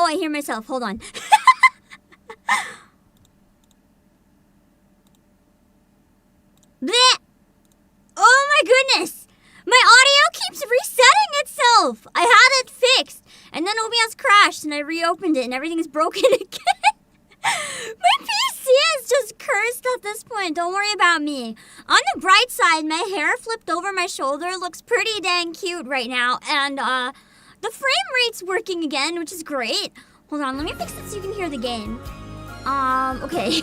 Oh, I hear myself. Hold on. Blech! Oh my goodness! My audio keeps resetting itself! I had it fixed, and then OBS crashed, and I reopened it, and everything is broken again. My PC is just cursed at this point. Don't worry about me. On the bright side, my hair flipped over my shoulder looks pretty dang cute right now, and the frame rate's working again, which is great. Hold on, let me fix it so you can hear the game. Okay.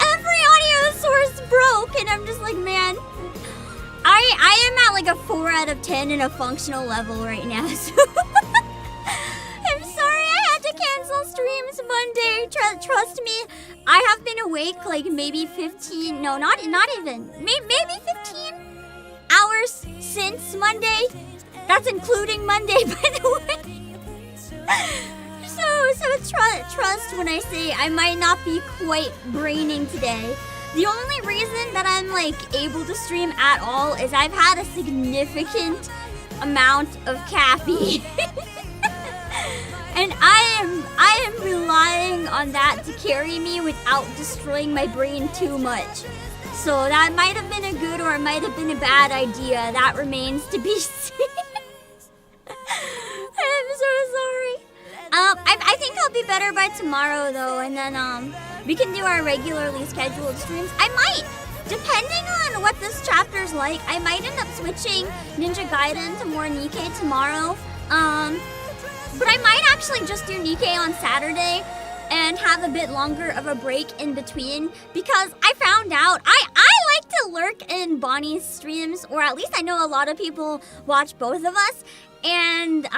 Every audio source broke, and I'm just like, man. I am at like a 4 out of 10 in a functional level right now, so I'm sorry I had to cancel streams Monday. Trust me, I have been awake like maybe 15, no, not even, maybe 15 hours since Monday. That's including Monday, by the way. So trust when I say I might not be quite braining today. The only reason that I'm like able to stream at all is I've had a significant amount of caffeine. And I am relying on that to carry me without destroying my brain too much. So that might have been a good or it might have been a bad idea. That remains to be seen. I'm so sorry. I think I'll be better by tomorrow though, and then we can do our regularly scheduled streams. I might, depending on what this chapter's like, I might end up switching Ninja Gaiden to more NIKKE tomorrow. But I might actually just do NIKKE on Saturday and have a bit longer of a break in between, because I found out I like to lurk in Bonnie's streams, or at least I know a lot of people watch both of us. And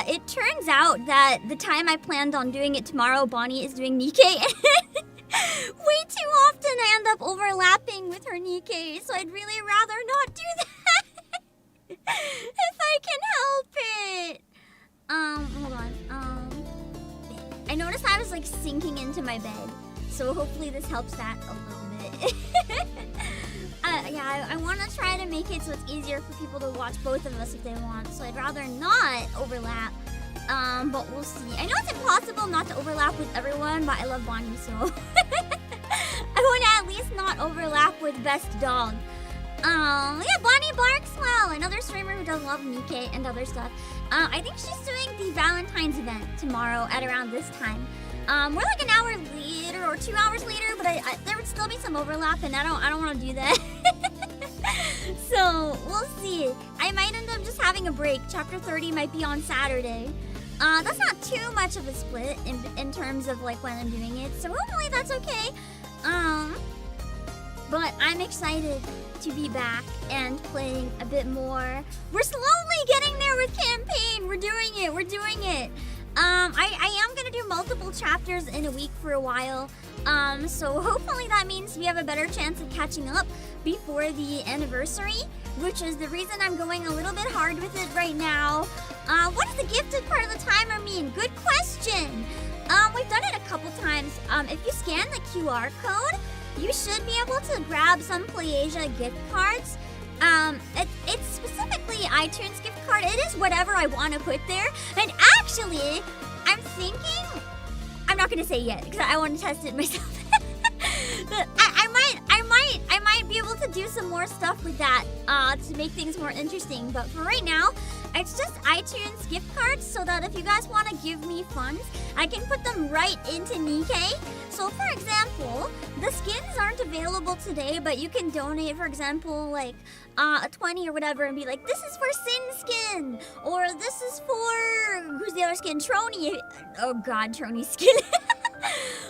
it turns out that the time I planned on doing it tomorrow, Bonnie is doing NIKKE. Way too often I end up overlapping with her NIKKE, so I'd really rather not do that. If I can help it. Hold on. I noticed I was like sinking into my bed, so hopefully this helps that a little bit. Yeah, I want to try to make it so it's easier for people to watch both of us if they want, so I'd rather not overlap. But we'll see. I know it's impossible not to overlap with everyone, but I love Bonnie, so I want to at least not overlap with Best Dog. Yeah, Bonnie barks well. Another streamer who does love NIKKE and other stuff. I think she's doing the Valentine's event tomorrow at around this time. We're like an hour later or 2 hours later, but there would still be some overlap, and I don't want to do that. So we'll see. I might end up just having a break. Chapter 30 might be on Saturday. That's not too much of a split in terms of like when I'm doing it, so hopefully that's okay. But I'm excited to be back and playing a bit more. We're slowly getting there with campaign. We're doing it. I am gonna do multiple chapters in a week for a while. So hopefully that means we have a better chance of catching up before the anniversary, which is the reason I'm going a little bit hard with it right now. What does the gifted part of the timer mean? Good question. We've done it a couple times. If you scan the QR code, you should be able to grab some PlayAsia gift cards. It's specifically iTunes gift card. It is whatever I want to put there. And actually, I'm thinking, I'm not gonna say yet because I want to test it myself. But I might be able to do some more stuff with that to make things more interesting. But for right now, it's just iTunes gift cards so that if you guys want to give me funds, I can put them right into NIKKE. So for example, the skins aren't available today, but you can donate, for example, like a 20 or whatever and be like, this is for Sin Skin, or this is for, who's the other skin? Trony. Oh god, Trony skin.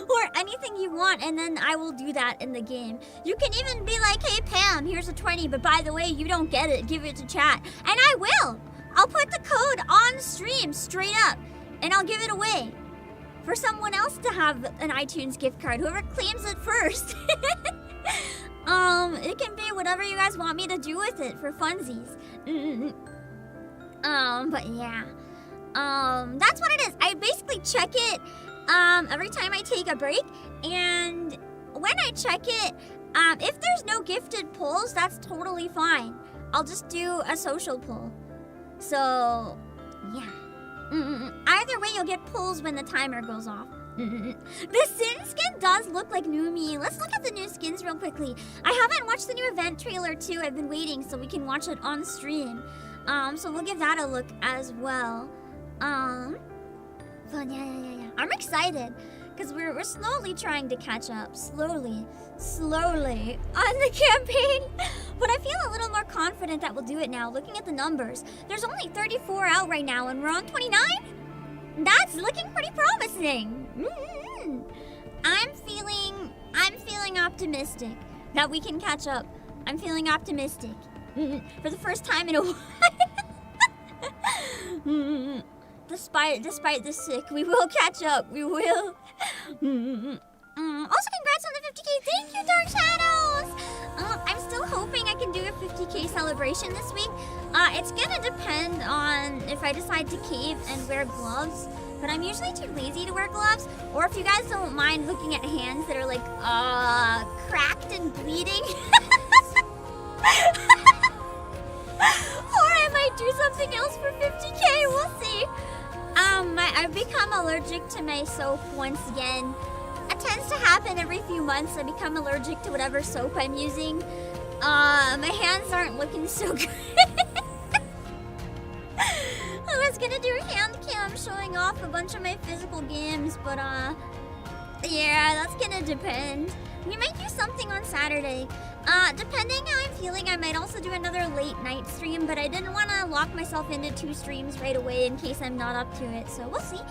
Or anything you want, and then I will do that in the game. You can even be like, hey Pam, here's a 20, but by the way, you don't get it, give it to chat. And I will! I'll put the code on stream, straight up, and I'll give it away for someone else to have an iTunes gift card, whoever claims it first. It can be whatever you guys want me to do with it for funsies. But yeah. That's what it is. I basically check it every time I take a break, and when I check it, if there's no gifted pulls, that's totally fine. I'll just do a social pull. So, yeah. Either way, you'll get pulls when the timer goes off. The Sin skin does look like new me. Let's look at the new skins real quickly. I haven't watched the new event trailer too. I've been waiting so we can watch it on stream. So we'll give that a look as well. But yeah. I'm excited because we're slowly trying to catch up. Slowly on the campaign. But I feel a little more confident that we'll do it now. Looking at the numbers, there's only 34 out right now, and we're on 29. That's looking pretty promising. I'm feeling optimistic that we can catch up. I'm feeling optimistic for the first time in a while. Despite the sick, we will catch up. We will. Also, congrats on the 50K. Thank you, Dark Shadows. I'm still hoping I can do a 50K celebration this week. It's gonna depend on if I decide to cave and wear gloves. But I'm usually too lazy to wear gloves. Or if you guys don't mind looking at hands that are like, cracked and bleeding. Or I might do something else for 50K, we'll see. I've become allergic to my soap once again. It tends to happen every few months. I become allergic to whatever soap I'm using. My hands aren't looking so good. I was gonna do a hand cam showing off a bunch of my physical games, but yeah, that's gonna depend. We might do something on Saturday. Depending how I'm feeling, I might also do another late night stream, but I didn't want to lock myself into 2 streams right away in case I'm not up to it, so we'll see.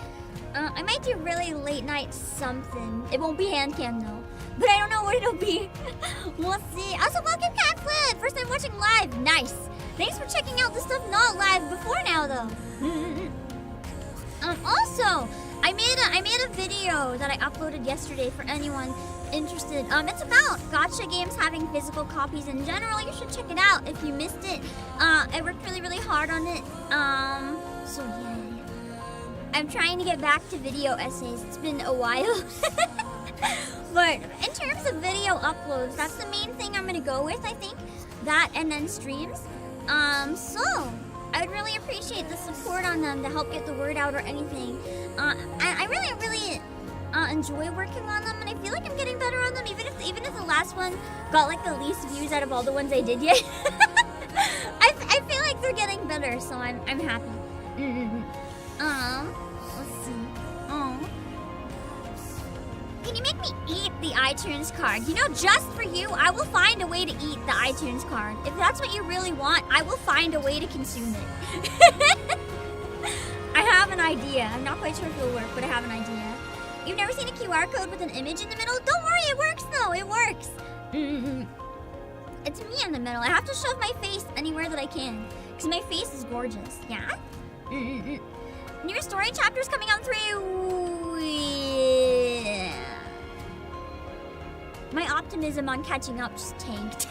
I might do really late night something. It won't be hand cam though, but I don't know what it'll be. We'll see. Also, welcome Cat Flip! First time watching live. Nice. Thanks for checking out the stuff not live before now though. Also, I made a video that I uploaded yesterday for anyone interested. It's about gacha games having physical copies in general. You should check it out if you missed it. I worked really hard on it. So yeah. I'm trying to get back to video essays. It's been a while. But in terms of video uploads, that's the main thing I'm gonna go with, I think. That and then streams. So I would really appreciate the support on them to help get the word out or anything. I really enjoy working on them, and I feel like I'm getting better on them, even if the last one got like the least views out of all the ones I did yet. I feel like they're getting better, so I'm happy. Let's see. Can you make me eat the iTunes card? You know, just for you, I will find a way to eat the iTunes card. If that's what you really want, I will find a way to consume it. I have an idea. I'm not quite sure if it'll work, but I have an idea. You've never seen a QR code with an image in the middle? Don't worry, it works though. It works. It's me in the middle. I have to shove my face anywhere that I can, because my face is gorgeous. Yeah? New story chapters coming out 3. Yeah. My optimism on catching up just tanked.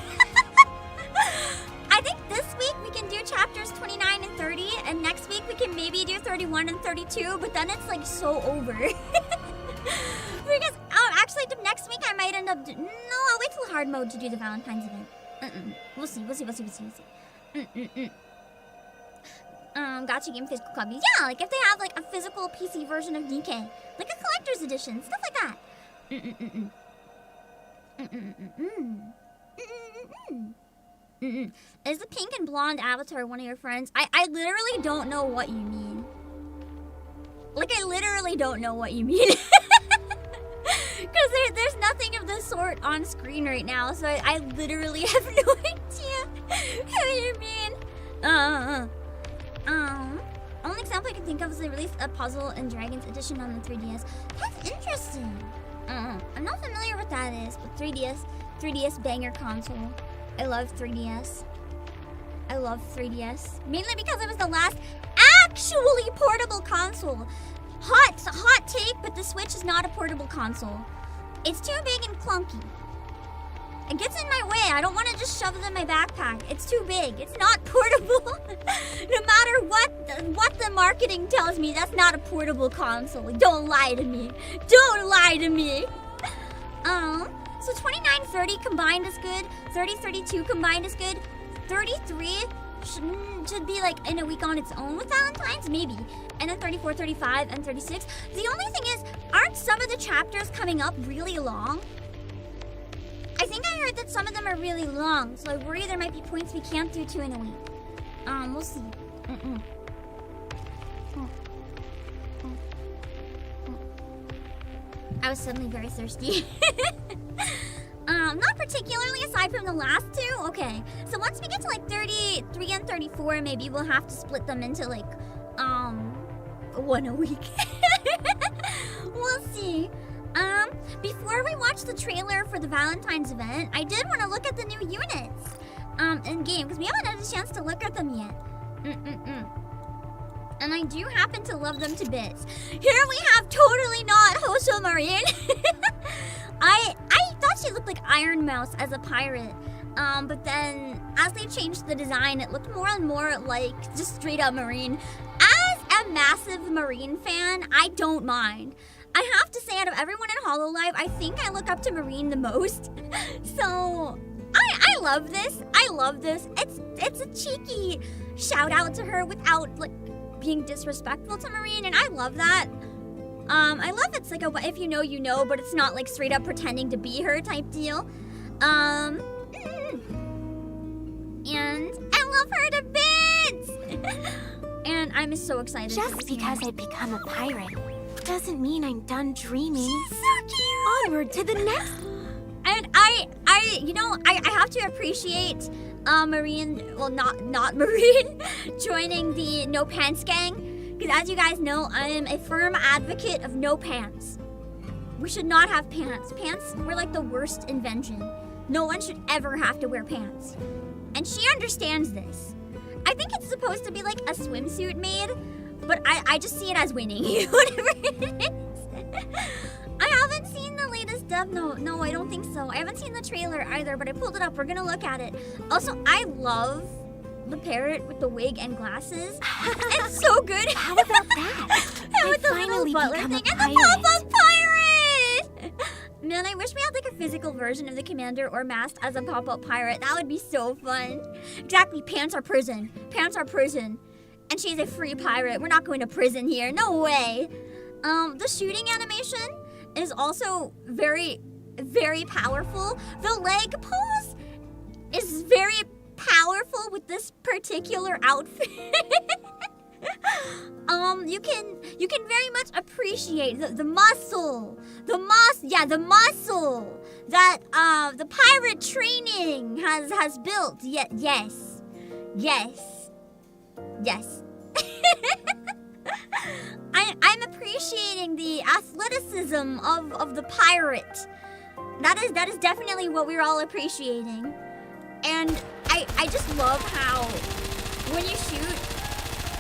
I think this week we can do chapters 29 and 30, and next week we can maybe do 31 and 32, but then it's like so over. Because actually next week I might end up no, I'll wait till hard mode to do the Valentine's event. We'll see. Gacha game physical copies. Yeah, like if they have like a physical PC version of NIKKE, like a collector's edition, stuff like that. Is the pink and blonde avatar one of your friends? I literally don't know what you mean. Like, I literally don't know what you mean. Because there's nothing of the sort on screen right now, so I literally have no idea who you mean. Only example I can think of is they released a Puzzle and Dragons edition on the 3DS. That's interesting. I'm not familiar with that is, but 3DS banger console. I love 3DS. Mainly because it was the last actually portable console. Hot take, but the Switch is not a portable console. It's too big and clunky. It gets in my way. I don't want to just shove it in my backpack. It's too big. It's not portable. No matter what the marketing tells me, that's not a portable console. Don't lie to me. So 29-30 combined is good. 30-32 combined is good. 33 should be like in a week on its own with Valentine's, maybe. And then 34, 35, and 36. The only thing is, aren't some of the chapters coming up really long? I think I heard that some of them are really long, so I worry there might be points we can't do 2 in a week. We'll see. I was suddenly very thirsty. Not particularly aside from the last 2. Okay, so once we get to like 33 and 34, maybe we'll have to split them into like, 1 a week. We'll see. Before we watch the trailer for the Valentine's event, I did want to look at the new units, in game, because we haven't had a chance to look at them yet. And I do happen to love them to bits. Here we have totally not Hoso Marine. I thought she looked like Iron Mouse as a pirate. But then as they changed the design, it looked more and more like just straight up Marine. As a massive Marine fan, I don't mind. I have to say, out of everyone in HoloLive, I think I look up to Marine the most. So I love this. I love this. It's a cheeky shout out to her without like being disrespectful to Marine, and I love that. I love it's like a if you know you know, but it's not like straight up pretending to be her type deal. And I love her to bits. And I'm so excited. Just because I've become a pirate doesn't mean I'm done dreaming. She's so cute. Onward to the next. And I have to appreciate Marine, well not Marine, joining the No Pants gang. Because as you guys know, I am a firm advocate of no pants. We should not have pants. Pants were like the worst invention. No one should ever have to wear pants. And she understands this. I think it's supposed to be like a swimsuit made, but I just see it as winning, whatever it is. I haven't seen the latest dub. No, I don't think so. I haven't seen the trailer either, but I pulled it up. We're gonna look at it. Also, I love the parrot with the wig and glasses. It's so good. How about that? And with the little butler thing and the pop-up pirate. Man, I wish we had like a physical version of the commander or masked as a pop-up pirate. That would be so fun. Exactly, pants are prison. Pants are prison. And she's a free pirate. We're not going to prison here. No way. The shooting animation is also very, very powerful. The leg pose is very powerful with this particular outfit. You can very much appreciate the muscle that the pirate training has built. Yes. I'm appreciating the athleticism of the pirate. That is definitely what we're all appreciating. And I just love how when you shoot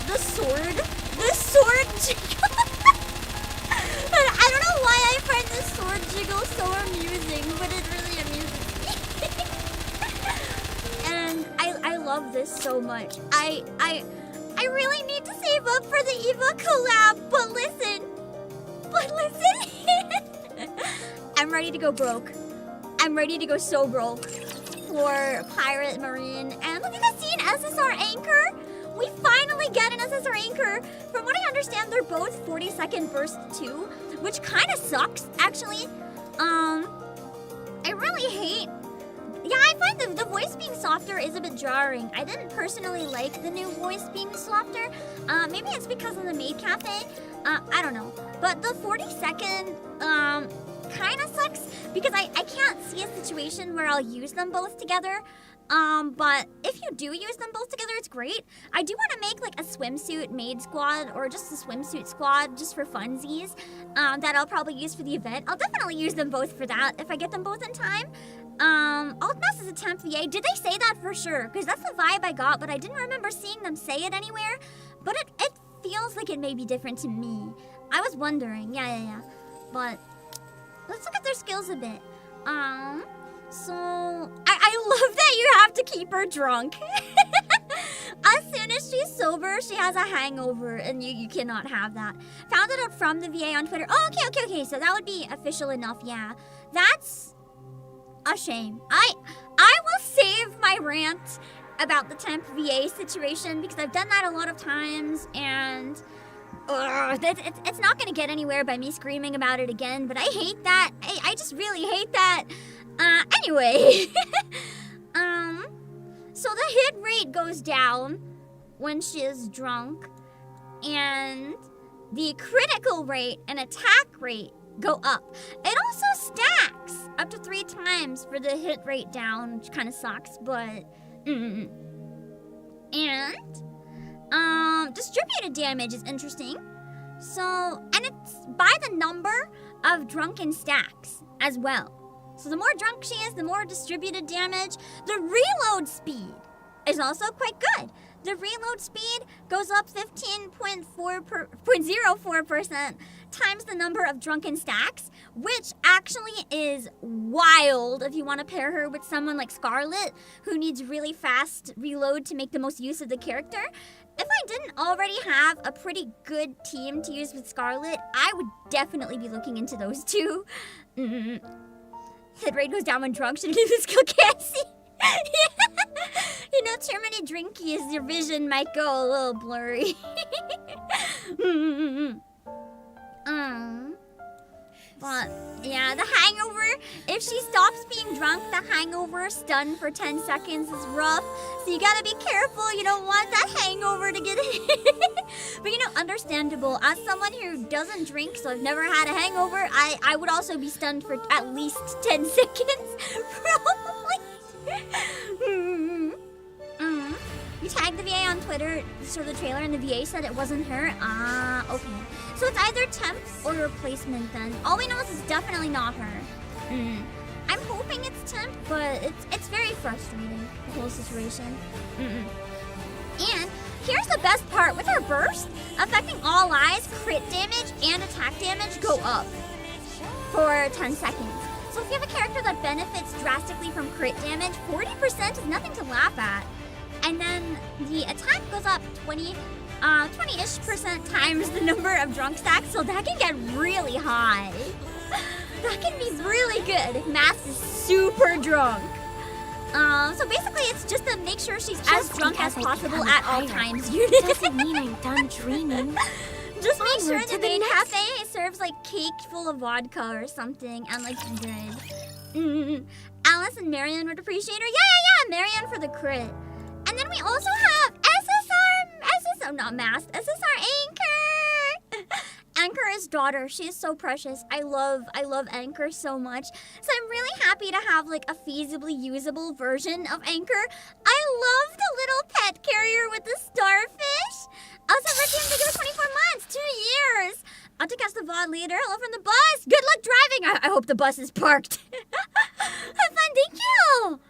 the sword jiggle. I don't know why I find the sword jiggle so amusing, but it really amuses me. And I love this so much. I really need to save up for the Eva collab, but listen. I'm ready to go broke. I'm ready to go so broke for Pirate Marine. And look at the scene, SSR Anchor. We finally get an SSR Anchor. From what I understand, they're both 40-second burst too, which kind of sucks, actually. I really hate... Yeah, I find the voice being softer is a bit jarring. I didn't personally like the new voice being softer. Maybe it's because of the Maid Cafe. I don't know. But the 40-second kind of sucks because I can't see a situation where I'll use them both together. But if you do use them both together, it's great. I do want to make like a swimsuit maid squad or just a swimsuit squad just for funsies that I'll probably use for the event. I'll definitely use them both for that if I get them both in time. Altmouse is a temp VA. Did they say that for sure? Because that's the vibe I got, but I didn't remember seeing them say it anywhere. But it feels like it may be different to me. I was wondering. Yeah. But let's look at their skills a bit. So I love that you have to keep her drunk. As soon as she's sober, she has a hangover, and you cannot have that. Found it out from the VA on Twitter. Oh, okay. So that would be official enough, yeah. That's a shame. I will save my rant about the temp VA situation because I've done that a lot of times, and it's not gonna get anywhere by me screaming about it again, but I hate that. I just really hate that. Anyway. So the hit rate goes down when she is drunk, and the critical rate and attack rate go up. It also stacks up to 3 times for the hit rate down, which kind of sucks, but and distributed damage is interesting. So, and it's by the number of drunken stacks as well. So the more drunk she is, the more distributed damage. The reload speed is also quite good. The reload speed goes up 15.04% times the number of drunken stacks, which actually is wild if you want to pair her with someone like Scarlet, who needs really fast reload to make the most use of the character. If I didn't already have a pretty good team to use with Scarlet, I would definitely be looking into those two. Hit rate goes down when drunk. Should I do the skill can't see? You know, too many drinkies, your vision might go a little blurry. But yeah, the hangover, if she stops being drunk, the hangover stun for 10 seconds is rough. So you gotta be careful. You don't want that hangover to get But you know, understandable. As someone who doesn't drink, so I've never had a hangover, I would also be stunned for at least 10 seconds. Probably. You tagged the VA on Twitter, saw the trailer, and the VA said it wasn't her. Okay. So it's either temp or replacement then. All we know is it's definitely not her. I'm hoping it's temp, but it's very frustrating, the whole situation. And here's the best part. With her burst, affecting all eyes, crit damage and attack damage go up for 10 seconds. So if you have a character that benefits drastically from crit damage, 40% is nothing to laugh at. And then the attack goes up 20-ish% times the number of drunk stacks, so that can get really high. That can be really good if Mask is super drunk. So basically it's just to make sure she's as drunk as possible at all times. Doesn't mean I'm done dreaming. Just make sure the main cafe serves like cake full of vodka or something and like good. Alice and Marianne would appreciate her. Yeah, Marianne for the crit. And then we also have SSR, not Masked, SSR Anchor. Anchor's daughter, she is so precious. I love Anchor so much. So I'm really happy to have like a feasibly usable version of Anchor. I love the little pet carrier with the starfish. Also, Lithium, thank you for 24 months, 2 years. I'll to catch the VOD later. Hello from the bus. Good luck driving. I hope the bus is parked. Have fun, thank you.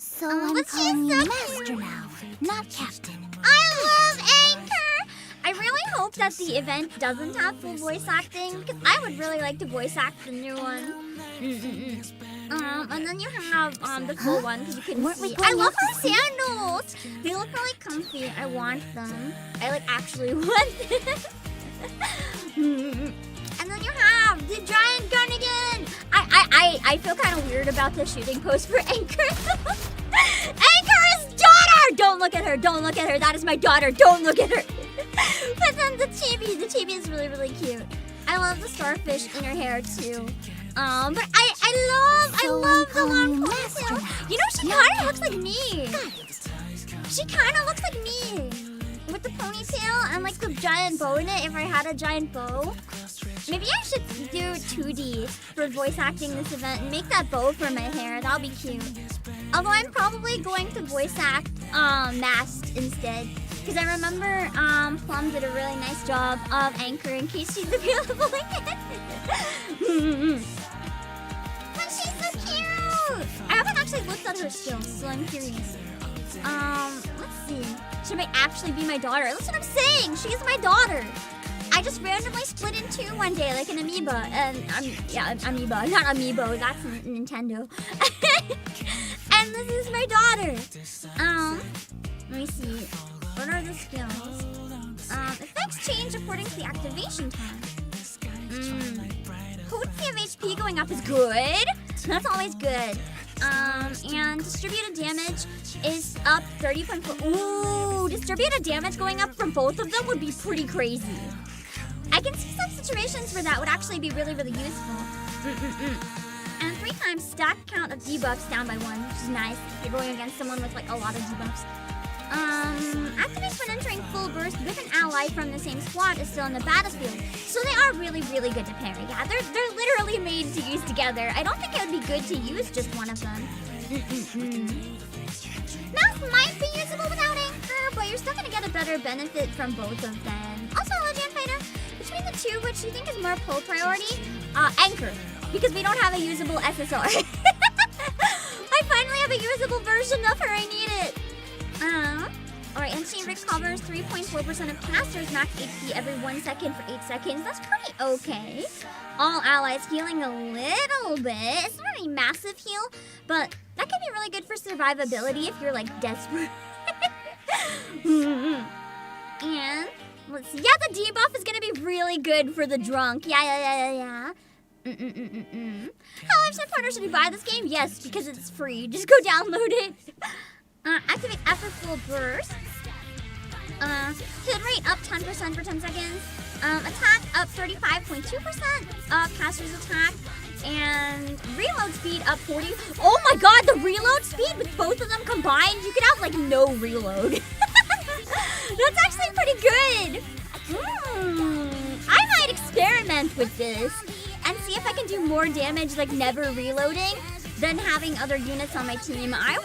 So I'm calling you Master now, not Captain. I love Anchor! I really hope that the event doesn't have full voice acting, because I would really like to voice act the new one. And then you have the full one, because you couldn't see. I love her sandals! They look really comfy. I want them. I like actually want them. And then you have the giant gun again! I feel kind of weird about the shooting pose for Anchor. Anchor's daughter! Don't look at her, don't look at her. That is my daughter, don't look at her. But then the chibi is really, really cute. I love the starfish in her hair too. But I love the long ponytail. You know, she kind of looks like me. She kind of looks like me. With the ponytail and like the giant bow in it, if I had a giant bow. Maybe I should do 2D for voice acting this event and make that bow for my hair. That'll be cute. Although I'm probably going to voice act Masked instead. Because I remember Plum did a really nice job of Anchor in case she's available again. But she's so cute! I haven't actually looked at her skills, so I'm curious. Let's see. She might actually be my daughter. That's what I'm saying! She is my daughter! I just randomly split in two one day, like an amoeba. Amoeba. Not amiibo, that's Nintendo. And this is my daughter. Let me see. What are the skills? Effects change according to the activation time. Potency of HP going up is good. That's always good. And Distributed damage is up 30.4. Ooh, distributed damage going up from both of them would be pretty crazy. I can see some situations where that would actually be really, really useful. And 3 times stack count of debuffs down by 1, which is nice if you're going against someone with like a lot of debuffs. Activates when entering full burst with an ally from the same squad is still in the battlefield. So they are really, really good to parry. Yeah, they're literally made to use together. I don't think it would be good to use just one of them. Mouse might be usable without anchor, but you're still gonna get a better benefit from both of them. Also, Legend Fighter, between the two, which do you think is more pull priority? Anchor, because we don't have a usable SSR. I finally have a usable version of her. I need it. Alright, and she recovers 3.4% of casters max HP every 1 second for 8 seconds. That's pretty okay. All allies healing a little bit. It's not a massive heal, but that can be really good for survivability if you're like desperate. And let's see. Yeah, the debuff is gonna be really good for the drunk. Yeah. How much partner should we buy this game? Yes, because it's free. Just go download it. Activate after full burst. Hit rate up 10% for 10 seconds. Attack up 35.2%. Caster's attack. And reload speed up 40. Oh my god, the reload speed with both of them combined, you could have like no reload. That's actually pretty good. I might experiment with this and see if I can do more damage like never reloading than having other units on my team. I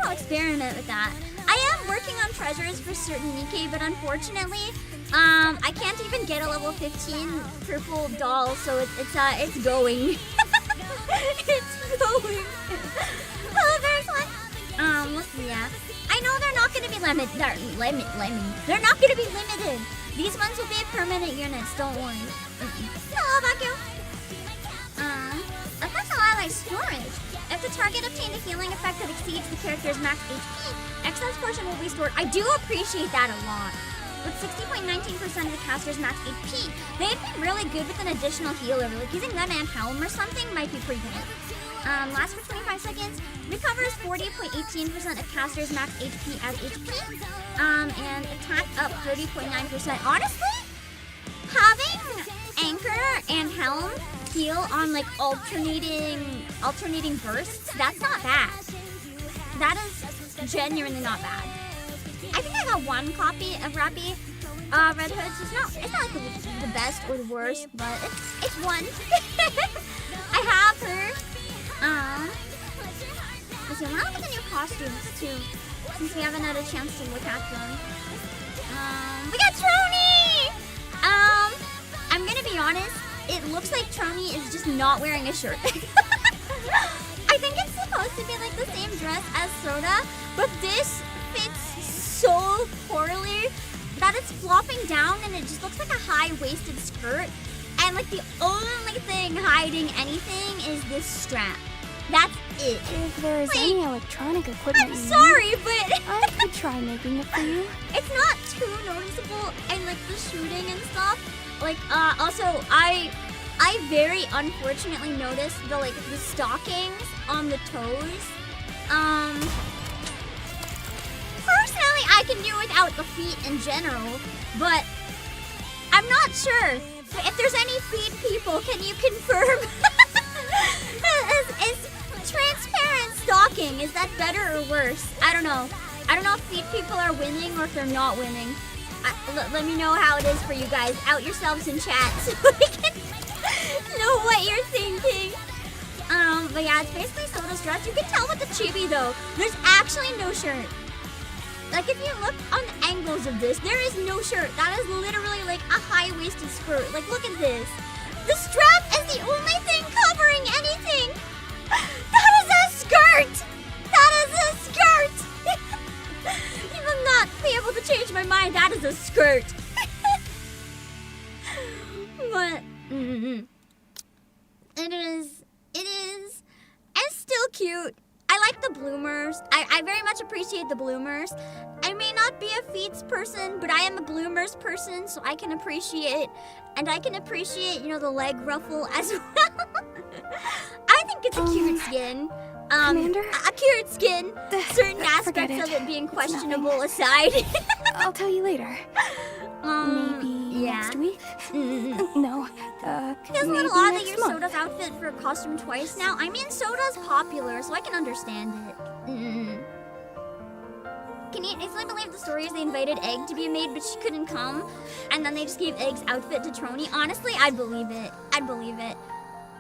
will experiment with that. I am working on treasures for certain NIKKE, but unfortunately, I can't even get a level 15 purple doll, so it's going. It's going. Oh, there's one. Let's see. Yeah, I know they're not gonna be They're not gonna be limited. These ones will be permanent units. Don't worry. Hello, Obake. Affects all ally storage. If the target obtained a healing effect that exceeds the character's max HP, excess portion will be stored. I do appreciate that a lot. With 60.19% of the caster's max HP, they'd be really good with an additional healer. Like using them and Helm or something might be pretty good. Lasts for 25 seconds. Recovers 40.18% of caster's max HP as HP. And attack up 30.9%. Honestly, having Anchor and Helm heal on like alternating bursts, that's not bad. That is genuinely not bad. I think I got one copy of Rappy Red Hoods. It's not like the best or the worst, but it's one. I have her. Let's see, I'm gonna look at the new costumes too, since we haven't had a chance to look at them. We got Trony! I'm gonna be honest, it looks like Trony is just not wearing a shirt. I think it's supposed to be like the same dress as Soda, but this fits so poorly that it's flopping down and it just looks like a high-waisted skirt. And like the only thing hiding anything is this strap. That's it. If there's any electronic equipment I'm sorry, but I could try making it for you. It's not too noticeable, and like the shooting and stuff. Like, also, I very unfortunately noticed the stockings on the toes. Personally, I can do without the feet in general, but I'm not sure. If there's any feet people, can you confirm? Is transparent stocking, is that better or worse? I don't know. I don't know if feet people are winning or if they're not winning. Let me know how it is for you guys. Out yourselves in chat so we can know what you're thinking. But yeah, it's basically Soda's dress. You can tell with the chibi though, there's actually no shirt. Like if you look on the angles of this, there is no shirt. That is literally like a high-waisted skirt. Like look at this. The strap is the only thing covering anything. That is a skirt. That is a skirt. You will not be able to change my mind. That is a skirt. But it is. It's still cute. I like the bloomers. I very much appreciate the bloomers. I may not be a feats person, but I am a bloomers person, so I can appreciate, and I can appreciate, you know, the leg ruffle as well. I think it's a cute skin. Commander? A cured skin. Certain Forget aspects of it being It's questionable aside. I'll tell you later. Maybe yeah. next week? Mm-hmm. No, Feels a maybe little odd that next your month. Soda's outfit for a costume twice now. I mean, Soda's popular, so I can understand it. Can you instantly believe the story is they invited Egg to be a maid, but she couldn't come, and then they just gave Egg's outfit to Trony? Honestly, I'd believe it. I'd believe it.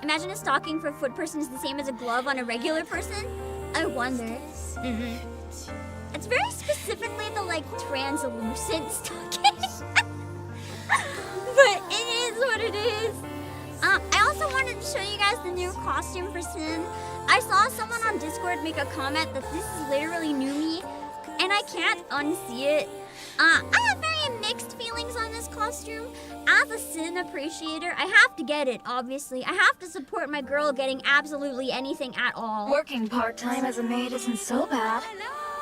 Imagine a stocking for a foot person is the same as a glove on a regular person. I wonder. It's very specifically the like translucent stocking. But it is what it is. I also wanted to show you guys the new costume for Sin. I saw someone on Discord make a comment that this is literally new me, and I can't unsee it. I have very mixed feelings on this costume. As a Sin appreciator, I have to get it, obviously. I have to support my girl getting absolutely anything at all. Working part-time as a maid isn't so bad.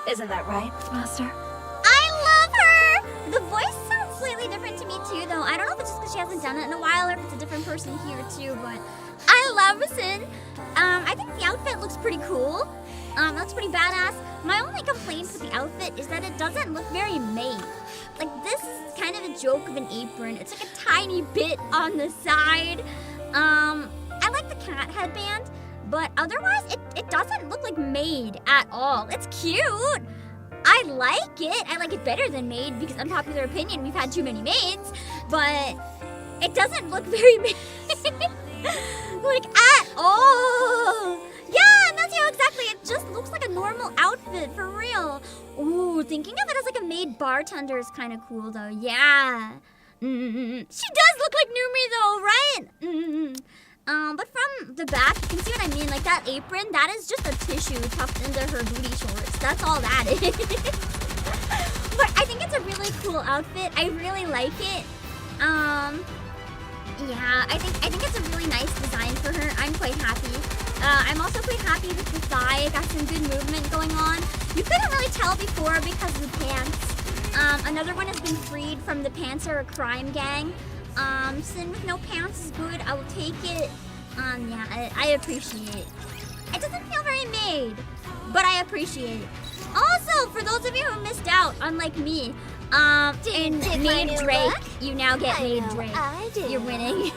Isn't that right, Master? I love her! The voice sounds slightly different to me too, though. I don't know if it's just because she hasn't done it in a while or if it's a different person here too, but I love Sin. I think the outfit looks pretty cool. That's pretty badass. My only complaint with the outfit is that it doesn't look very maid. Like, this is kind of a joke of an apron. It's like a tiny bit on the side. I like the cat headband, but otherwise it doesn't look like maid at all. It's cute. I like it. I like it better than maid because, unpopular opinion, we've had too many maids, but it doesn't look very maid. Like, at all. Yeah, and that's how exactly. It just looks like a normal outfit, for real. Ooh, thinking of it as like a maid bartender is kind of cool, though. Yeah. She does look like New Me, though, right? But from the back, you can see what I mean. Like, that apron, that is just a tissue tucked into her booty shorts. That's all that is. But I think it's a really cool outfit. I really like it. Yeah, I think it's a really nice design for her. I'm quite happy. I'm also quite happy with the thigh. It got some good movement going on. You couldn't really tell before because of the pants. Another one has been freed from the pants are a crime gang. Sin with no pants is good. I will take it. Yeah, I appreciate it. It doesn't feel very made, but I appreciate it. Also, for those of you who missed out, unlike me, in Maid Drake, you now get Maid Drake. You're winning.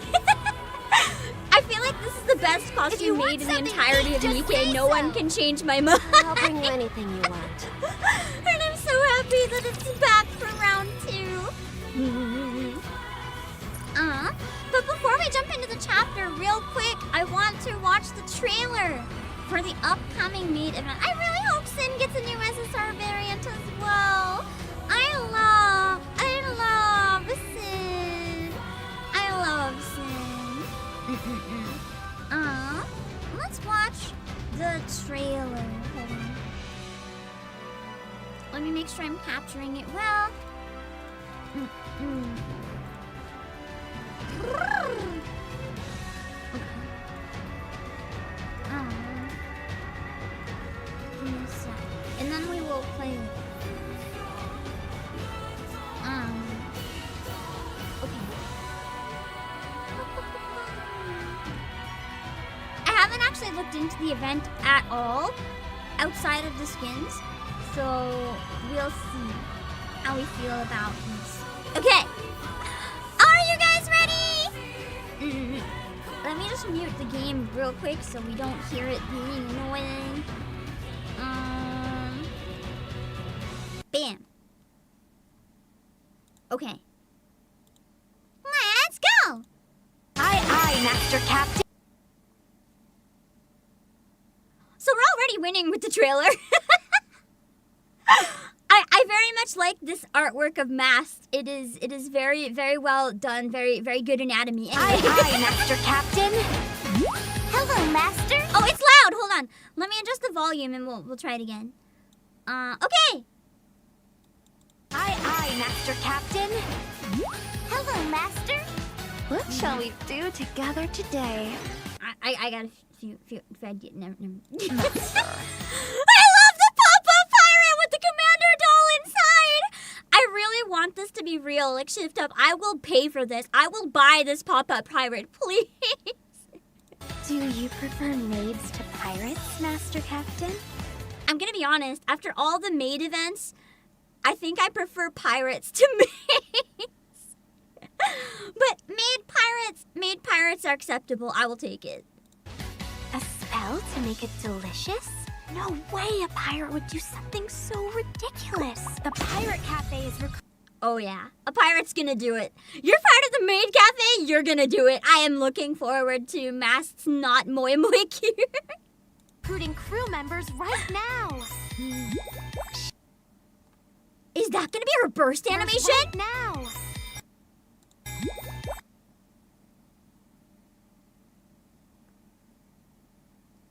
I feel like this is the best costume made in the entirety of NIKKE. No one can change my mind. I'll bring you anything you want. And I'm so happy that it's back for round 2. But before we jump into the chapter, real quick, I want to watch the trailer for the upcoming Maid event. I really hope Sin gets a new SSR variant as well. I love Sin. I love Sin. Let's watch the trailer. Hold on. Let me make sure I'm capturing it well. Give me a sec. And then we will play it. Okay. I haven't actually looked into the event at all outside of the skins, so we'll see how we feel about this. Okay. Are you guys ready? Let me just mute the game real quick so we don't hear it being annoying. Bam. Okay. Let's go! Aye, Master Captain. So we're already winning with the trailer. I very much like this artwork of Mast. It is very, very well done. Very, very good anatomy. Anyway. Aye, Master Captain. Hello, Master. Oh, it's loud. Hold on. Let me adjust the volume and we'll try it again. Okay. Aye, Master Captain. Hello, Master. What shall we do together today? I got a few ideas. Never. I love the pop-up pirate with the commander doll inside. I really want this to be real. Like, Shift Up, I will pay for this. I will buy this pop-up pirate, please. Do you prefer maids to pirates, Master Captain? I'm gonna be honest, after all the maid events, I think I prefer pirates to maids. But maid pirates are acceptable. I will take it. A spell to make it delicious? No way a pirate would do something so ridiculous. The pirate cafe is Oh yeah, a pirate's gonna do it. You're part of the maid cafe, you're gonna do it. I am looking forward to Mast's not moi moi cute. recruiting crew members right now. Is that gonna be a burst animation? Right now.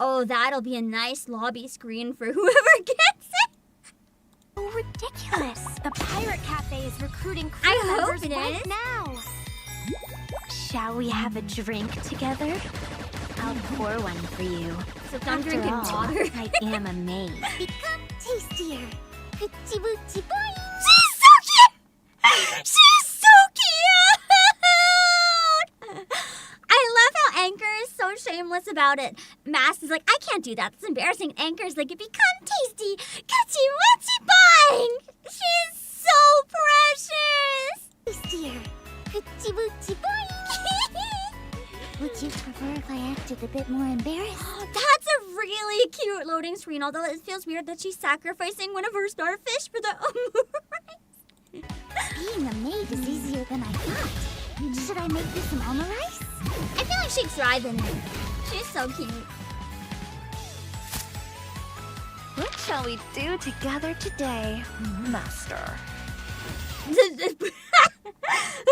Oh, that'll be a nice lobby screen for whoever gets it. Oh, ridiculous. The Pirate Cafe is recruiting crew I hope members it right is. now. Shall we have a drink together? I'll pour one for you. So I'm After drinking all, water. I am a maid. Become tastier. Booty booty boing. She's so cute! She's so cute! I love how Anchor is so shameless about it. Mask is like, I can't do that. That's embarrassing. Anchor's like, become tasty. Coochie woochie boing! She's so precious! Tastier. Booty booty boing. Would you prefer if I acted a bit more embarrassed? That's a really cute loading screen, although it feels weird that she's sacrificing one of her starfish for the Being a maid is easier than I thought. Should I make this an rice? I feel like she'd thrive in it. She's so cute. What shall we do together today, Master?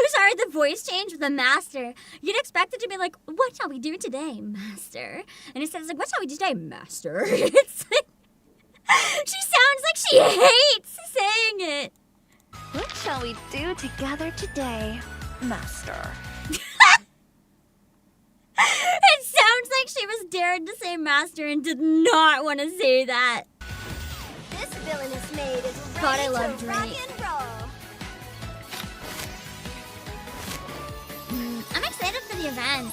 Sorry, the voice change with the master. You'd expect it to be like, what shall we do today, master? And instead it's like, what shall we do today, master? It's like, she sounds like she hates saying it. What shall we do together today, Master? It sounds like she was dared to say master and did not want to say that. This villainous maid is ready God, I love to Drake. rock and roll. I'm excited for the event.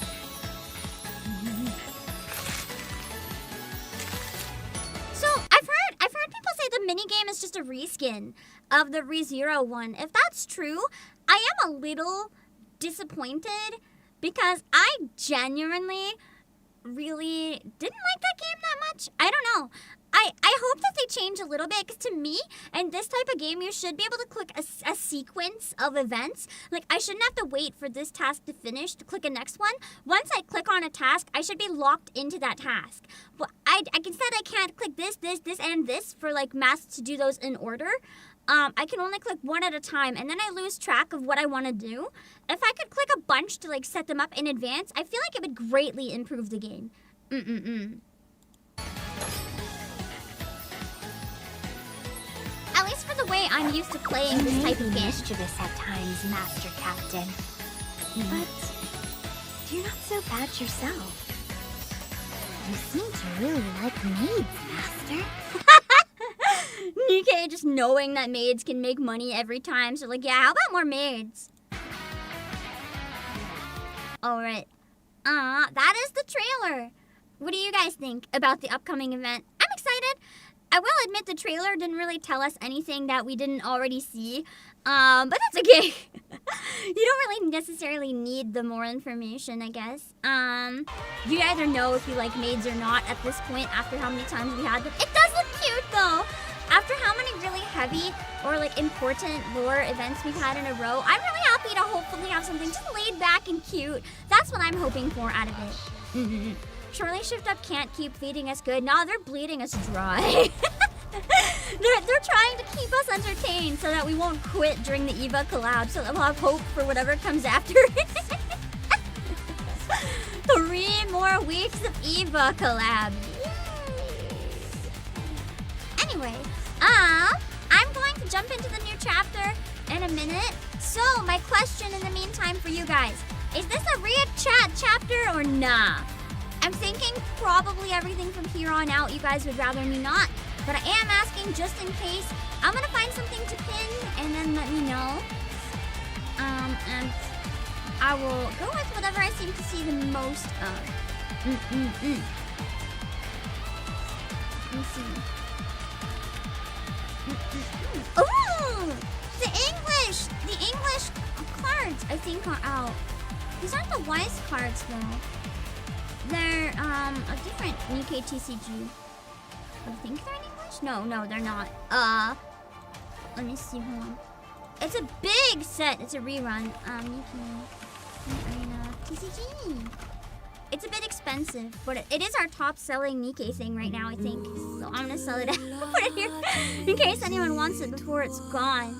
So I've heard people say the minigame is just a reskin of the ReZero one. If that's true, I am a little disappointed because I genuinely really didn't like that game that much. I don't know. I hope that they change a little bit, because to me, in this type of game, you should be able to click a sequence of events. Like, I shouldn't have to wait for this task to finish to click a next one. Once I click on a task, I should be locked into that task. But I can't click this, and this for, like, masks to do those in order. I can only click one at a time, and then I lose track of what I want to do. If I could click a bunch to, like, set them up in advance, I feel like it would greatly improve the game. At least for the way I'm used to playing this type of game. Mischievous at times, Master Captain. But you're not so bad yourself. You seem to really like maids, Master. NIKKE just knowing that maids can make money every time. So like, yeah, how about more maids? Alright. That is the trailer. What do you guys think about the upcoming event? I'm excited. I will admit the trailer didn't really tell us anything that we didn't already see. But that's okay. You don't really necessarily need the more information, I guess. You either know if you like maids or not at this point after how many times we had them. It does look cute though. After how many really heavy or like important lore events we've had in a row, I'm really happy to hopefully have something just laid back and cute. That's what I'm hoping for out of it. Surely Shift Up can't keep feeding us good. No, they're bleeding us dry. They're trying to keep us entertained so that we won't quit during the EVA collab, so that we'll have hope for whatever comes after it. 3 more weeks of EVA collab. Anyway, I'm going to jump into the new chapter in a minute. So, my question in the meantime for you guys, is this a real chat chapter or nah? I'm thinking probably everything from here on out you guys would rather me not, but I am asking just in case. I'm gonna find something to pin and then let me know. And I will go with whatever I seem to see the most of. Let me see. Oh! The English cards, I think, are out. These aren't the wise cards, though. They're, a different NIKKE TCG. I think they're in English? No, they're not. Let me see, hold on. It's a big set. It's a rerun. NIKKE Arena TCG. It's a bit expensive, but it is our top-selling NIKKE thing right now, I think. So I'm gonna sell it out, put it here, in case anyone wants it before it's gone.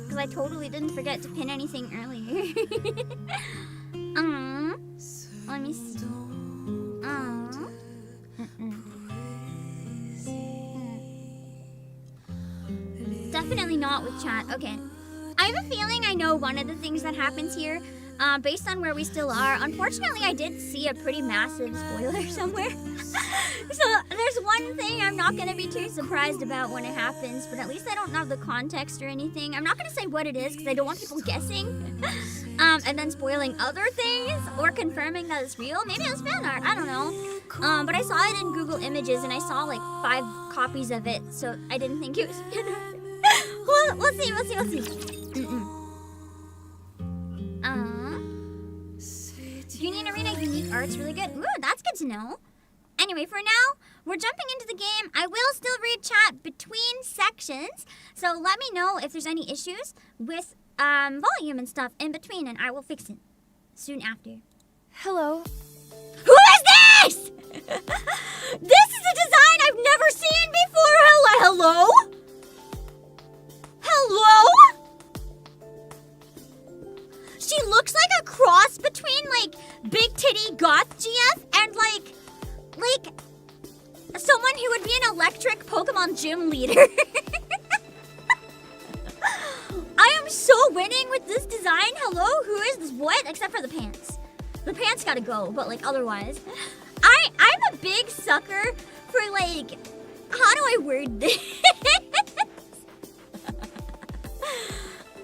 Because I totally didn't forget to pin anything earlier. Let me see. Definitely not with chat. Okay. I have a feeling I know one of the things that happens here. Based on where we still are. Unfortunately, I did see a pretty massive spoiler somewhere. So there's one thing I'm not going to be too surprised about when it happens, but at least I don't know the context or anything. I'm not going to say what it is because I don't want people guessing. And then spoiling other things or confirming that it's real. Maybe it was fan art. I don't know. But I saw it in Google Images and I saw like 5 copies of it, so I didn't think it was fan art. We'll see. Union Arena unique art's really good. Ooh, that's good to know. Anyway, for now, we're jumping into the game. I will still read chat between sections, so let me know if there's any issues with volume and stuff in between, and I will fix it soon after. Hello. Who is this? This is a design I've never seen before. Hello? She looks like a cross between like big titty goth GF and like someone who would be an electric Pokemon gym leader. I am so winning with this design. Hello, who is this? What? Except for the pants. The pants gotta go, but like otherwise. I'm a big sucker for like, how do I word this?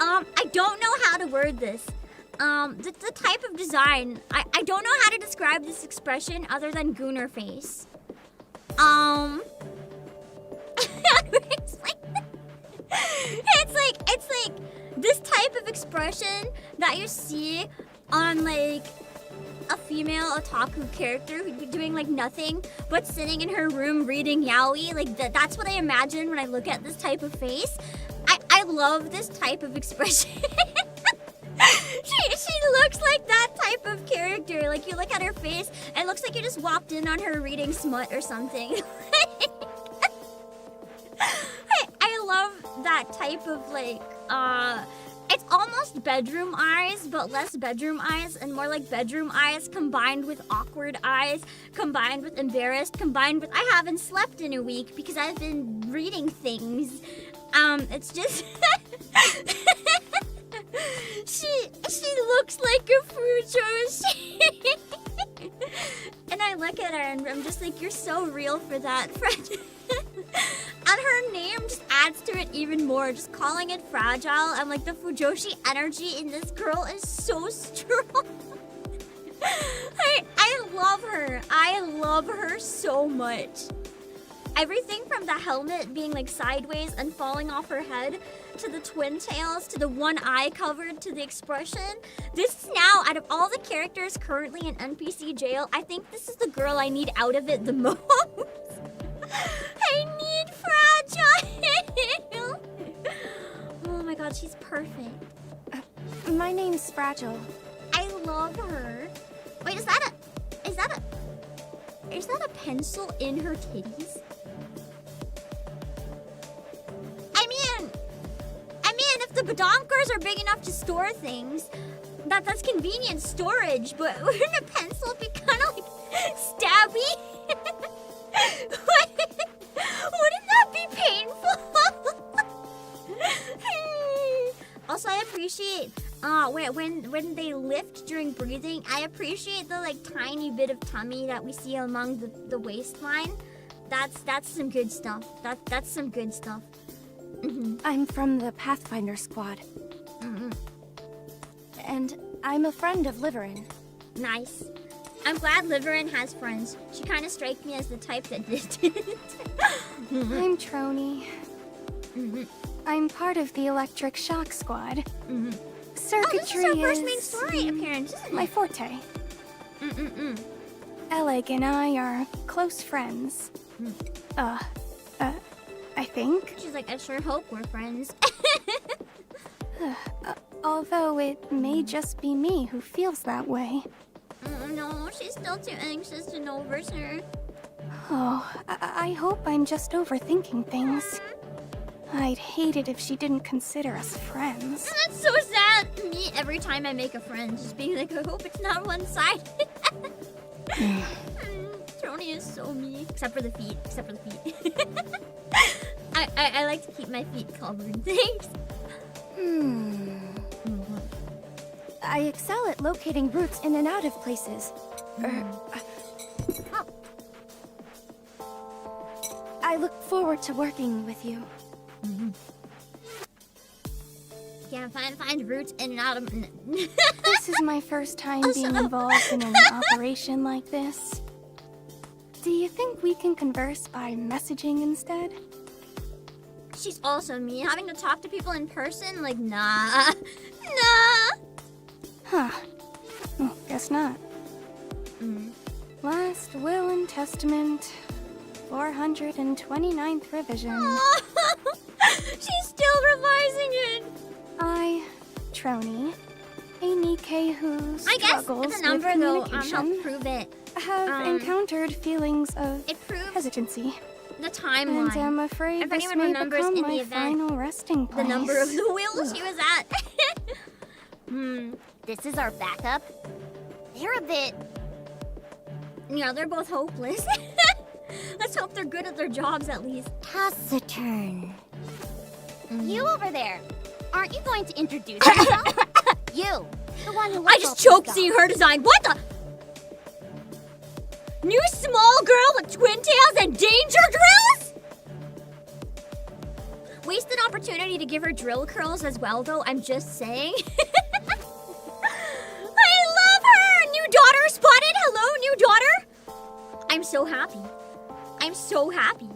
I don't know how to word this. The type of design, I don't know how to describe this expression other than gooner face. It's like this type of expression that you see on like a female otaku character who'd be doing like nothing but sitting in her room reading yaoi. Like that's what I imagine when I look at this type of face. I love this type of expression. She looks like that type of character. Like you look at her face and it looks like you just walked in on her reading smut or something. I love that type of like it's almost bedroom eyes, but less bedroom eyes and more like bedroom eyes combined with awkward eyes, combined with embarrassed, combined with I haven't slept in a week because I've been reading things. It's just she looks like a fujoshi. And I look at her and I'm just like, you're so real for that, friend. And her name just adds to it even more. Just calling it fragile. I'm like, the fujoshi energy in this girl is so strong. I love her. I love her so much. Everything from the helmet being like sideways and falling off her head, to the twin tails, to the one eye covered, to the expression. This is now, out of all the characters currently in NPC jail, I think this is the girl I need out of it the most. I need fragile. Oh my god, she's perfect. My name's Fragile. I love her. Wait, is that a pencil in her titties? I mean, if the badonkers are big enough to store things, that's convenient storage, but wouldn't a pencil be kind of like stabby? Wouldn't that be painful? Also, I appreciate when they lift during breathing. I appreciate the like tiny bit of tummy that we see along the waistline. That's some good stuff. That's some good stuff. I'm from the Pathfinder squad. And I'm a friend of Liveryn. Nice. I'm glad Liveryn has friends. She kind of strikes me as the type that didn't. I'm Trony. I'm part of the Electric Shock Squad. Circuitry oh, this is our first main story appearance, isn't my it? forte. Alec and I are close friends. I think. She's like, I sure hope we're friends. Although it may just be me who feels that way. No, she's still too anxious to know for sure. Oh, I hope I'm just overthinking things. I'd hate it if she didn't consider us friends. That's so sad. Me, every time I make a friend, just being like, I hope it's not one-sided. Trony is so me. Except for the feet. I like to keep my feet covered. Thanks. I excel at locating routes in and out of places. I look forward to working with you. Can't find routes in and out of... This is my first time being involved in an operation like this. Do you think we can converse by messaging instead? She's also me. Having to talk to people in person? Like, nah. Nah. Huh. Guess not. Last Will and Testament, 429th revision. She's still revising it. I, Trony, a NIKKE who I guess struggles it's a number with though. communication, Help prove it. have encountered feelings of It proves hesitancy. the And timeline. I'm afraid If this anyone may remembers become in the my event, final resting place. The number of the wheels she was at. This is our backup. They're a bit... Yeah, they're both hopeless. Let's hope they're good at their jobs at least. taciturn. You over there. Aren't you going to introduce yourself? You. The one who I looks just all choked pissed seeing her design. What the? New small girl with twin tails and danger drills? Wasted opportunity to give her drill curls as well, though. I'm just saying. I love her! New daughter spotted! Hello, new daughter! I'm so happy. I'm so happy.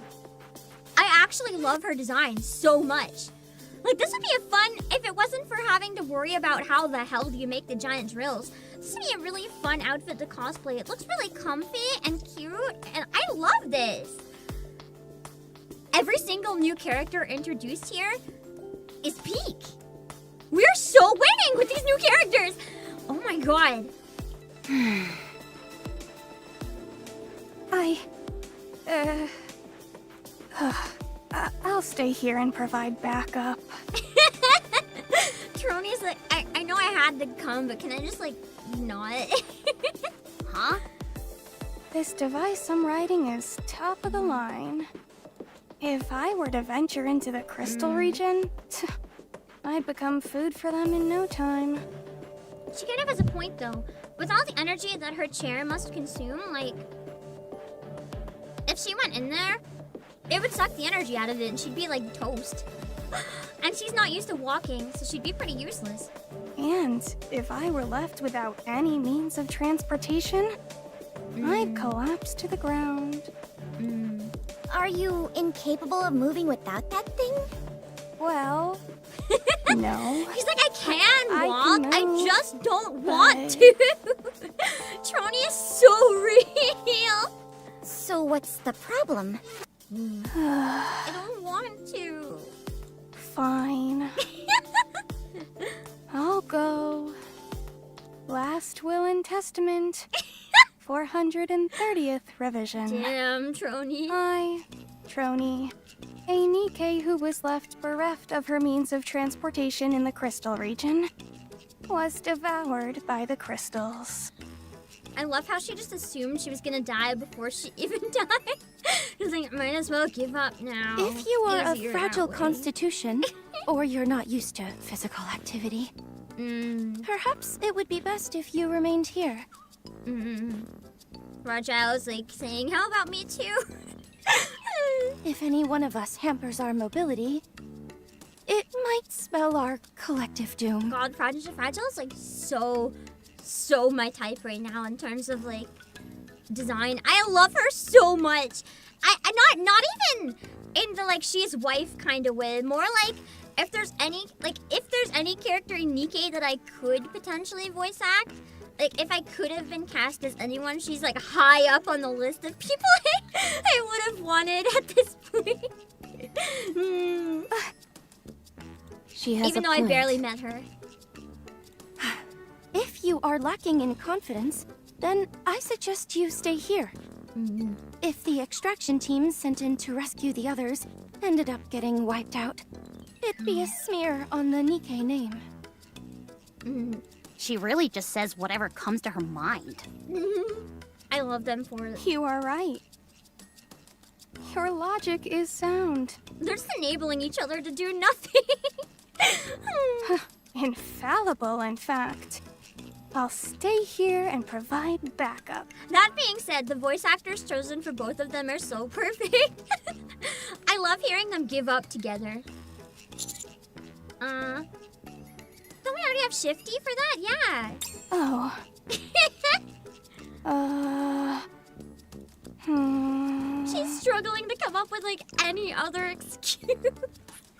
I actually love her design so much. Like, this would be a fun, if it wasn't for having to worry about how the hell do you make the giant drills, this would be a really fun outfit to cosplay. It looks really comfy and cute, and I love this. Every single new character introduced here is peak. We're so winning with these new characters. Oh my god. I'll stay here and provide backup. Trony's like, I know I had to come, but can I just, like, not? Huh? This device I'm riding is top of the line. If I were to venture into the crystal region, I'd become food for them in no time. She kind of has a point, though. With all the energy that her chair must consume, like, if she went in there, it would suck the energy out of it and she'd be like toast. And she's not used to walking, so she'd be pretty useless. And if I were left without any means of transportation, I'd collapse to the ground. Are you incapable of moving without that thing? Well, no. He's like, I can walk, I move, just don't want to. Trony is so real. So what's the problem? I don't want to. Fine. I'll go. Last Will and Testament, 430th revision. Damn, Trony. I, Trony, a NIKKE who was left bereft of her means of transportation in the crystal region, was devoured by the crystals. I love how she just assumed she was gonna die before she even died. She's like, might as well give up now. If you are Easier a fragile that way. constitution, or you're not used to physical activity, perhaps it would be best if you remained here. Fragile is like saying, how about me too? If any one of us hampers our mobility, might spell our collective doom. God, Fragile is like so my type right now in terms of like design. I love her so much. I not even in the like she's wife kind of way. More like if there's any character in NIKKE that I could potentially voice act, like if I could have been cast as anyone, she's like high up on the list of people I would have wanted at this point. She has even a though point. I barely met her. If you are lacking in confidence, then I suggest you stay here. If the extraction team sent in to rescue the others ended up getting wiped out, it'd be a smear on the NIKKE name. She really just says whatever comes to her mind. I love them for it. You are right. Your logic is sound. They're just enabling each other to do nothing. Infallible, in fact. I'll stay here and provide backup. That being said, the voice actors chosen for both of them are so perfect. I love hearing them give up together. Don't we already have Shifty for that? Yeah. Oh. She's struggling to come up with like any other excuse.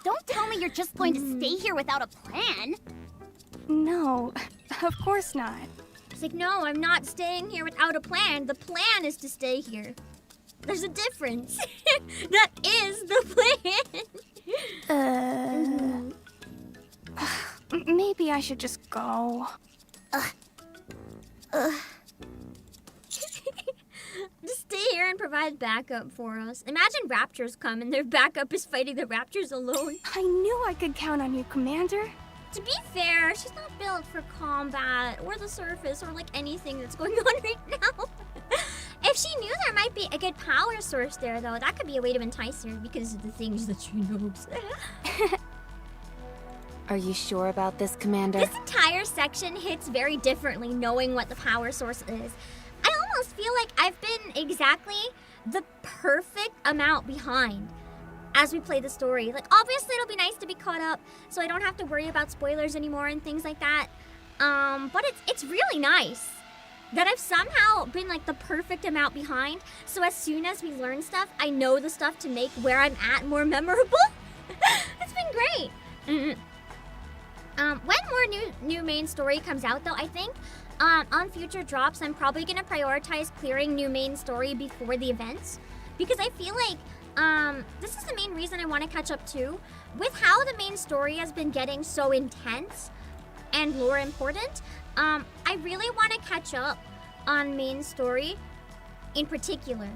Don't tell me you're just going to stay here without a plan. No, of course not. It's like, no, I'm not staying here without a plan. The plan is to stay here. There's a difference. That is the plan. Maybe I should just go. Just stay here and provide backup for us. Imagine raptors come and their backup is fighting the raptors alone. I knew I could count on you, Commander. To be fair, she's not built for combat or the surface or like anything that's going on right now. If she knew there might be a good power source there though, that could be a way to entice her because of the things that she knows. Are you sure about this, Commander? This entire section hits very differently knowing what the power source is. I almost feel like I've been exactly the perfect amount behind as we play the story. Like, obviously it'll be nice to be caught up so I don't have to worry about spoilers anymore and things like that. But it's really nice that I've somehow been like the perfect amount behind, so as soon as we learn stuff, I know the stuff to make where I'm at more memorable. It's been great. When more new main story comes out though, I think on future drops, I'm probably gonna prioritize clearing new main story before the events, because I feel like this is the main reason I want to catch up too. With how the main story has been getting so intense and lore important, I really want to catch up on main story in particular.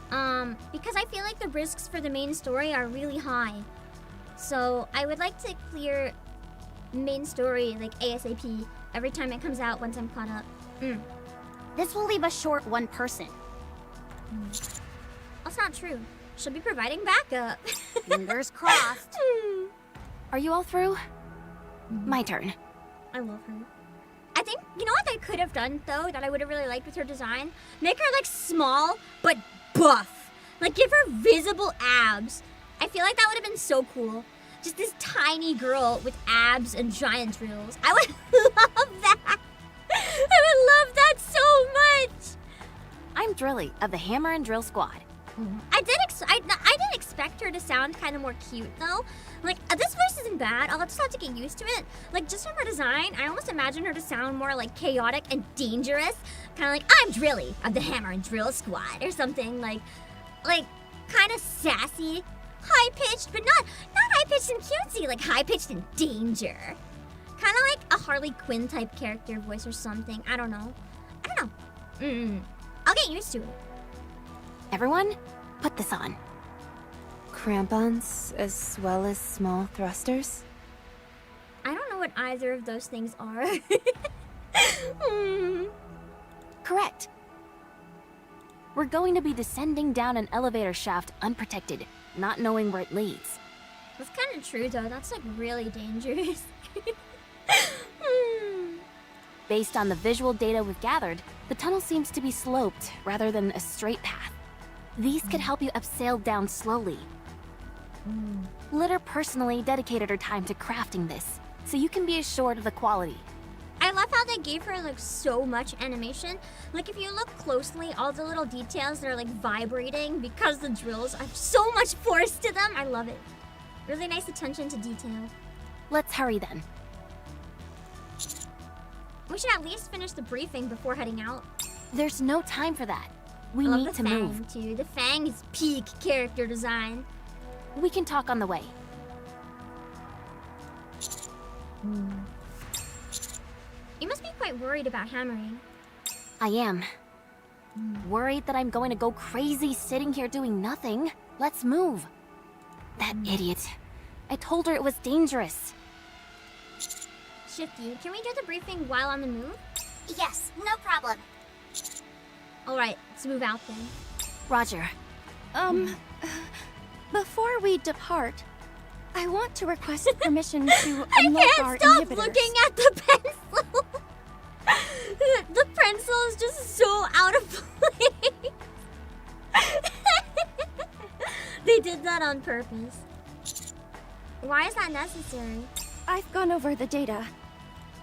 Because I feel like the risks for the main story are really high. So I would like to clear main story like ASAP every time it comes out once I'm caught up. This will leave us short one person. That's not true. She'll be providing backup. Fingers crossed. Are you all through? My turn. I love her. I think, you know what they could have done, though, that I would have really liked with her design? Make her, like, small, but buff. Like, give her visible abs. I feel like that would have been so cool. Just this tiny girl with abs and giant drills. I would love that. I would love that so much. I'm Drilly of the Hammer and Drill Squad. I did expect her to sound kind of more cute, though. Like, this voice isn't bad. I'll just have to get used to it. Like, just from her design, I almost imagine her to sound more, like, chaotic and dangerous. Kind of like, I'm Drilly of the Hammer and Drill Squad, or something. Like kind of sassy, high-pitched, but not high-pitched and cutesy. Like, high-pitched and danger. Kind of like a Harley Quinn-type character voice or something. I don't know. I'll get used to it. Everyone, put this on. Crampons as well as small thrusters? I don't know what either of those things are. Correct. We're going to be descending down an elevator shaft unprotected, not knowing where it leads. That's kind of true, though. That's, like, really dangerous. Based on the visual data we've gathered, the tunnel seems to be sloped rather than a straight path. These could help you upsail down slowly. Litter personally dedicated her time to crafting this, so you can be assured of the quality. I love how they gave her like so much animation. Like if you look closely, all the little details that are like vibrating because the drills have so much force to them. I love it. Really nice attention to detail. Let's hurry then. We should at least finish the briefing before heading out. There's no time for that. We I love need the to Fang move. too. The Fang is peak character design. We can talk on the way. You must be quite worried about hammering. I am. Worried that I'm going to go crazy sitting here doing nothing. Let's move. That idiot. I told her it was dangerous. Shifty, can we do the briefing while on the move? Yes, no problem. Alright, let's move out then. Roger. Before we depart, I want to request permission to I unlock can't our stop inhibitors. looking at the pencil. The pencil is just so out of place. They did that on purpose. Why is that necessary? I've gone over the data,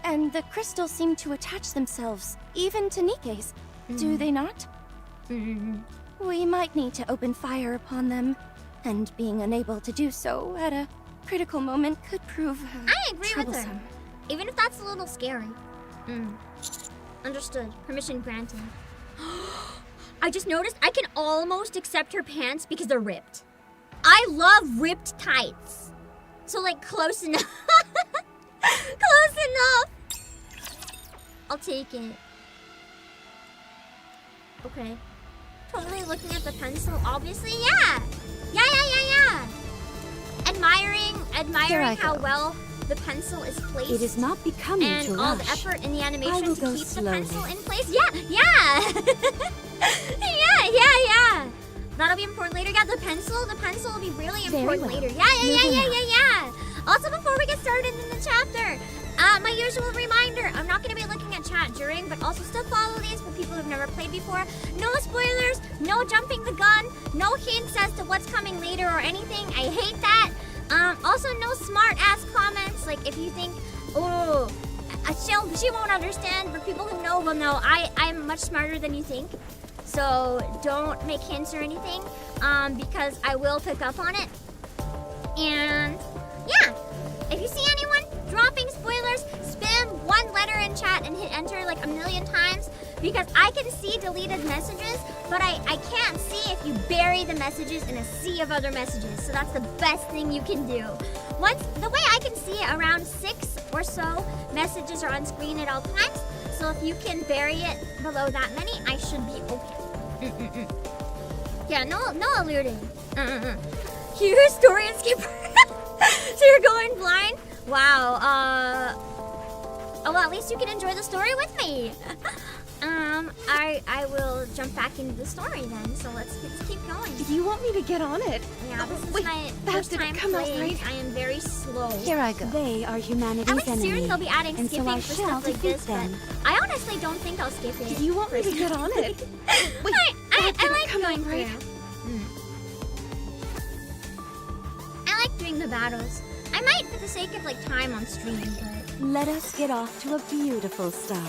and the crystals seem to attach themselves, even to Nikke's. Do they not? We might need to open fire upon them, and being unable to do so at a critical moment could prove I agree with her. troublesome. Even if that's a little scary. Understood. Permission granted. I just noticed I can almost accept her pants because they're ripped. I love ripped tights. So like close enough. Close enough. I'll take it. Okay. Totally looking at the pencil, obviously, yeah. Yeah. Admiring how well the pencil is placed. It is not becoming and to all the rush. effort in the I animation will to go keep slowly. the pencil in place. Yeah. That'll be important later. Yeah, the pencil will be really important well. later. Yeah. Also, before we get started in the chapter, my usual reminder, I'm not going to be looking at chat during, but also still follow these for people who've never played before. No spoilers, no jumping the gun, no hints as to what's coming later or anything. I hate that. Also, no smart-ass comments. Like, if you think, oh, she won't understand, but people who know will know. I'm much smarter than you think. So, don't make hints or anything, because I will pick up on it. And, yeah. If you see anyone dropping spoilers, spam one letter in chat and hit enter like a million times, because I can see deleted messages, but I can't see if you bury the messages in a sea of other messages. So that's the best thing you can do. The way I can see it, around 6 or so messages are on screen at all times. So if you can bury it below that many, I should be okay. Yeah, no alerting. Huge story and skipper. So you're going blind? Wow. Oh, well, at least you can enjoy the story with me. I will jump back into the story then. So let's keep going. You want me to get on it? Yeah, this is Wait, my that first didn't time come out playing. right. I am very slow. Here I go. They are humanity's At least soon enemy. they'll be adding and so skipping I for shall stuff like defeat this, them. but I honestly don't think I'll skip it. You want me to get on it? Wait, I didn't like come out going right. through. I like doing the battles. I might for the sake of like time on stream, but Let us get off to a beautiful start.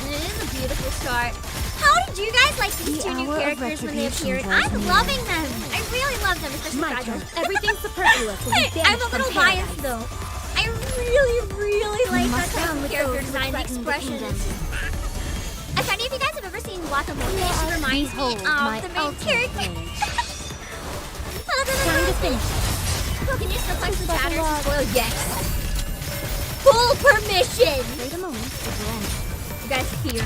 it is a beautiful start. How did you guys like these The two new hour of characters when they retribution appeared? draws I'm near. loving them. I really love them, especially My Fragile. turn. Everything superfluous will be I'm banished a from little paradise. biased though. I really like that must type down of with character those who design. The threaten the expressions. kingdom. If any of you guys have ever seen Guacamole, she reminds me Behold of my the main ultimate character. rage. Time to finish. Cool, can you just request the chatter to spoil? Yes. Full permission. Wait a moment. It will end. You guys fear.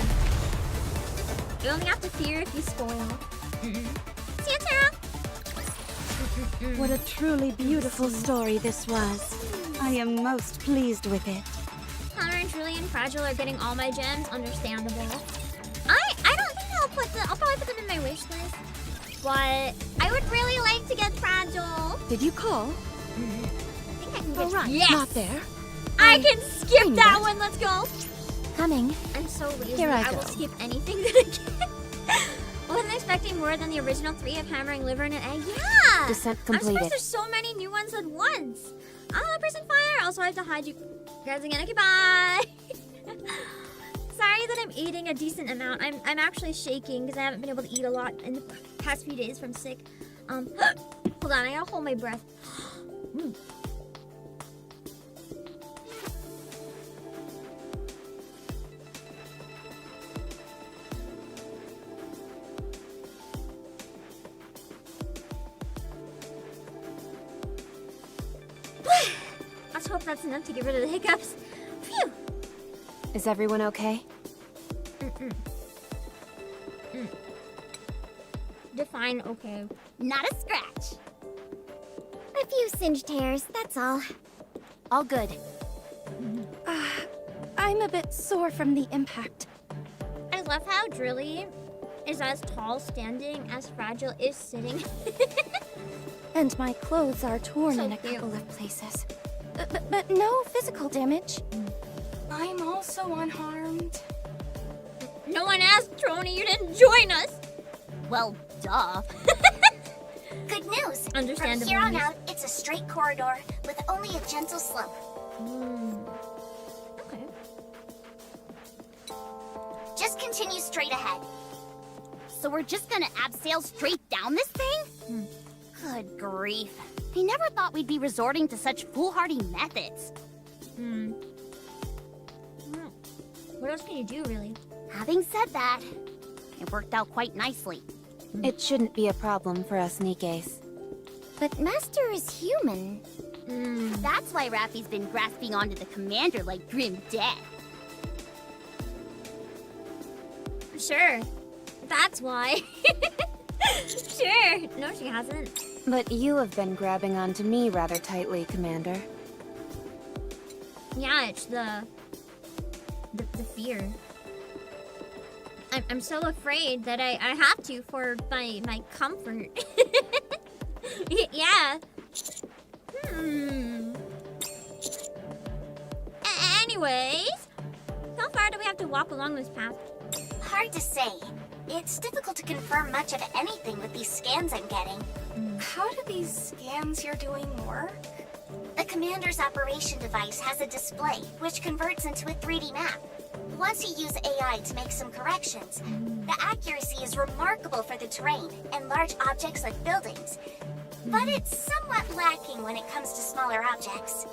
You only have to fear if you spoil. See you, Tara. What a truly beautiful story this was. I am most pleased with it. Connor and Julie and Fragile are getting all my gems. Understandable. I don't think I'll probably put them in my wish list. But I would really like to get Fragile. Did you call? I think I can get. All right. Yes. Not there. I can skip knew that that. one. Let's go. Coming. I'm so lazy. Here I will go. skip anything that I can. When really expecting more than the original 3 of hammering Liveryn I. Yeah! Descent I'm completed. surprised there's so many new ones at once. Oh, person fire. Also, I have to hide you guys again. Okay, bye. Sorry that I'm eating a decent amount. I'm actually shaking because I haven't been able to eat a lot in the past few days from sick. Hold on, I gotta hold my breath. Let's hope that's enough to get rid of the hiccups. Phew. Is everyone okay? Define okay. Not a scratch. A few singed hairs, that's all. All good. I'm a bit sore from the impact. I love how Drilly is as tall standing as Fragile is sitting. And my clothes are torn So in a cute. couple of places. But no physical damage. I'm also unharmed. No one asked, Trony, you didn't join us. Well, duh. Good news. Understandable. From here on out, it's a straight corridor with only a gentle slope. Okay. Just continue straight ahead. So we're just gonna abseil straight down this thing? Good grief. I never thought we'd be resorting to such foolhardy methods. What else can you do, really? Having said that, it worked out quite nicely. It shouldn't be a problem for us NIKKEs. But Master is human. That's why Raffi's been grasping onto the commander like grim death. Sure. That's why. Sure. No, she hasn't. But you have been grabbing onto me rather tightly, Commander. Yeah, it's the fear. I'm so afraid that I have to for my comfort. Yeah. Anyways, how far do we have to walk along this path? Hard to say. It's difficult to confirm much of anything with these scans I'm getting. How do these scans you're doing work? The commander's operation device has a display, which converts into a 3D map. Once you use AI to make some corrections, the accuracy is remarkable for the terrain and large objects like buildings. But it's somewhat lacking when it comes to smaller objects.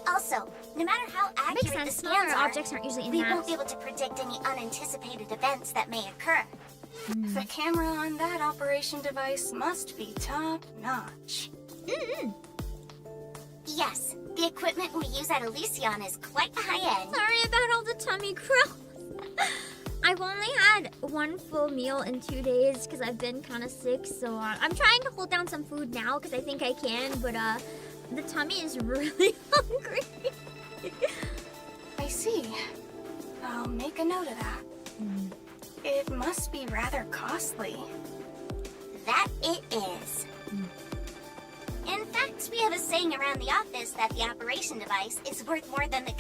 Also, no matter how Makes accurate the sense. Smaller scans are, objects aren't usually in we won't maps. be able to predict any unanticipated events that may occur. The camera on that operation device must be top-notch. Yes, the equipment we use at Elysion is quite high-end. Sorry about all the tummy growls. I've only had one full meal in 2 days because I've been kind of sick, so I'm trying to hold down some food now because I think I can, but the tummy is really hungry. I see. I'll make a note of that. It must be rather costly. That it is. In fact, we have a saying around the office that the operation device is worth more than the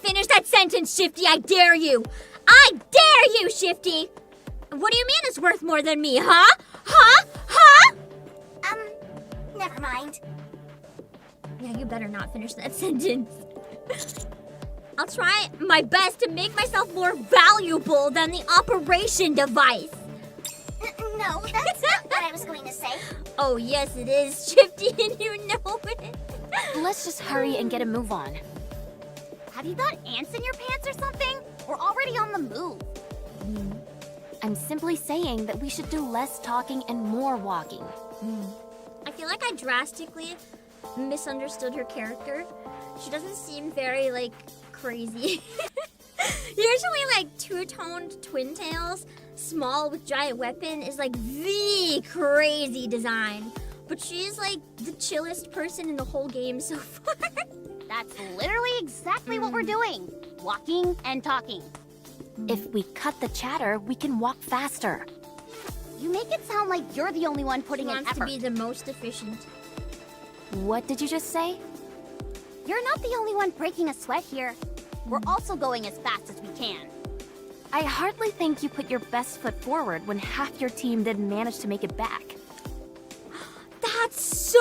Finish that sentence, Shifty, I dare you! I dare you, Shifty! What do you mean it's worth more than me, huh? Huh? Never mind. Yeah, you better not finish that sentence. I'll try my best to make myself more valuable than the operation device. No, that's not what I was going to say. Oh, yes, it is, Shifty, and you know it. Let's just hurry and get a move on. Have you got ants in your pants or something? We're already on the move. I'm simply saying that we should do less talking and more walking. I feel like I drastically misunderstood her character. She doesn't seem very, like, crazy. Usually, like, two-toned twin tails, small with giant weapon, is, like, the crazy design. But she's, like, the chillest person in the whole game so far. That's literally exactly what we're doing. Walking and talking. If we cut the chatter, we can walk faster. You make it sound like you're the only one She putting in wants to effort. be the most efficient. What did you just say? You're not the only one breaking a sweat here. We're also going as fast as we can. I hardly think you put your best foot forward when half your team didn't manage to make it back. That's so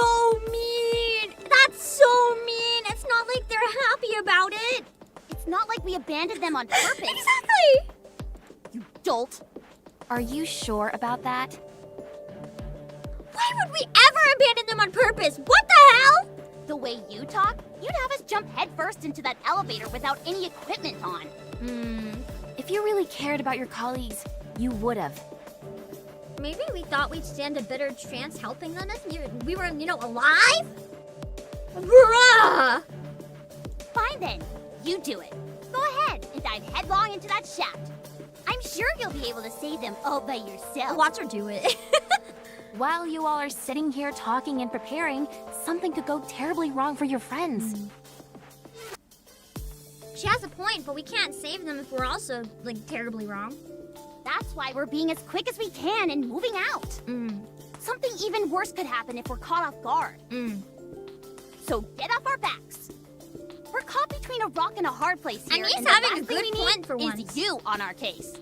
mean! That's so mean! It's not like they're happy about it! It's not like we abandoned them on purpose. Exactly! You dolt. Are you sure about that? Why would we ever abandon them on purpose? What the hell? The way you talk, you'd have us jump headfirst into that elevator without any equipment on. If you really cared about your colleagues, you would have. Maybe we thought we'd stand a better chance helping them if we were, alive? Bruh! Fine then, you do it. Go ahead and dive headlong into that shaft. I'm sure you'll be able to save them all by yourself. Watch her do it. While you all are sitting here talking and preparing, something could go terribly wrong for your friends. She has a point, but we can't save them if we're also, terribly wrong. That's why we're being as quick as we can and moving out. Something even worse could happen if we're caught off guard. So get off our backs. We're caught between a rock and a hard place here. And he's the having last a thing good we point need for is once. you on our case.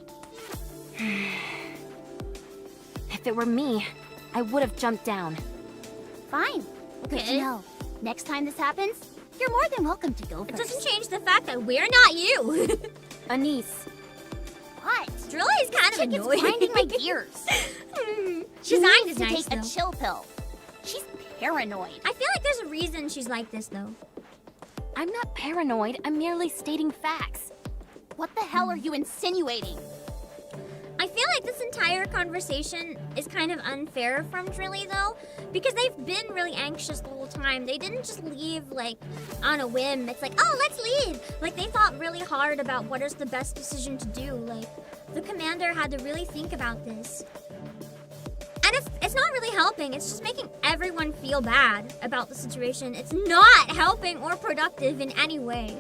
If it were me, I would have jumped down. Fine. Good to Okay. know. Next time this happens, you're more than welcome to go It first. doesn't change the fact that we're not you. Anise, What? Drilly's kind of Chick is annoying. grinding my gears. She's She nice, needs to nice, take a though. chill pill. She's paranoid. I feel like there's a reason she's like this, though. I'm not paranoid, I'm merely stating facts. What the hell are you insinuating? I feel like this entire conversation is kind of unfair from Drilly, though, because they've been really anxious the whole time. They didn't just leave, on a whim. It's like, oh, let's leave. They thought really hard about what is the best decision to do. The commander had to really think about this. And it's not really helping. It's just making everyone feel bad about the situation. It's not helping or productive in any way.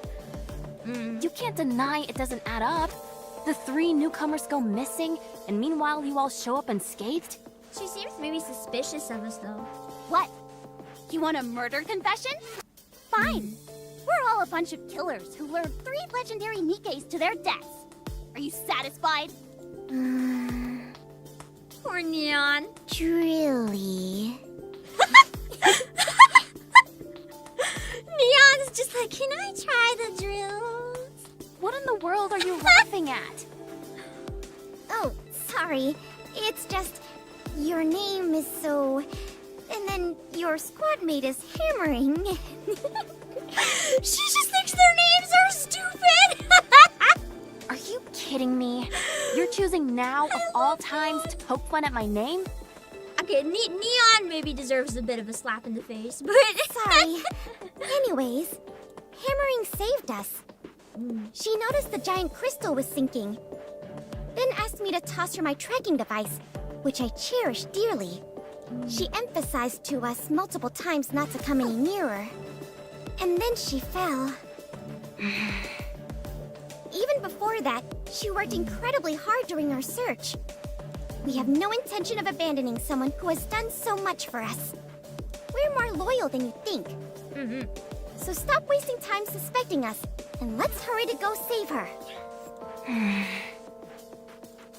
You can't deny it doesn't add up. The 3 newcomers go missing, and meanwhile you all show up unscathed? She seems maybe suspicious of us, though. What? You want a murder confession? Fine. We're all a bunch of killers who lured 3 legendary NIKKEs to their deaths. Are you satisfied? Poor Neon. Drilly. Neon's just like, can I try the drills? What in the world are you laughing at? Oh, sorry. It's just your name is so... And then your squad mate is hammering. She just thinks their names are stupid. Are you kidding me? You're choosing now of all times to poke fun at my name? Okay, Neon maybe deserves a bit of a slap in the face, but... Sorry. Anyways, hammering saved us. She noticed the giant crystal was sinking. Then asked me to toss her my tracking device, which I cherish dearly. She emphasized to us multiple times not to come any nearer. And then she fell. Even before that, she worked incredibly hard during our search. We have no intention of abandoning someone who has done so much for us. We're more loyal than you think. So stop wasting time suspecting us, and let's hurry to go save her.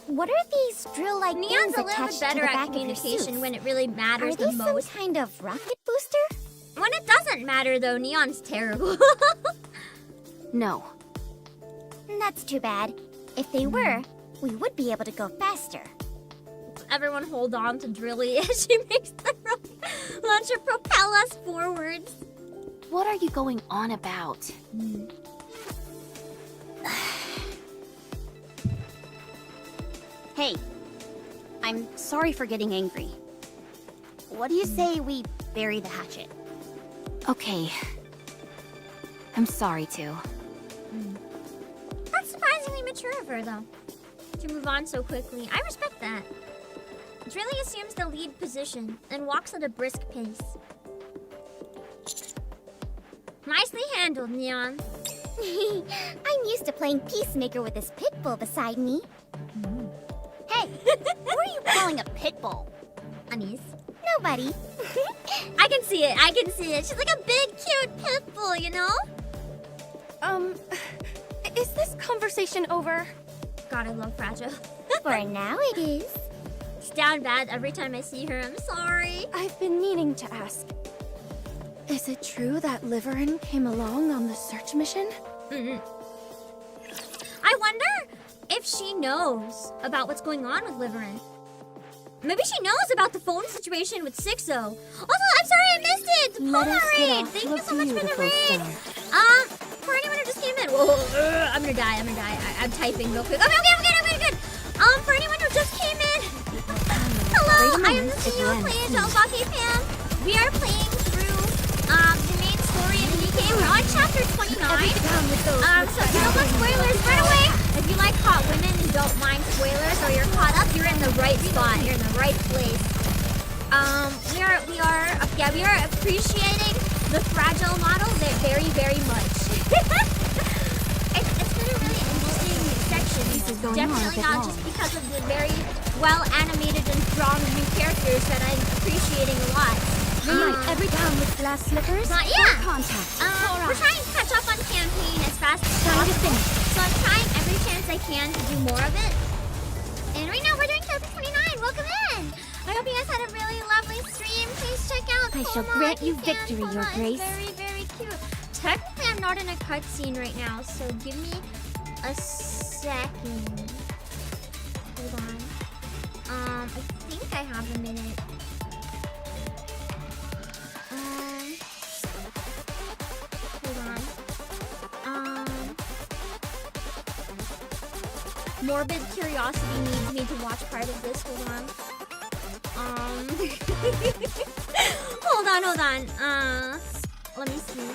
What are these drill-like Neon's things a little attached bit to better the at back of your communication suits? when it really matters Are the they some most. kind of rocket booster? When it doesn't matter, though, Neon's terrible. No. That's too bad. If they were, we would be able to go faster. Everyone hold on to Drilly as she makes the launcher propel us forwards. What are you going on about? Hey, I'm sorry for getting angry. What do you say we bury the hatchet? Okay. I'm sorry too. That's surprisingly mature of her, though, to move on so quickly. I respect that. Drilly assumes the lead position and walks at a brisk pace. Nicely handled, Neon. I'm used to playing peacemaker with this pit bull beside me. Hey, who are you calling a pit bull? Anise. Nobody. I can see it. I can see it. She's like a big, cute pit bull, you know? Is this conversation over? God, I love Fragile. For now it is. It's down bad every time I see her. I'm sorry. I've been meaning to ask. Is it true that Liveryn came along on the search mission? I wonder if she knows about what's going on with Liveryn. Maybe she knows about the phone situation with Sixo. Also, I'm sorry I missed it. The Let Poma us get raid. off Thank to you a so much for the beautiful raid. start. For anyone who just came in, whoa, I'm gonna die. I'm typing real quick. Okay, I'm good. For anyone who just came in, hello. I am the CEO of playing Obake Pam. We are playing through the main story of NIKKE. We're on chapter 29. So if you don't want spoilers right away, if you like hot women and don't mind spoilers or you're caught up, you're in the right spot. You're in the right place. We are appreciating the Fragile model very, very much. It's been a really interesting section. Definitely not just because of the very well animated and strong new characters that I'm appreciating a lot. Every time with glass slippers. Yeah. Contact. We're trying to catch up on campaign as fast as possible. So I'm trying every chance I can to do more of it. And right now we're doing chapter 29. Welcome in. I hope you guys had a really lovely stream. Please check out I shall Poma grant if you can. victory, Poma Your is Grace. very, very cute. Technically, I'm not in a cutscene right now, so give me a second. Hold on. I think I have a minute. Hold on. Morbid curiosity needs me to watch part of this. Hold on. Hold on. Let me see.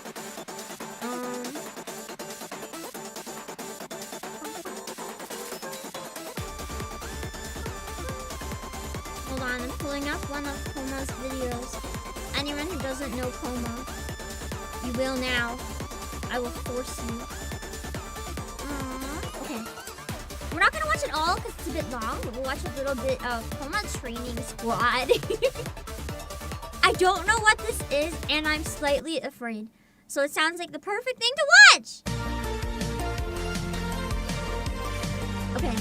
Hold on, I'm pulling up one of Poma's videos. Anyone who doesn't know Poma, you will now. I will force you. Okay. We're not gonna watch it all because it's a bit long, but we'll watch a little bit of Poma Training Squad. I don't know what this is, and I'm slightly afraid. So it sounds like the perfect thing to watch! Okay.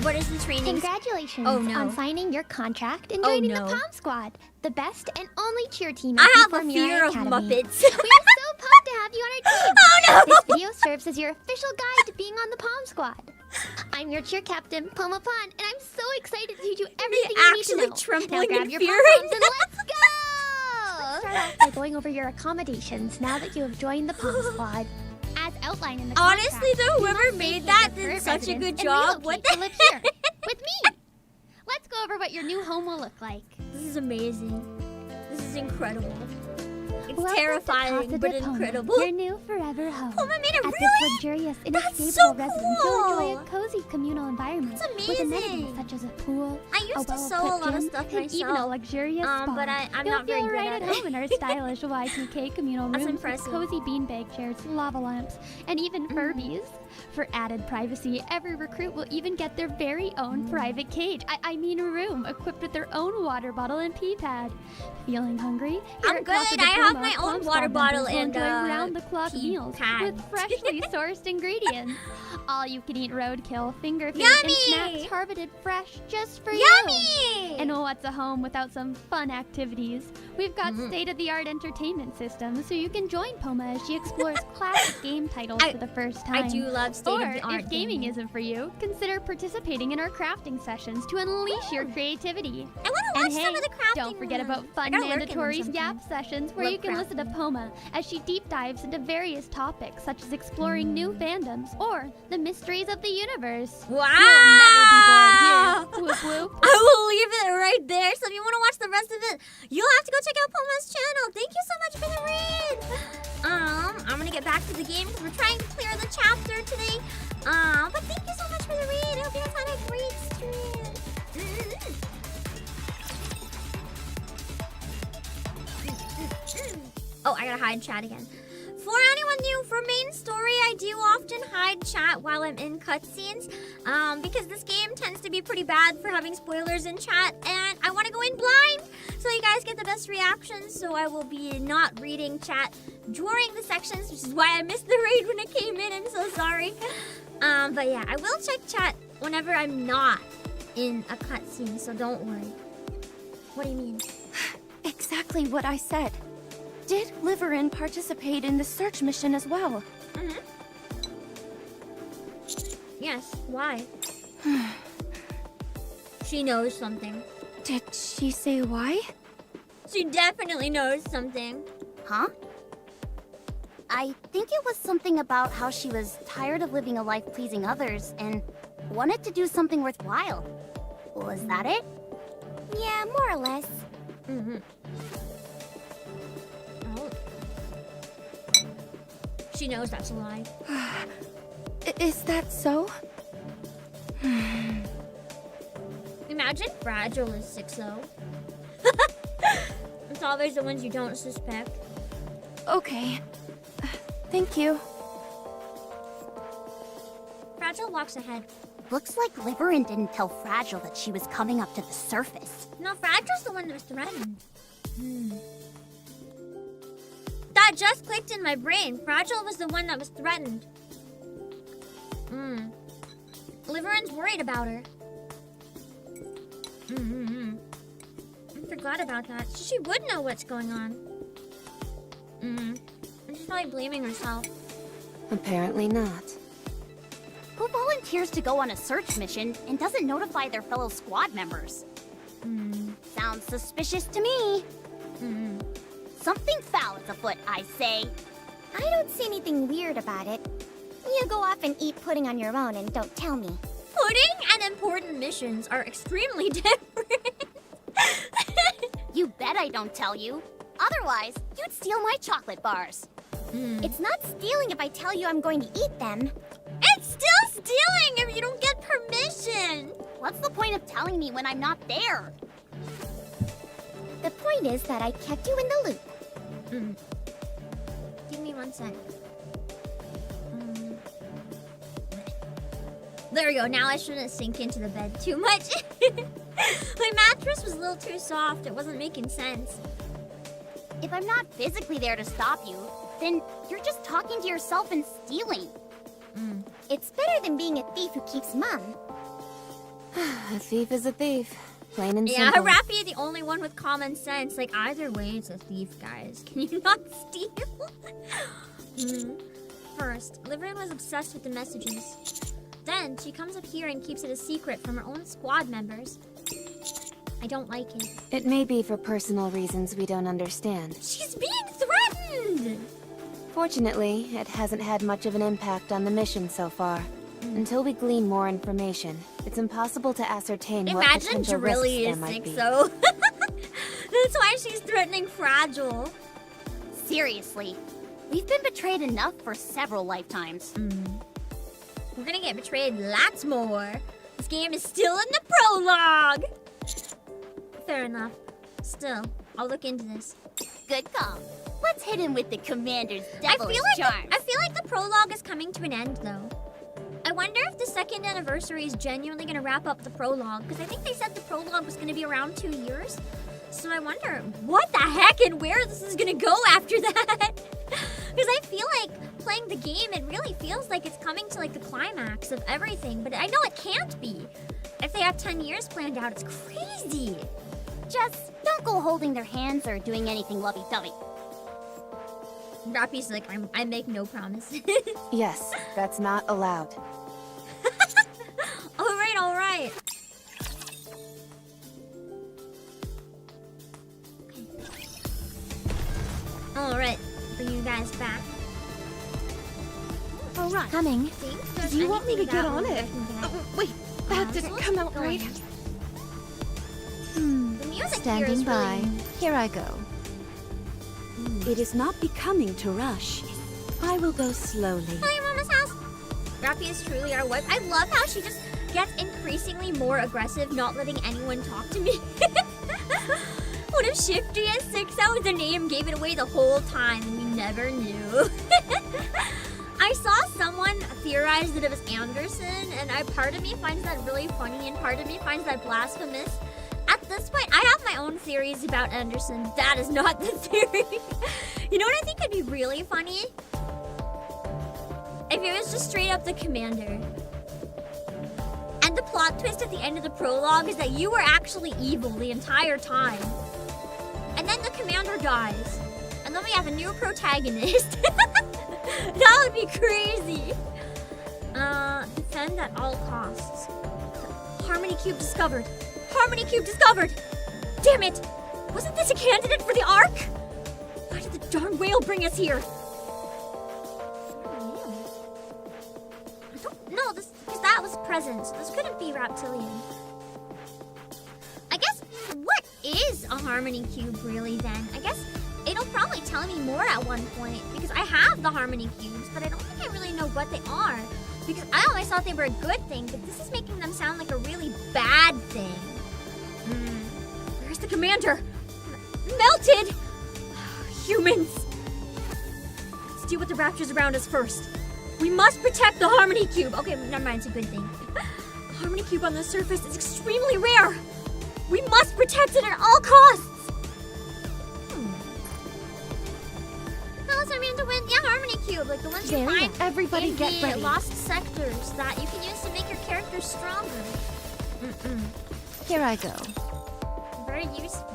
What is the training? Congratulations Oh, no. on signing your contract and Oh, joining no. the Palm Squad, the best and only cheer team I at have a Before fear Mirai of Academy. Muppets. We are so pumped to have you on our team. Oh, no! This video serves as your official guide to being on the Palm Squad. I'm your cheer captain, Poma Pon, and I'm so excited to teach you everything you need to actually know. trembling Now grab in your fear pom-poms right and let's go! Start off by going over your accommodations now that you have joined the Palm Squad. As outlined in the contract, Honestly, though, you whoever must made vacate that your did current such a residence good and job. What relocate the to live here with me. Let's go over what your new home will look like. This is amazing. This is incredible. It's Welcome to terrifying, Casa but de Poma, incredible. Your new forever home. Poma made it At really? this luxurious, That's inescapable so residence, you'll enjoy cool. a cozy communal environment That's with amazing. amenities such as a pool, I used to sew a well-equipped lot of gym, stuff and even a myself. luxurious spa. But I'm You'll not very feel good right at at it. home in our stylish Y2K communal That's rooms impressive. with cozy beanbag chairs, lava lamps, and even Furbies. For added privacy, every recruit will even get their very own private cage. I mean a room equipped with their own water bottle and pee pad. Feeling hungry? I'm Here at Casa good. de I have Poma, my own Palm water Squad bottle members will and, enjoy round-the-clock pee meals pad. with freshly sourced ingredients. All you can eat roadkill, finger food, Yummy! and snacks harvested fresh just for Yummy! you. And what's a home without some fun activities? We've got state-of-the-art entertainment systems, so you can join Poma as she explores classic game titles for the first time. I do love Or state-of-the-art if gaming isn't for you, consider participating in our crafting sessions to unleash your creativity. I want to And watch hey, some of the crafting. don't forget about I fun gotta lurk in them mandatory sometimes. Yap sessions where Love you can listen to crafting. Poma as she deep dives into various topics such as exploring new fandoms or the mysteries of the universe. Wow! You'll never be bored here. Whoop whoop. I will leave it right there. So if you want to watch the rest of it, you'll have to go check out Poma's channel. Thank you so much for the raid. I'm gonna get back to the game because we're trying to clear the chapter today. But thank you so much for the raid. I hope you guys had a great stream. Oh, I gotta hide chat again. For anyone new, for main story, I do often hide chat while I'm in cutscenes, because this game tends to be pretty bad for having spoilers in chat, and I want to go in blind so you guys get the best reactions, so I will be not reading chat during the sections, which is why I missed the raid when it came in. I'm so sorry. But yeah, I will check chat whenever I'm not in a cutscene, so don't worry. What do you mean? Exactly what I said. Did Liveryn participate in the search mission as well? Mm-hmm. Yes, why? She knows something. Did she say why? She definitely knows something. Huh? I think it was something about how she was tired of living a life pleasing others and wanted to do something worthwhile. Was that it? Yeah, more or less. Mm-hmm. Oh. She knows that's a lie. Is that so? Imagine Fragile is 6-0. It's always the ones you don't suspect. Okay. Thank you. Fragile walks ahead. Looks like Liveryn didn't tell Fragile that she was coming up to the surface. No, Fragile's the one that was threatened. That just clicked in my brain. Fragile was the one that was threatened. Liveryn's worried about her. I forgot about that. She would know what's going on. She's probably blaming herself. Apparently not. Who volunteers to go on a search mission and doesn't notify their fellow squad members? Sounds suspicious to me. Something foul is afoot, I say. I don't see anything weird about it. You go off and eat pudding on your own and don't tell me. Pudding and important missions are extremely different. You bet I don't tell you. Otherwise, you'd steal my chocolate bars. It's not stealing if I tell you I'm going to eat them. It's still stealing if you don't get permission. What's the point of telling me when I'm not there? The point is that I kept you in the loop. Give me 1 sec. There we go. Now I shouldn't sink into the bed too much. My mattress was a little too soft. It wasn't making sense. If I'm not physically there to stop you, then you're just talking to yourself and stealing. It's better than being a thief who keeps mum. A thief is a thief. Plain and Yeah, simple. Rappy, the only one with common sense. Like, either way, it's a thief, guys. Can you not steal? First, Liveryn was obsessed with the messages. Then, she comes up here and keeps it a secret from her own squad members. I don't like it. It may be for personal reasons we don't understand. She's being threatened! Fortunately, it hasn't had much of an impact on the mission so far. Until we glean more information, it's impossible to ascertain what Imagine potential risks Drilly there is might be. 6-0. That's why she's threatening Fragile. Seriously, we've been betrayed enough for several lifetimes. We're gonna get betrayed lots more. This game is still in the prologue. Fair enough. Still, I'll look into this. Good call. Let's hit him with the commander's I devilish feel charms. like the prologue is coming to an end, though. I wonder if the 2nd anniversary is genuinely gonna wrap up the prologue, because I think they said the prologue was gonna be around 2 years. So I wonder what the heck and where this is gonna go after that. Because I feel like playing the game, it really feels like it's coming to like the climax of everything, but I know it can't be. If they have 10 years planned out, it's crazy. Just don't go holding their hands or doing anything lovey-dovey. Rappy's like, I make no promises. Yes, that's not allowed. All right. All right, bring you guys back. All right. Coming. Do you want me to get on it? Wait, that so didn't let's come keep out going. right. The music here Standing is by. really... Here I go. It is not becoming to rush. I will go slowly. Hi, Mama's house. Rappy is truly our wife. I love how she just gets increasingly more aggressive, not letting anyone talk to me. What if Shifty at 6-0 the name gave it away the whole time and we never knew? I saw someone theorize that it was Anderson, and part of me finds that really funny, and part of me finds that blasphemous. At this point, I have my own theories about Anderson. That is not the theory. You know what I think would be really funny? If it was just straight up the commander. And plot twist at the end of the prologue is that you were actually evil the entire time. And then the commander dies. And then we have a new protagonist. That would be crazy. Defend at all costs. Harmony Cube discovered. Harmony Cube discovered! Damn it! Wasn't this a candidate for the Ark? Why did the darn whale bring us here? I don't know, because that was present, so this couldn't be reptilian. I guess, what is a Harmony Cube really then? I guess it'll probably tell me more at one point, because I have the Harmony Cubes, but I don't think I really know what they are. Because I always thought they were a good thing, but this is making them sound like a really bad thing. Where's the commander? Melted! Humans! Let's deal with the raptors around us first. We must protect the Harmony Cube. Okay, never mind, it's a good thing. The Harmony Cube on the surface is extremely rare. We must protect it at all costs. How is I mean to win? Yeah, Harmony Cube, like the ones you find Everybody in get the ready. lost sectors that you can use to make your character stronger. Here I go. Very useful.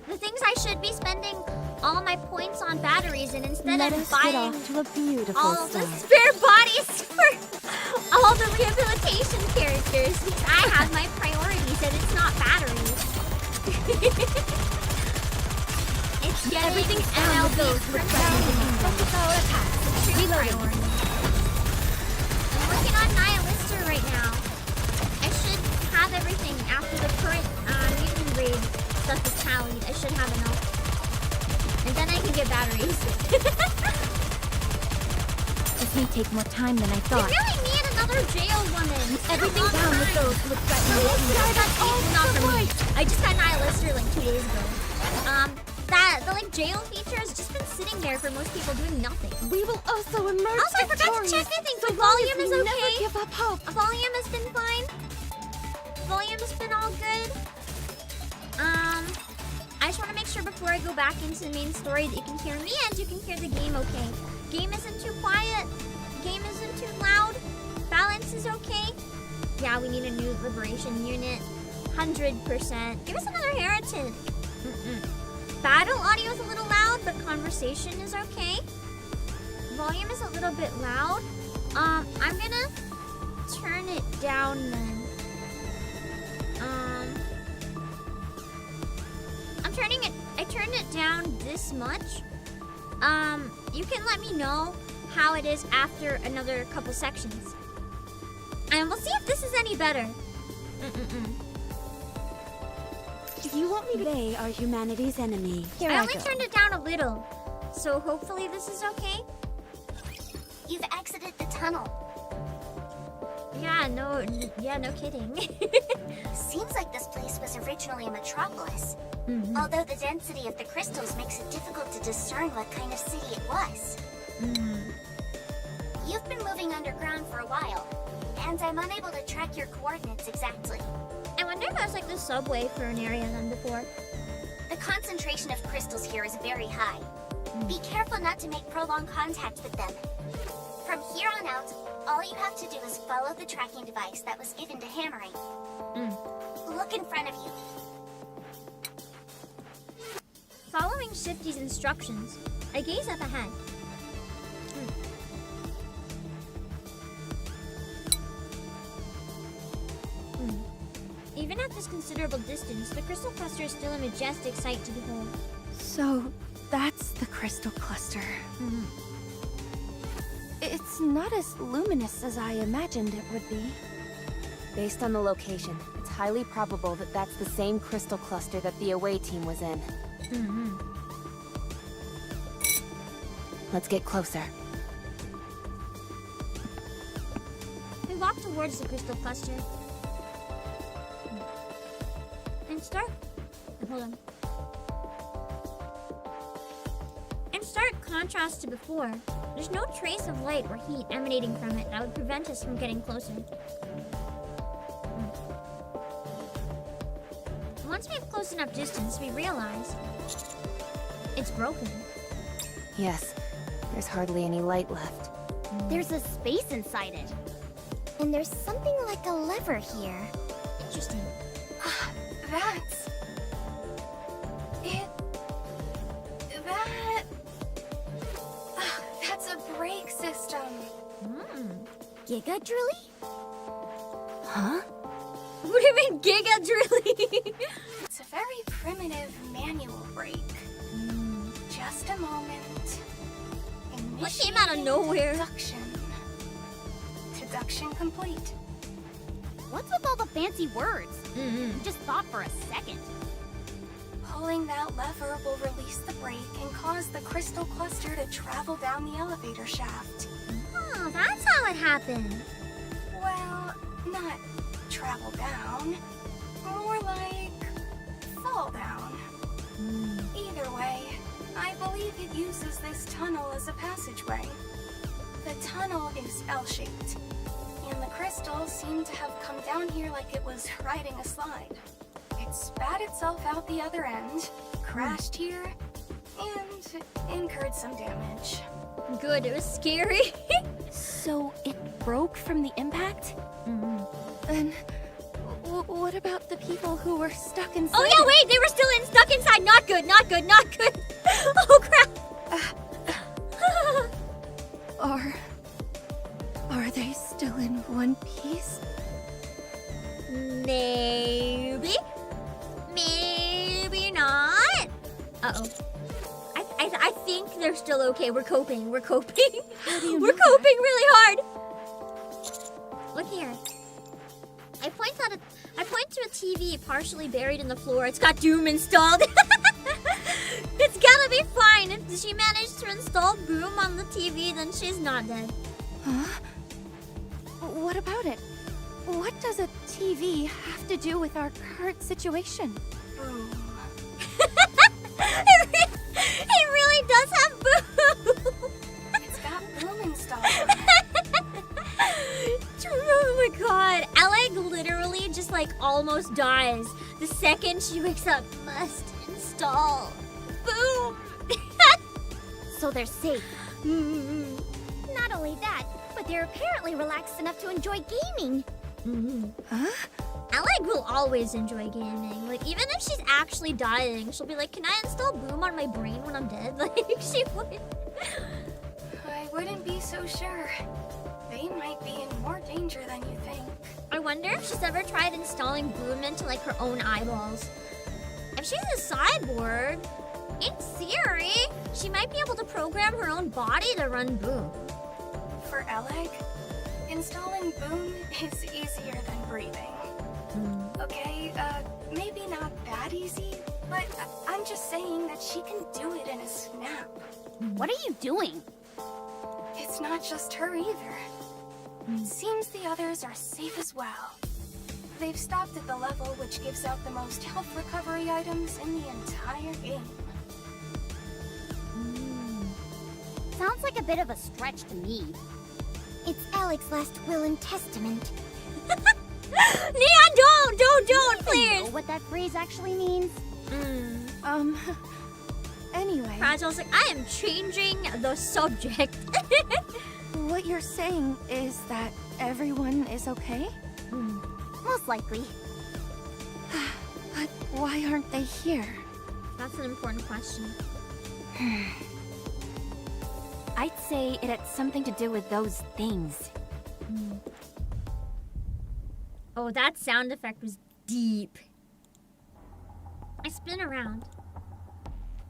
The things I should be spending all my points on batteries in instead Let of us get buying off to a beautiful all of the start. spare bodies for all the rehabilitation characters because I have my priorities and it's not batteries. It's getting Everything's MLB Focus our attacks. true priority. I'm working on Nihilister right now. I should have everything after the current mutant raid stuff is tallied. I should have enough. And then I can get batteries. This may take more time than I We thought. really need another jail woman. Everything down with those who would threaten No, the that's not for me. I just got Nihilister like 2 days ago. The like jail feature has just been sitting there for most people doing nothing. We will also emerge Also, I forgot to check I think the so long as volume is we okay. Never give up hope. Volume has been fine. Volume has been all good. I just want to make sure before I go back into the main story that you can hear me and you can hear the game okay. Game isn't too quiet. Game isn't too loud. Balance is okay. Yeah, we need a new liberation unit. 100%. Give us another heretic. Battle audio is a little loud, but conversation is okay. Volume is a little bit loud. I'm gonna turn it down then. I turned it down this much. You can let me know how it is after another couple sections. And we'll see if this is any better. If you want me to... They are humanity's enemy. Here I I only go. turned it down a little. So hopefully this is okay. You've exited the tunnel. Yeah, no kidding. Seems like this place was originally a metropolis. Although the density of the crystals makes it difficult to discern what kind of city it was. You've been moving underground for a while, and I'm unable to track your coordinates exactly. I wonder if there's like the subway for an area than before. The concentration of crystals here is very high. Be careful not to make prolonged contact with them. From here on out, all you have to do is follow the tracking device that was given to hammering. Look in front of you. Following Shifty's instructions, I gaze up ahead. Even at this considerable distance, the crystal cluster is still a majestic sight to behold. So, that's the crystal cluster. It's not as luminous as I imagined it would be. Based on the location, it's highly probable that that's the same crystal cluster that the away team was in. Let's get closer. We walk towards the crystal cluster. In stark contrast to before, there's no trace of light or heat emanating from it that would prevent us from getting closer. Once we have close enough distance, we realize it's broken. Yes, there's hardly any light left. There's a space inside it. And there's something like a lever here. Interesting. That's... it... that... that's a brake system. Giga Drilly? Huh? What do you mean, Giga Drilly? It's a very primitive manual brake. Just a moment. What came out of nowhere? Deduction. Deduction complete. What's with all the fancy words? Just thought for a second. Pulling that lever will release the brake and cause the crystal cluster to travel down the elevator shaft. Oh, that's how it happened. Well, not travel down. More like fall down. Either way, I believe it uses this tunnel as a passageway. The tunnel is L-shaped, and the crystals seem to have come down here like it was riding a slide. It spat itself out the other end, crashed here, and incurred some damage. Good, it was scary. So it broke from the impact? Then, what about the people who were stuck inside? Oh yeah, wait, they were still stuck inside. Not good, not good, not good. Oh crap. Are they still in one piece? Maybe. Maybe not. Uh-oh. I think they're still okay. We're coping. We're coping. We're coping really hard. Look here. I point to a TV partially buried in the floor. It's got Doom installed. It's gonna be fine. If she managed to install Boom on the TV, then she's not dead. Huh? What about it? What does a TV have to do with our current situation? Boom. It really does have Boom. It's got Boom installed. Oh my god. Alec literally just like almost dies the second she wakes up. Must install Boom. So they're safe. Not only that, but they're apparently relaxed enough to enjoy gaming. Huh? Alec will always enjoy gaming. Like, even if she's actually dying, she'll be like, can I install Boom on my brain when I'm dead? Like, she would. I wouldn't be so sure. They might be in more danger than you think. I wonder if she's ever tried installing Boom into, like, her own eyeballs. If she's a cyborg, in theory, she might be able to program her own body to run Boom. For Alec, installing Boom is easier than breathing. Okay, maybe not that easy, but I'm just saying that she can do it in a snap. What are you doing? It's not just her either. It seems the others are safe as well. They've stopped at the level which gives out the most health recovery items in the entire game. Sounds like a bit of a stretch to me. It's Alec's last will and testament. Neon, don't, please. Know what that phrase actually means? Anyway. Fragile's like, I am changing the subject. What you're saying is that everyone is okay? Most likely. But why aren't they here? That's an important question. I'd say it had something to do with those things. Oh, that sound effect was deep. I spin around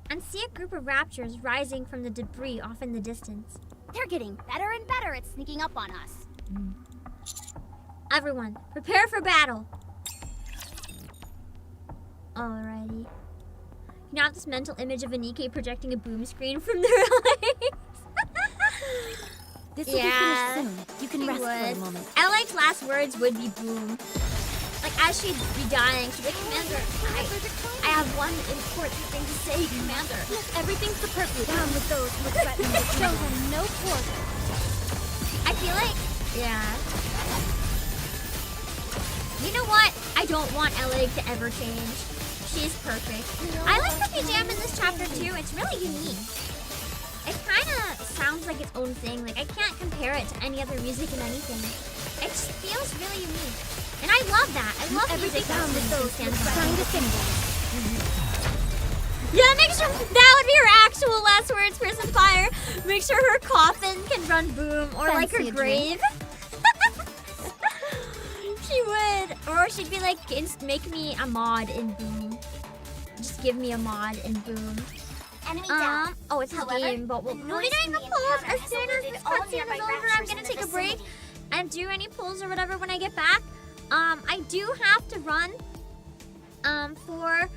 and see a group of raptors rising from the debris off in the distance. They're getting better and better at sneaking up on us. Everyone, prepare for battle. Alrighty. Now this mental image of a NIKKE projecting a boom screen from their eyes. This will be finished soon. You can rest for a moment. Alec's last words would be boom. Like, as she'd be dying, she'd be like, Commander, I have one important thing to say, Commander. Everything's superfluous. Down with those who threaten to show them no quarter. I feel like, yeah. You know what? I don't want Alec to ever change. She's perfect. I like the jam in this chapter too. It's really unique. It kind of sounds like its own thing. Like, I can't compare it to any other music in anything. It just feels really unique. And I love that. I love music that's with those trying to Yeah, make sure that would be her actual last words, Prison Fire. Make sure her coffin can run boom, or like her grave. She would, or she'd be like, make me a mod in boom. Just give me a mod in boom. Enemy down. Oh, it's a However, game, but we'll be doing a pause as soon as this cutscene is over. I'm gonna take a break and do any pulls or whatever when I get back. I do have to run for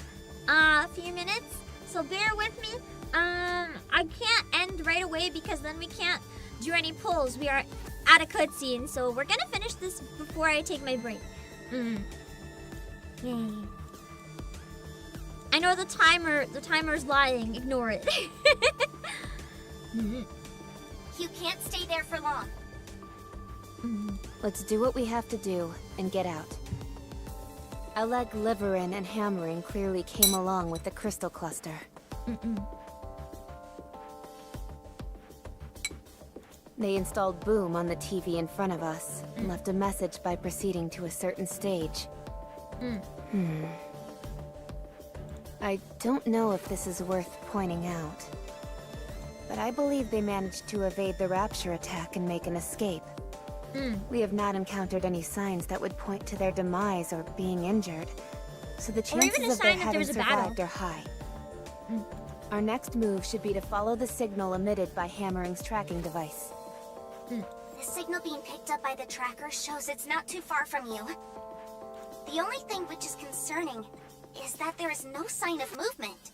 a few minutes, so bear with me. I can't end right away because then we can't do any pulls. We are at a cutscene, so we're gonna finish this before I take my break. Yay. I know the timer's lying. Ignore it. You can't stay there for long. Let's do what we have to do and get out. Oleg, Liveryn, and Hammering clearly came along with the crystal cluster. They installed Boom on the TV in front of us and left a message by proceeding to a certain stage. I don't know if this is worth pointing out, but I believe they managed to evade the Rapture attack and make an escape. We have not encountered any signs that would point to their demise or being injured, so the chances of their having survived are high. Our next move should be to follow the signal emitted by Hammering's tracking device. The signal being picked up by the tracker shows it's not too far from you. The only thing which is concerning is that there is no sign of movement.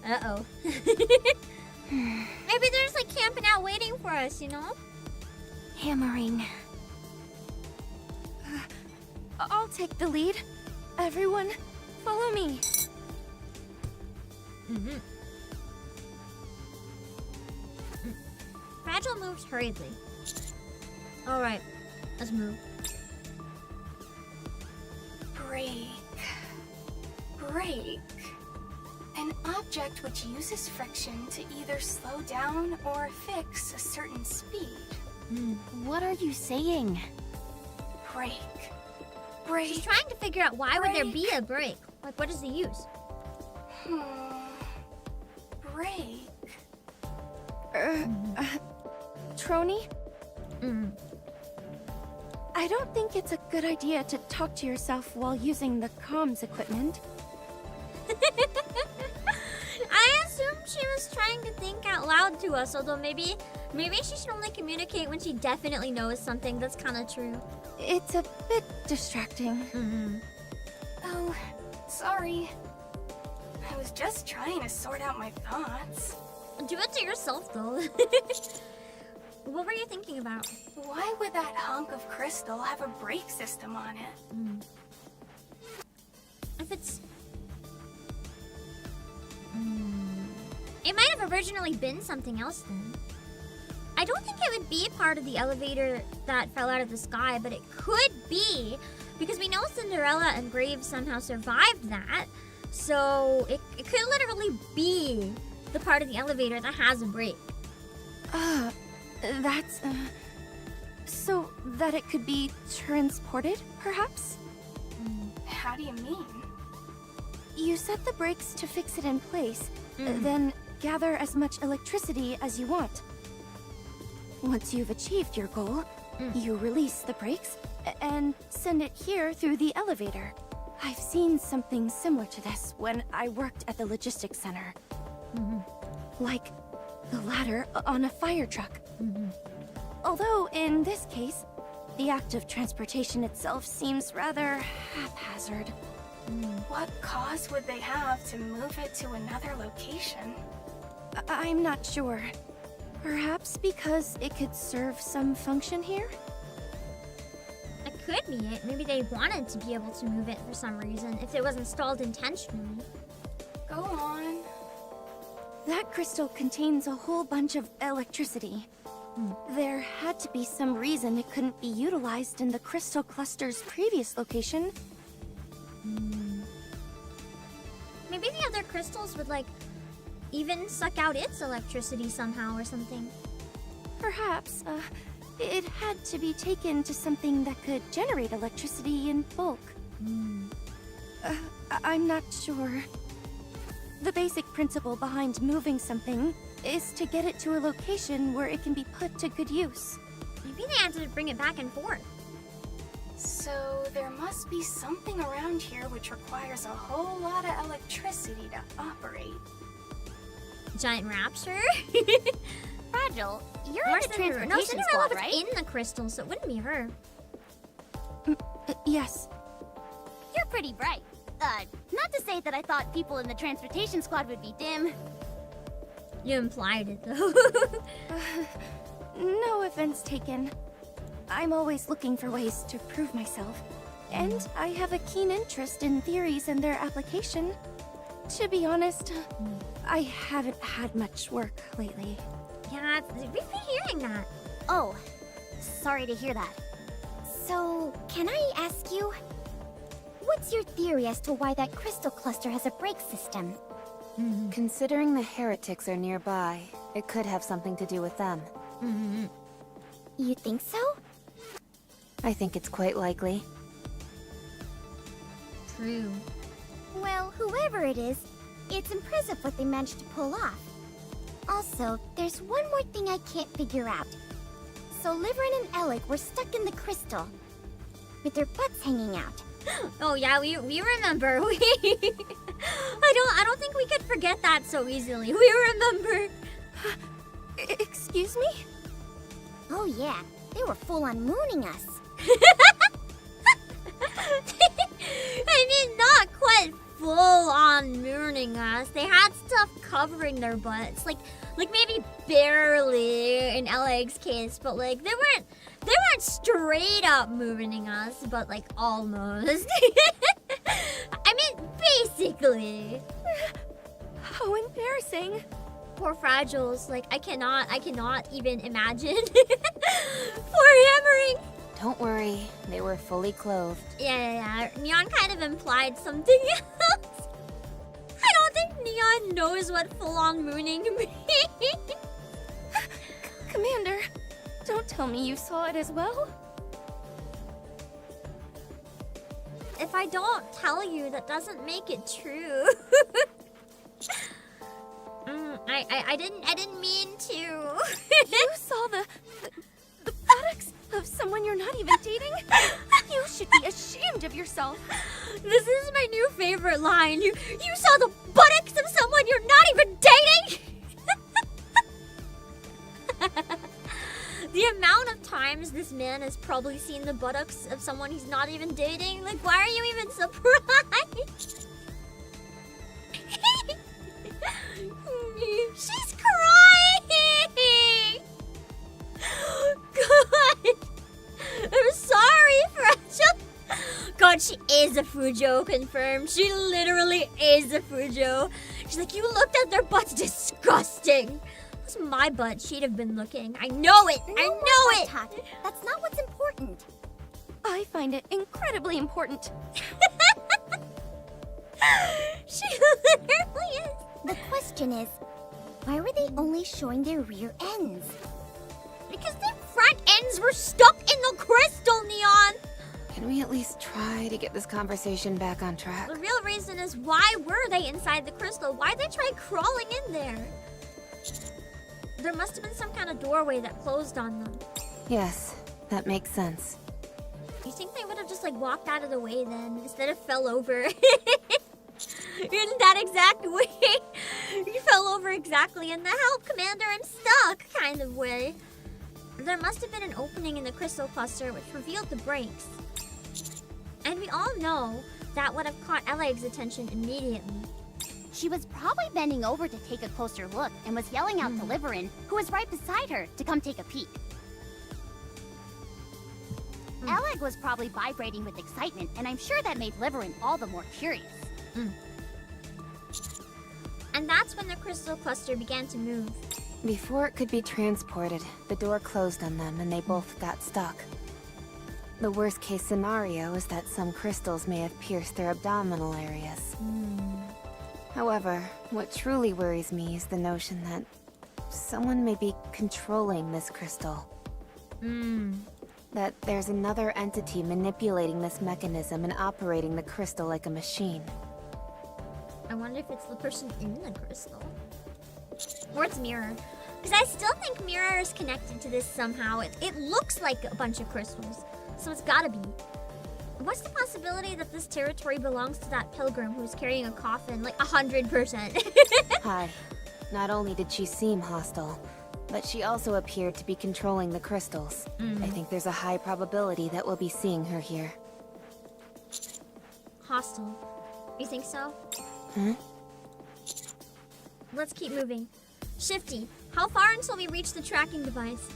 Uh-oh. Maybe they're just like camping out waiting for us, you know? Hammering. I'll take the lead. Everyone, follow me. Fragile moves hurriedly. Alright, let's move. Brake. Brake. An object which uses friction to either slow down or fix a certain speed. What are you saying? Brake. Brake. She's trying to figure out why would there be a brake? Like, what is the use? Brake. Trony? I don't think it's a good idea to talk to yourself while using the comms equipment. I assumed she was trying to think out loud to us, although maybe she should only communicate when she definitely knows something. That's kind of true. It's a bit distracting. Oh, sorry. I was just trying to sort out my thoughts. Do it to yourself, though. What were you thinking about? Why would that hunk of crystal have a brake system on it? If it's... It might have originally been something else then. I don't think it would be part of the elevator that fell out of the sky, but it could be, because we know Cinderella and Graves somehow survived that. So it could literally be the part of the elevator that has a brake. That's, so that it could be transported, perhaps? How do you mean? You set the brakes to fix it in place, then gather as much electricity as you want. Once you've achieved your goal, you release the brakes and send it here through the elevator. I've seen something similar to this when I worked at the logistics center. Like the ladder on a fire truck. Although, in this case, the act of transportation itself seems rather haphazard. What cause would they have to move it to another location? I'm not sure. Perhaps because it could serve some function here? It could be it. Maybe they wanted to be able to move it for some reason, if it was installed intentionally. Go on. That crystal contains a whole bunch of electricity. There had to be some reason it couldn't be utilized in the crystal cluster's previous location. Maybe the other crystals would, like, even suck out its electricity somehow or something. Perhaps. it had to be taken to something that could generate electricity in bulk. I'm not sure. The basic principle behind moving something is to get it to a location where it can be put to good use. Maybe they had to bring it back and forth. So there must be something around here which requires a whole lot of electricity to operate. Giant rapture? Fragile, you're in Or the Cinderella. transportation No, Cinderella squad, was right? in the crystal, so it wouldn't be her. Yes. You're pretty bright. Not to say that I thought people in the transportation squad would be dim. You implied it, though. No offense taken. I'm always looking for ways to prove myself. And I have a keen interest in theories and their application. To be honest, I haven't had much work lately. Yeah, we've been hearing that. Oh, sorry to hear that. So, can I ask you, what's your theory as to why that crystal cluster has a brake system? Considering the heretics are nearby, it could have something to do with them. You think so? I think it's quite likely. True. Well, whoever it is, it's impressive what they managed to pull off. Also, there's one more thing I can't figure out. So Liveryn and Alec were stuck in the crystal, with their butts hanging out. Oh yeah, we remember. I don't think we could forget that so easily. We remember. Excuse me? Oh yeah, they were full-on mooning us. I mean, not quite full on mooning us. They had stuff covering their butts, like maybe barely in Alec's case, but like they weren't straight up mooning us, but like almost. I mean, basically. How embarrassing. Poor Fragiles, like I cannot even imagine. Poor Hammering. Don't worry, they were fully clothed. Yeah. Neon kind of implied something else. I don't think Neon knows what full-on mooning means. Commander, don't tell me you saw it as well. If I don't tell you, that doesn't make it true. I didn't mean to. You saw the buttocks of someone you're not even dating? You should be ashamed of yourself. This is my new favorite line. You saw the buttocks of someone you're not even dating? The amount of times this man has probably seen the buttocks of someone he's not even dating. Like, why are you even surprised? She's crying! God! I'm sorry, Fragile! God, she is a Fujo, confirmed. She literally is a Fujo. She's like, you looked at their butts, disgusting! That's my butt she'd have been looking. I know it! I know it! Talk. That's not what's important. I find it incredibly important. She literally is. The question is, why were they only showing their rear ends? Because their front ends were stuck in the crystal, Neon! Can we at least try to get this conversation back on track? The real reason is, why were they inside the crystal? Why'd they try crawling in there? There must have been some kind of doorway that closed on them. Yes, that makes sense. You think they would have just like walked out of the way then, instead of fell over? In that exact way. You fell over exactly in the help, Commander, I'm stuck kind of way. There must have been an opening in the crystal cluster which revealed the breaks. And we all know that would have caught Alec's attention immediately. She was probably bending over to take a closer look and was yelling out to Liveryn, who was right beside her, to come take a peek. Alec was probably vibrating with excitement, and I'm sure that made Liveryn all the more curious. And that's when the crystal cluster began to move. Before it could be transported, the door closed on them and they both got stuck. The worst case scenario is that some crystals may have pierced their abdominal areas. However, what truly worries me is the notion that someone may be controlling this crystal. That there's another entity manipulating this mechanism and operating the crystal like a machine. I wonder if it's the person in the crystal. Or it's Mirror. Because I still think Mirror is connected to this somehow. It looks like a bunch of crystals. So it's gotta be. What's the possibility that this territory belongs to that pilgrim who's carrying a coffin? Like 100%. Hi. Not only did she seem hostile, but she also appeared to be controlling the crystals. I think there's a high probability that we'll be seeing her here. Hostile. You think so? Huh? Let's keep moving. Shifty, how far until we reach the tracking device?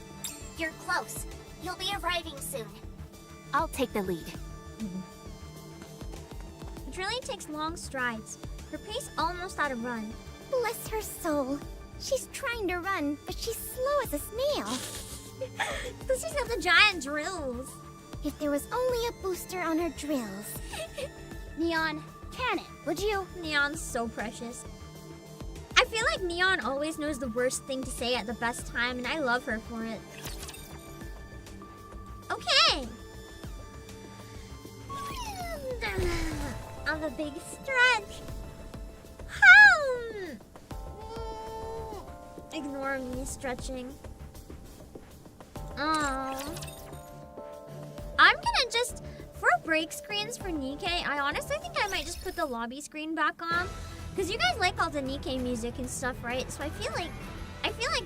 You're close. You'll be arriving soon. I'll take the lead. Drilly takes long strides. Her pace almost out of run. Bless her soul. She's trying to run, but she's slow as a snail. Because she's got the giant drills. If there was only a booster on her drills. Neon, can it, would you? Neon's so precious. I feel like Neon always knows the worst thing to say at the best time, and I love her for it. Okay. On the big stretch. Ignore me stretching. Oh. I'm gonna just, for break screens for NIKKE, I honestly think I might just put the lobby screen back on. Because you guys like all the NIKKE music and stuff, right? So I feel like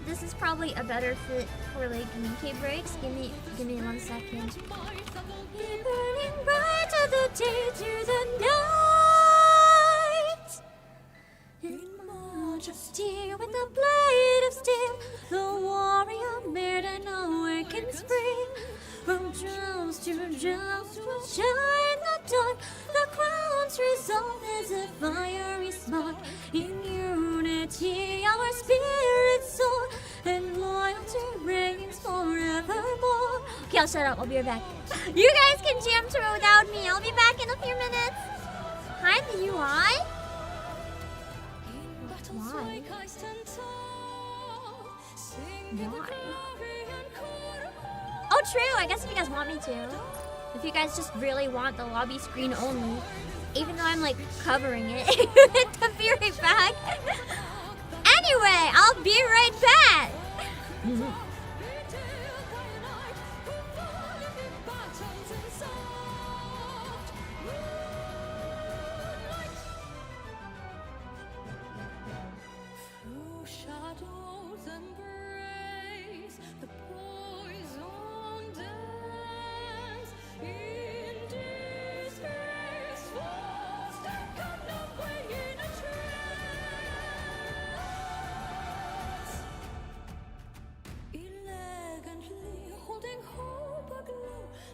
this is probably a better fit for like NIKKE breaks. Give me 1 second. Keep burning bright to the day to the night. In majesty with a blade of steel, the warrior maiden awakens free. From drums to drums will shine the dark. The crown's resolve is a fiery spark. In unity our spirits soar, and loyalty reigns forevermore. Okay, I'll shut up. I'll be right back. You guys can jam to it without me. I'll be back in a few minutes. Hi, the UI. Why? Why? Oh, true. I guess if you guys want me to. If you guys just really want the lobby screen only. Even though I'm like covering it. To be right back. Anyway, I'll be right back.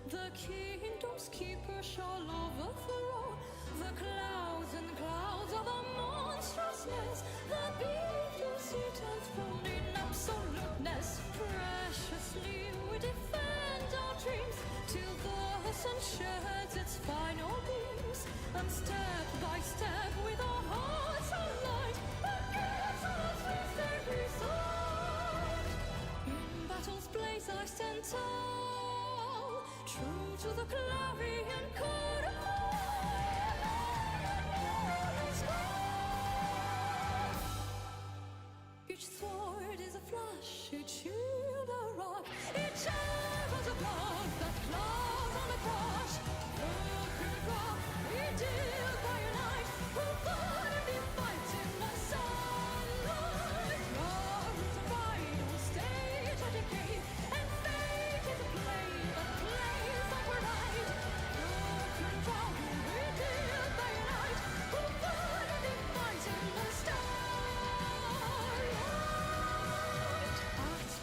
The kingdom's keeper shall overthrow the clouds and clouds of a monstrousness. The beatles sit enthroned in absoluteness. Preciously we defend our dreams till the sun sheds its final beams. And step by step with our hearts alight, against us we stay resolved. In battle's blaze I stand tall, true to the clarion call of each sword is a flash, each shield a rock, each arrow is a blood that clouds on the crush. Broken rock, we deal by a night, who fought and be fighting the sunlight. Love is a final stage of decay, and fate is a play that plays like we're right. Broken rock, we deal by a night, who fought and be fighting the starlight. Hearts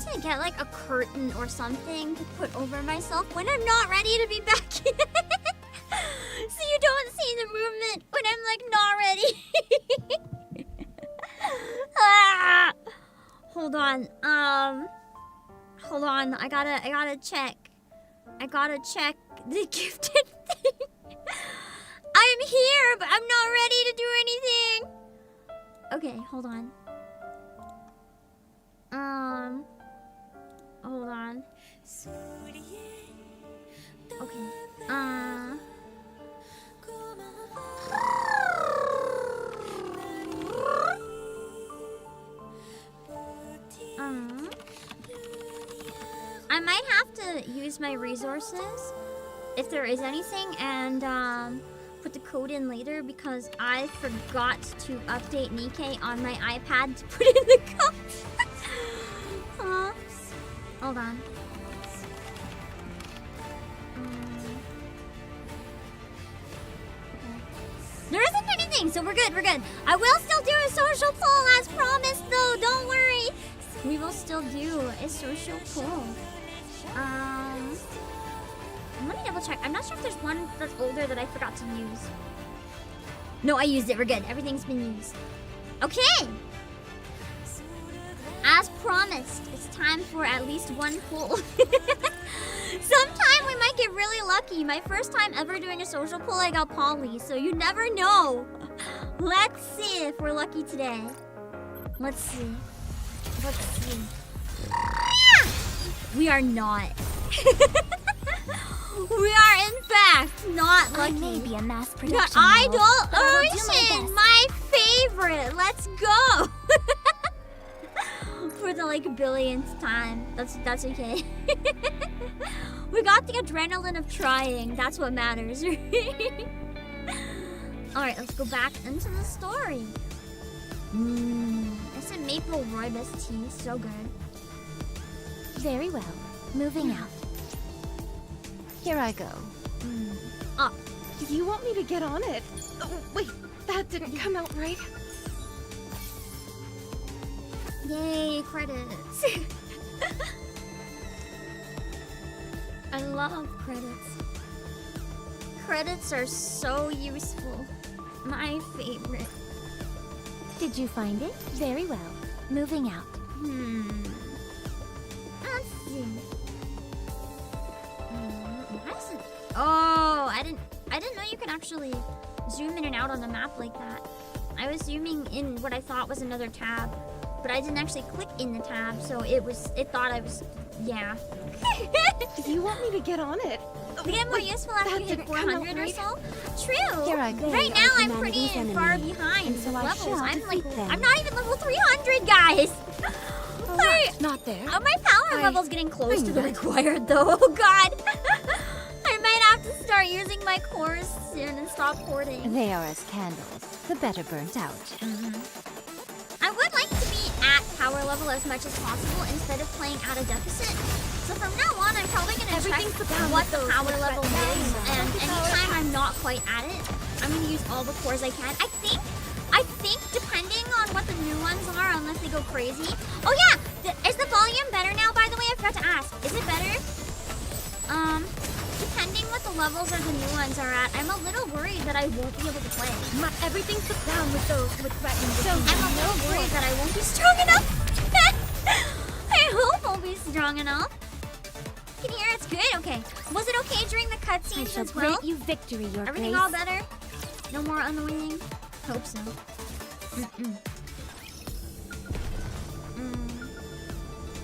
need to get like a curtain or something to put over myself when I'm not ready to be back in. So you don't see the movement when I'm like not ready. Ah! Hold on. Hold on. I gotta check. I gotta check the gifted thing. I'm here, but I'm not ready to do anything. Okay, hold on. Hold on. Okay. I might have to use my resources if there is anything and put the code in later because I forgot to update NIKKE on my iPad to put in the code. Hold on. There isn't anything, so we're good, we're good. I will still do a social poll as promised though, don't worry. We will still do a social poll. Let me double check. I'm not sure if there's one that's older that I forgot to use. No, I used it, we're good. Everything's been used. Okay! As promised, it's time for at least one poll. Sometime we might get really lucky. My first time ever doing a social poll, I got Polly, so you never know. Let's see if we're lucky today. Let's see. Let's see. We are not. We are in fact not lucky. I may be a mass production But Idol model, but I will do my Ocean, best. my favorite. Let's go. For the like billionth time. That's okay. We got the adrenaline of trying. That's what matters. Alright, let's go back into the story. It's a maple rooibos tea. So good. Very well. Moving out. Here I go. Oh, You want me to get on it? Oh, wait, that didn't come out right. yay, credits. I love credits. Credits are so useful. My favorite. Did you find it? Very well. Moving out. Let's see. Why is it? Oh, I didn't know you could actually zoom in and out on the map like that. I was zooming in what I thought was another tab, but I didn't actually click in the tab, so it thought I was, yeah. You want me to get on it? They get more useful after you hit 400 or so. True. Here I go. Right They now are I'm pretty humanity's far enemy, behind and so I levels. shall I'm like, defeat them. I'm not even level 300, guys. Like, Not there. my power level's getting close to the required, though. Oh God. I might have to start using my cores soon and stop hoarding. They are as candles, the better burnt out. I would like to be at power level as much as possible instead of playing at a deficit. So from now on, I'm probably going to check what the power level is, and anytime I'm not quite at it, I'm going to use all the cores I can. I think depending on what the new ones are, unless they go crazy. Oh yeah, is the volume better now, by the way? I forgot to ask. Is it better? Depending what the levels of the new ones are at, I'm a little worried that I won't be able to play. Everything's put down with those with threatening. I'm a little worried that I won't be strong enough. I hope I'll be strong enough. Can you hear it's good? Okay. Was it okay during the I cutscenes shall as well? grant you victory, Your Everything Grace. all better? No more annoying? Hope so.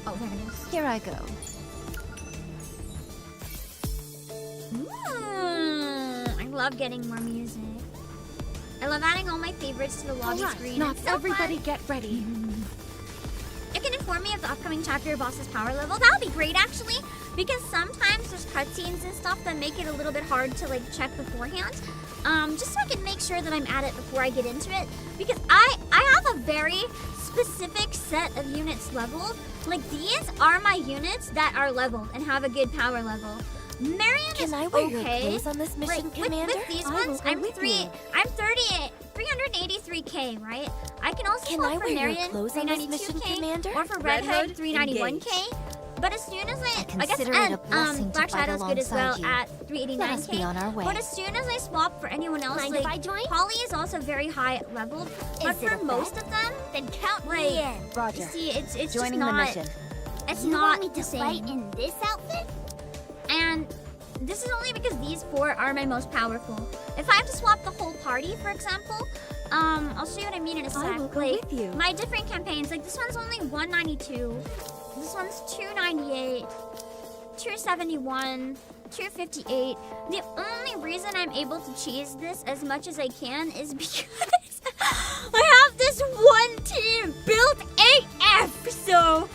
Oh, there it is. Here I go. I love getting more music. I love adding all my favorites to the lobby screen. Not It's so everybody fun. get ready. You can inform me of the upcoming chapter or boss's power level. That would be great, actually, because sometimes there's cutscenes and stuff that make it a little bit hard to like check beforehand. Just so I can make sure that I'm at it before I get into it, because I have a very specific set of units leveled. Like these are my units that are leveled and have a good power level. Marion is Can I wear your okay. clothes on this mission, Like Commander? with these I will ones, go I'm with you. I'm 38 383k, right? I can also Can swap I for wear your Marion clothes on this mission, 392k, Commander? or for Red Red Hood Hood, 391k. But as soon as I guess, consider it a blessing to Black fight Shadow's good as well alongside you. at Let us be 389k. on our way. But as soon as I swap for anyone else, Mind like if I join? Polly is also very high leveled. But Is it for a most bet? of them, Then count like, me in. Roger. see, it's just Joining the not. mission. It's You not want me the to same. fight in this outfit? And this is only because these 4 are my most powerful. If I have to swap the whole party, for example, I'll show you what I mean in a sec. I will go like, with you. my different campaigns, like this one's only 192, this one's 298, 271, 258. The only reason I'm able to cheese this as much as I can is because I have this one team built AF. So,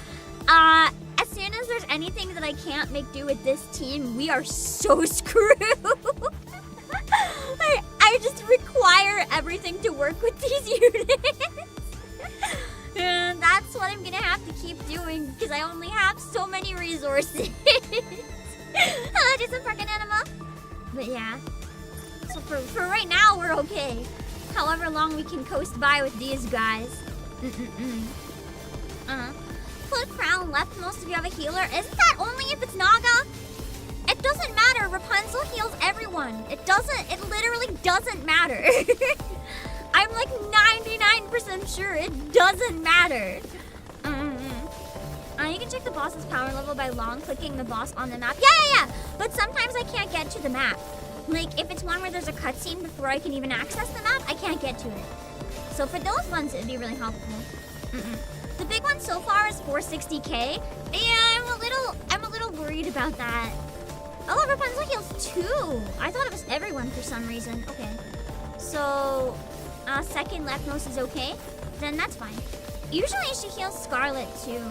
as soon as there's anything that I can't make do with this team, we are so screwed. I just require everything to work with these units. And that's what I'm gonna have to keep doing because I only have so many resources. Just a freaking animal. But yeah. So for right now, we're okay. However long we can coast by with these guys. Put crown left, most of you have a healer. Isn't that only if it's Naga? It doesn't matter. Rapunzel heals everyone. It literally doesn't matter. I'm like 99% sure it doesn't matter. You can check the boss's power level by long clicking the boss on the map. Yeah. But sometimes I can't get to the map. Like if it's one where there's a cutscene before I can even access the map, I can't get to it. So for those ones, it'd be really helpful. The big one so far is 460k. Yeah, I'm a little worried about that. Oh, Rapunzel heals 2. I thought it was everyone for some reason. Okay. So, second leftmost is okay. Then that's fine. Usually she heals Scarlet too.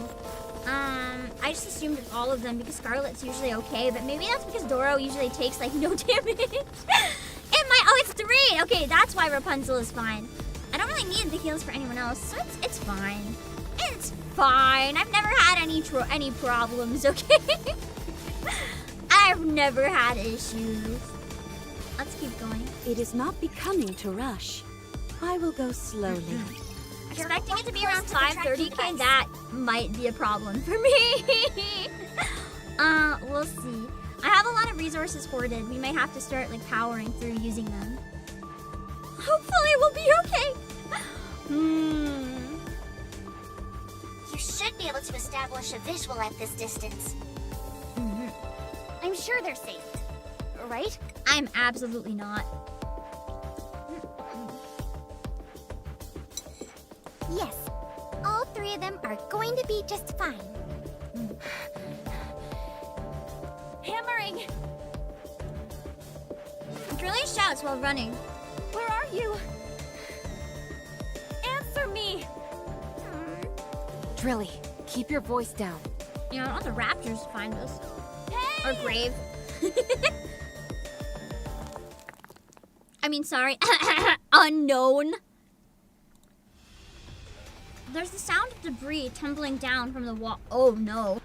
I just assumed it's all of them because Scarlet's usually okay, but maybe that's because Doro usually takes like no damage. Oh, it's 3. Okay, that's why Rapunzel is fine. I don't really need the heals for anyone else, so it's fine. It's fine. I've never had any problems, okay? I've never had issues. Let's keep going. It is not becoming to rush. I will go slowly. Expecting it to be around 530k, that might be a problem for me. We'll see. I have a lot of resources hoarded. We may have to start like powering through using them. Hopefully we'll be okay. You should be able to establish a visual at this distance. I'm sure they're safe. Right? I'm absolutely not. Yes. All 3 of them are going to be just fine. Hammering! Drilly shouts while running. Where are you? Answer me! Drilly, keep your voice down. You know, I don't want the raptors to find us. Hey! Or Grave. I mean, sorry. Unknown. There's the sound of debris tumbling down from the wall. Oh no.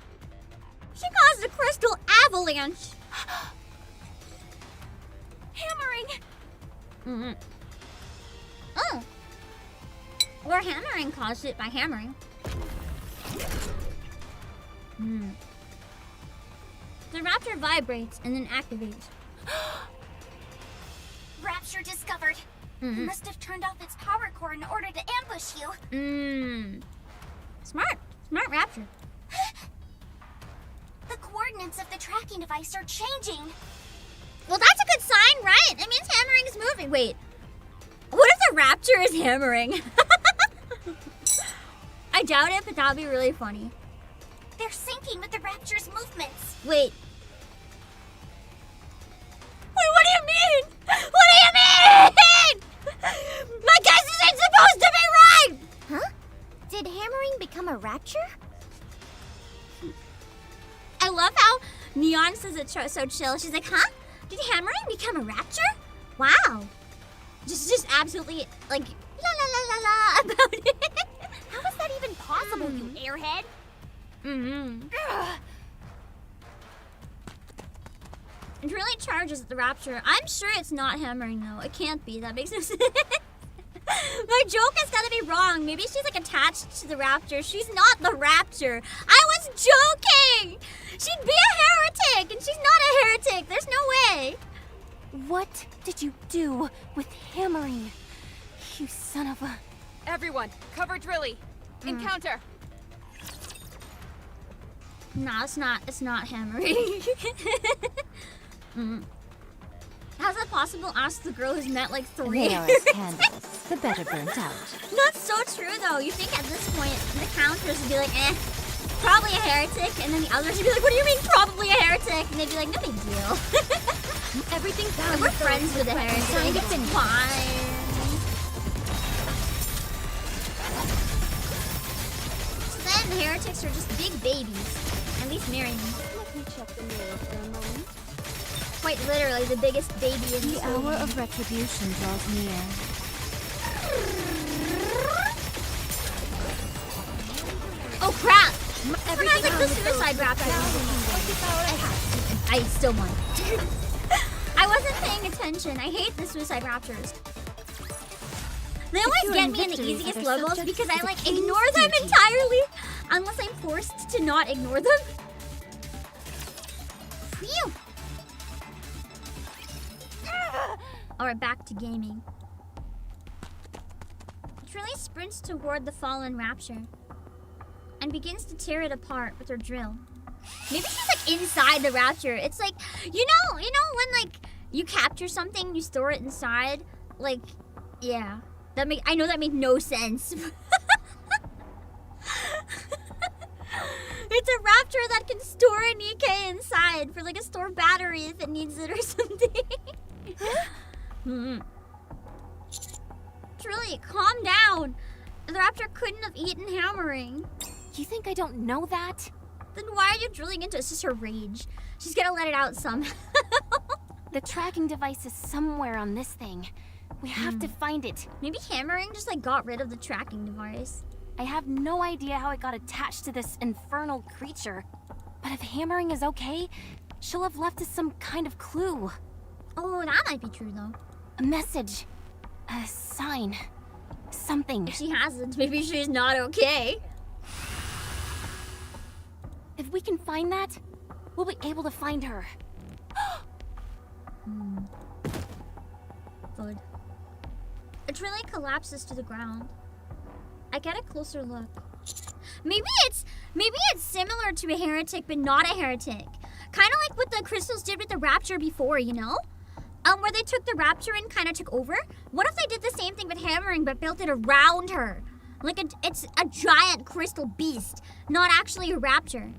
She caused a crystal avalanche. Hammering! Oh. Or hammering caused it by hammering. The raptor vibrates and then activates. Rapture discovered. It must have turned off its power core in order to ambush you. Smart rapture. The coordinates of the tracking device are changing. Well, that's a good sign, right? It means hammering is moving. Wait. What if the rapture is hammering? I doubt it, but that would be really funny. They're syncing with the Rapture's movements. Wait. What do you mean? What do you mean? My guess isn't supposed to be right! Huh? Did hammering become a rapture? I love how Neon says it so chill. She's like, huh? Did hammering become a rapture? Wow. Just absolutely, like, la la la la la about it. How is that even possible, you airhead? It really charges the rapture. I'm sure it's not hammering though. It can't be. That makes no sense. My joke has gotta be wrong. Maybe she's like attached to the raptor. She's not the raptor. I was joking! She'd be a heretic, and she's not a heretic. There's no way. What did you do with hammering? You son of a... Everyone, cover Drilly. Encounter. No, it's not hammering. How's that possible? Ask the girl who's met like 3. They are as candles, the better burnt out. Not so true though. You think at this point the counters would be like, probably a heretic, and then the others would be like, what do you mean probably a heretic? And they'd be like, no big deal. Everything's Like, we're friends with a heretic. It's fine. So then the heretics are just big babies. At least marry me. Let me check the mirror for a moment. Quite literally the biggest baby in The hour of retribution draws near. Oh crap! Someone has like the suicide raptor. I still won. I wasn't paying attention. I hate the suicide raptors. They always get me in the easiest levels because I like ignore them entirely unless I'm forced to not ignore them. Phew. Alright, back to gaming. Trilly sprints toward the fallen rapture and begins to tear it apart with her drill. Maybe she's like inside the rapture. It's like, you know when like you capture something, you store it inside? Like, yeah. I know that made no sense. It's a rapture that can store an NIKKE inside for like a store battery if it needs it or something. Truly, calm down. The raptor couldn't have eaten hammering. You think I don't know that? Then why are you drilling into it? It's just her rage. She's gonna let it out somehow. The tracking device is somewhere on this thing. We have to find it. Maybe hammering just like got rid of the tracking device. I have no idea how it got attached to this infernal creature. But if hammering is okay, she'll have left us some kind of clue. Oh, that might be true though. A message. A sign. Something. If she hasn't, maybe she's not okay. If we can find that, we'll be able to find her. Good. It really collapses to the ground. I get a closer look. Maybe it's similar to a heretic, but not a heretic. Kind of like what the crystals did with the rapture before, you know? Where they took the rapture and kind of took over. What if they did the same thing with hammering, but built it around her? Like it's a giant crystal beast, not actually a rapture.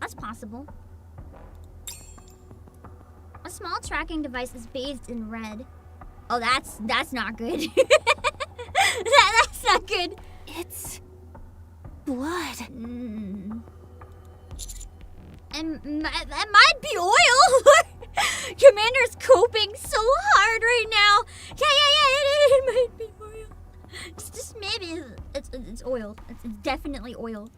That's possible. A small tracking device is bathed in red. Oh, that's not good. That's not good. It's blood. And that might be oil. Commander's coping so hard right now. Yeah, it might be oil. Just maybe it's oil. It's definitely oil.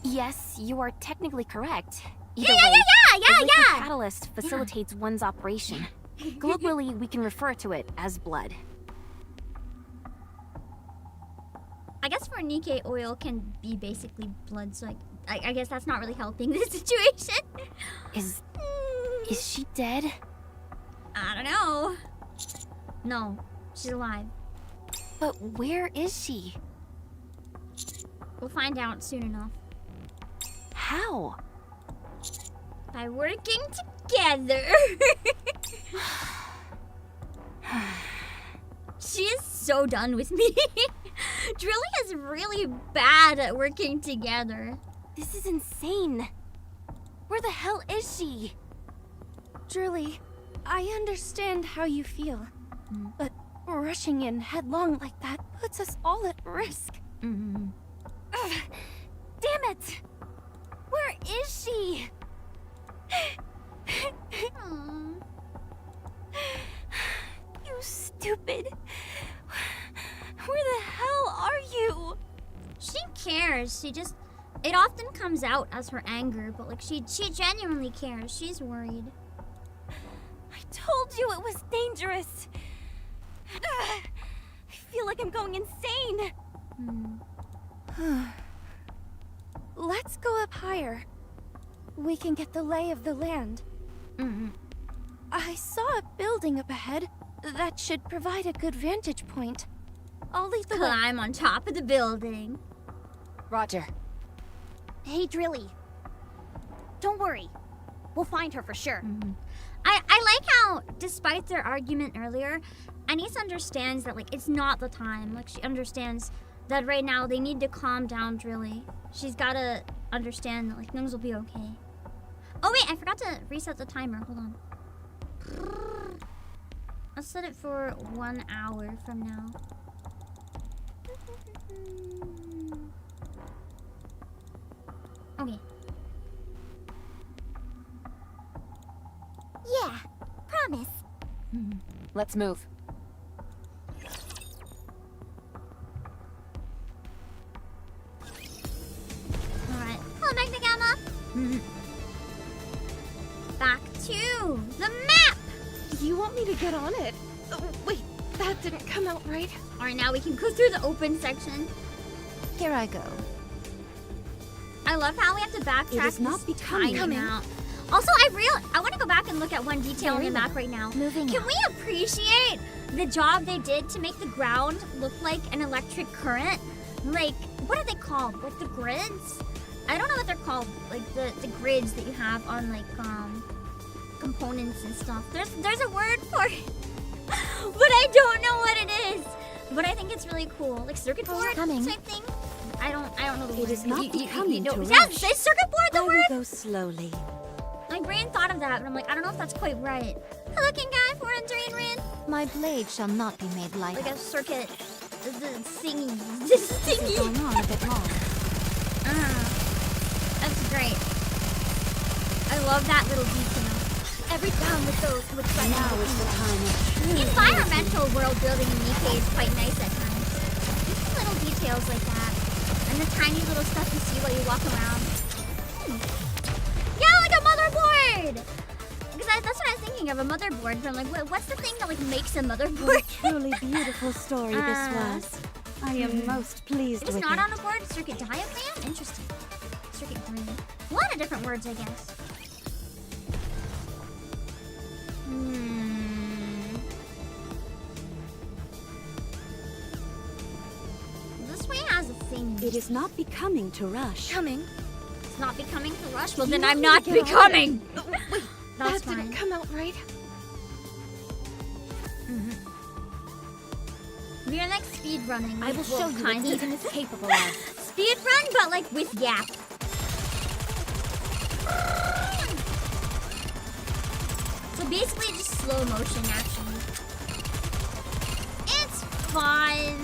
Yes, you are technically correct. Yeah. The liquid catalyst facilitates one's operation. Colloquially, we can refer to it as blood. I guess for NIKKE, oil can be basically blood, so I guess that's not really helping the situation. Is she dead? I don't know. No, she's alive. But where is she? We'll find out soon enough. How? By working together. She is so done with me. Drilly is really bad at working together. This is insane. Where the hell is she? Drilly, I understand how you feel, but rushing in headlong like that puts us all at risk. Damn it! Where is she? You stupid. Where the hell are you? She cares. It often comes out as her anger, but like she genuinely cares. She's worried. I told you it was dangerous. I feel like I'm going insane. Let's go up higher. We can get the lay of the land. I saw a building up ahead that should provide a good vantage point. I'll lead the way. Climb on top of the building. Roger. Hey, Drilly. Don't worry. We'll find her for sure. I like how, despite their argument earlier, Anise understands that, like, it's not the time. Like, she understands that right now they need to calm down Drilly. She's gotta understand that, like, things will be okay. Oh, wait, I forgot to reset the timer. Hold on. I'll set it for 1 hour from now. Okay. Yeah, promise. Let's move. Alright. Hello, Magna Gamma. Back to the map! You want me to get on it? Oh, wait, that didn't come out right. Alright, now we can go through the open section. Here I go. I love how we have to backtrack. It is not this becoming. tiny amount. Also, I want to go back and look at one detail on the map right now. Can we appreciate the job they did to make the ground look like an electric current? Like, what are they called? Like the grids? I don't know what they're called. Like the grids that you have on like components and stuff. There's a word for it, but I don't know what it is. But I think it's really cool. Like circuit board type thing. I don't know the word. It is not becoming to Yeah, rush. is circuit board the I word? will go slowly. My brain thought of that, but I'm like, I don't know if that's quite right. Hello, King Guy, 403 Rin. My blade shall not be made light. Like a circuit. The thingy. The This is thingy. going on a bit long. That's great. I love that little detail. Every town with those with Now is the time of the true environmental world building in NIKKE is quite nice at times. Just little details like that. And the tiny little stuff you see while you walk around. Yeah, like a motherboard! Because that's what I was thinking of, a motherboard. But I'm like, what's the thing that like makes a motherboard? What a truly beautiful story this was. I am most pleased It's with not it. on a board. Circuit diagram? Interesting. Circuit grid. A lot of different words, I guess. This way has a thing. It is not becoming to rush. Coming. It's not becoming to rush. Well, You then want I'm me to not get on becoming. Wait, That's that didn't fine. come out right. We are like speed running. I will show you what Ethan is capable of. Speed run, but like with yap. So basically just slow motion, actually. It's fun.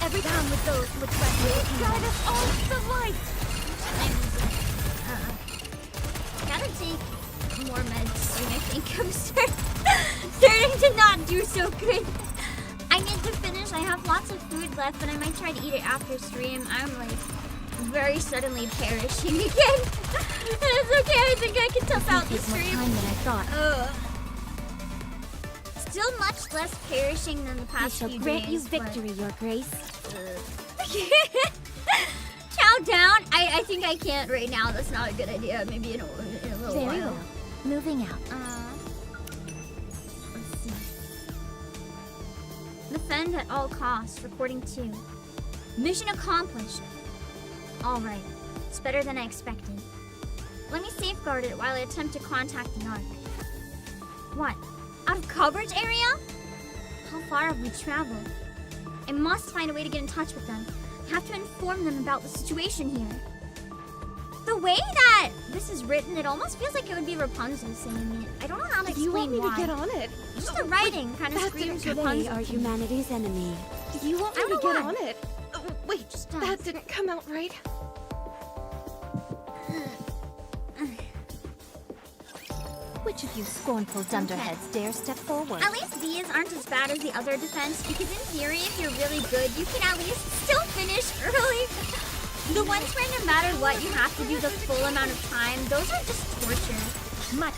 Every time with those with please guide us all to the light. Gotta take more meds soon, I think. I'm starting to not do so good. I need to finish. I have lots of food left, but I might try to eat it after stream. I'm like very suddenly perishing again. It's okay. I think I can tough out the stream. More time than I thought. Still much less perishing than the I past shall few grant days. you victory, Your Grace. Chow down. I think I can't right now. That's not a good idea. Maybe in a little Very while. well. Moving out. Let's see. Defend at all costs. Reporting 2. Mission accomplished. All right. It's better than I expected. Let me safeguard it while I attempt to contact the Ark. What? Out of coverage area? How far have we traveled? I must find a way to get in touch with them. I have to inform them about the situation here. The way that this is written, it almost feels like it would be Rapunzel saying it. I don't know how to explain You want me why. to get on it? Just the writing kind of that screams didn't- Rapunzel. They are to me. humanity's enemy. You want me I to don't get know on it? Wait, Just that does. didn't come out right. Which of you scornful dunderheads dare step forward? At least these aren't as bad as the other defense, because in theory, if you're really good, you can at least still finish early. The ones where no matter what, you have to do the full amount of time, those are just torture.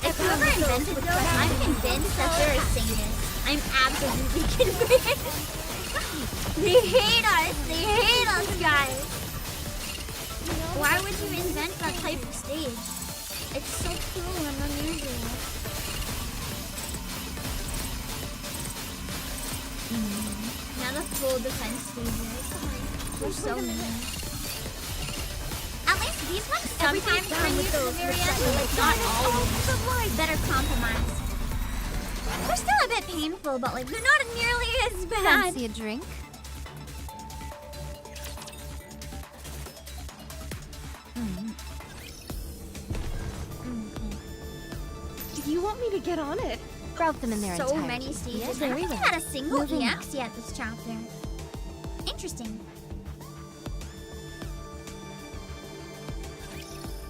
If whoever invented those, I'm convinced that they're a sadist. I'm absolutely convinced. They hate us. They hate us, guys. Why would you invent that type of stage? It's so cool and unusual. Now the full defense stages. They're so mean. At least these ones sometimes bring you to the very end, but like not always. Better compromise. They're still a bit painful, but like they're not nearly as bad. Fancy a drink? You want me to get on it? Route them in their So entirety. many stages. Yes, I very haven't well. had a single Moving EX yet this chapter. Interesting.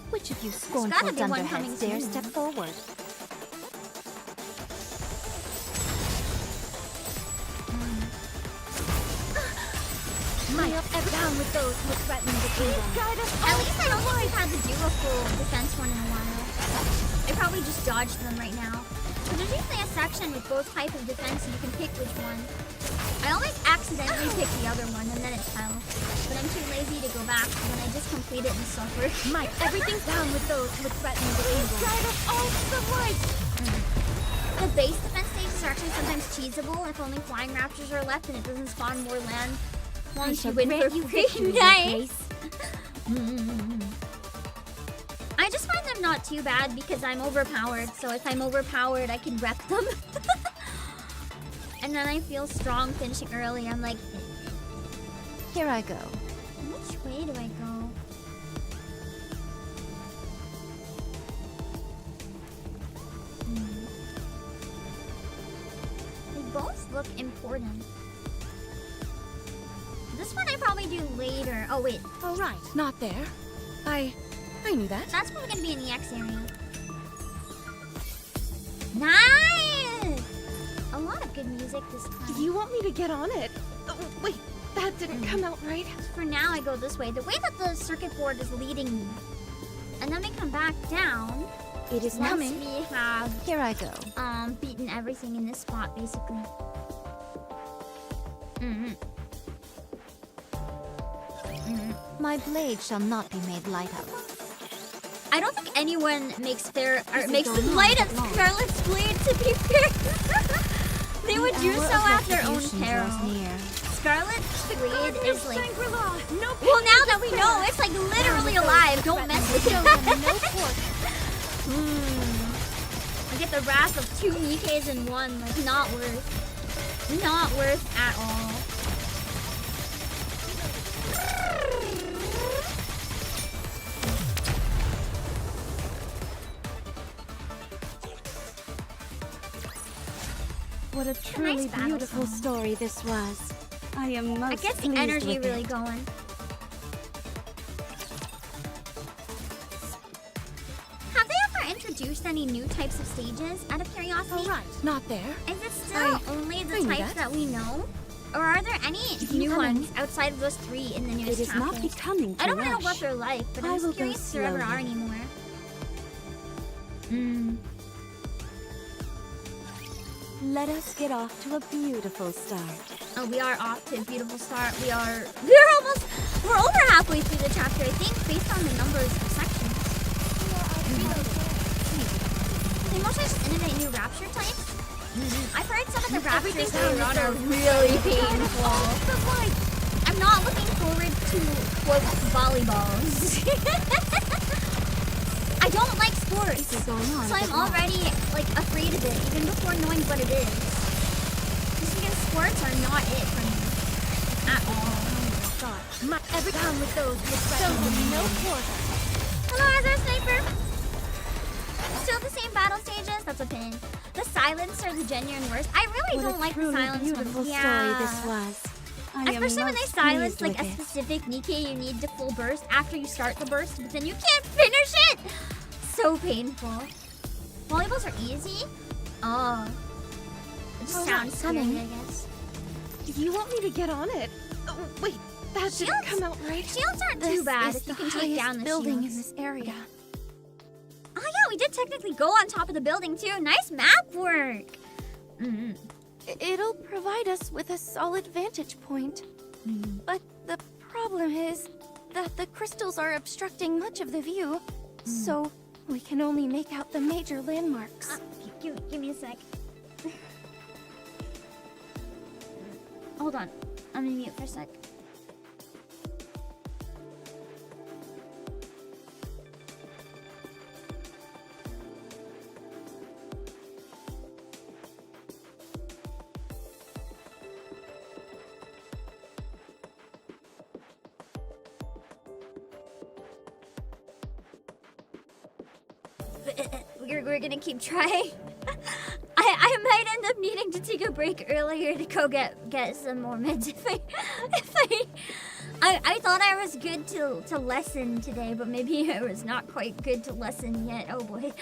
Which of you gotta scornful be one coming dunderheads dare soon. step forward? Down with those who threaten the kingdom. At least I don't think we've had to do a full defense one in a while. I probably just dodged them right now. But there's usually a section with both types of defense and you can pick which one. I always accidentally pick the other one and then it's hell. But I'm too lazy to go back when I just complete it and suffer. Everything's down with those who threaten the kingdom. Guide us all to the light. The base defense stages are actually sometimes cheesable if only flying raptors are left and it doesn't spawn more land. Once you win for free. Nice. I just find them not too bad because I'm overpowered. So if I'm overpowered, I can wreck them. And then I feel strong finishing early. I'm like, Here I go. which way do I go? They both look important. This one I probably do later. Oh wait, All right, not there. I knew that. that's probably gonna be in the EX area. Nice! A lot of good music this time. You want me to get on it? Oh, wait, that didn't come out right. For now, I go this way. The way that the circuit board is leading me. And then we come back down. It is Once coming. we have Here I go. beaten everything in this spot, basically. My blade shall not be made light of. I don't think anyone makes light of Scarlet's blade, to be fair. They would do so at their own peril. Scarlet's blade is like... Well, now that we know, it's like literally alive. Don't mess with it. I get the wrath of 2 Nikkes in one. Like, not worth. Not worth at all. What a truly battle beautiful song. story this was. I am most I guess the pleased energy with really it. going. Have they ever introduced any new types of stages out of curiosity? All right, not there. Is it still only the I knew types that. that we know? Or are there any new ones outside of those 3 in the newest It is chapters? not becoming to I don't know rush. what they're like, but I I'm will just go curious if there ever are slowly. anymore. Let us get off to a beautiful start. Oh, we are off to a beautiful start. We're over halfway through the chapter, I think, based on the numbers of sections. They mostly just innovate new rapture types. I've heard some of the raptures they run are really painful. I'm not looking forward to, quote, volleyballs. I don't like sports, so I'm already, like, afraid of it, even before knowing what it is. Just because sports are not it for me. At all. Every time with those with no quarter. Hello, Azure Sniper! Still the same battle stages? That's a pain. The silence are the genuine worst. I really don't like the silence beautiful ones. story this was. I am Especially when they most silence pleased like a with it. specific Nikke you need to full burst after you start the burst, but then you can't finish it! So painful. Volleyballs are easy? Oh. It just sounds scary, I guess. You want me to get on it? Oh, wait, that didn't come out right. Shields aren't too bad if you can take down the building shields. in this area. Oh yeah, we did technically go on top of the building too. Nice map work. It'll provide us with a solid vantage point. But the problem is that the crystals are obstructing much of the view, so we can only make out the major landmarks. Give me a sec. Hold on. I'm gonna mute for a sec. We're gonna keep trying. I might end up needing to take a break earlier to go get some more meds if I thought I was good to lesson today, but maybe I was not quite good to lesson yet. Oh boy.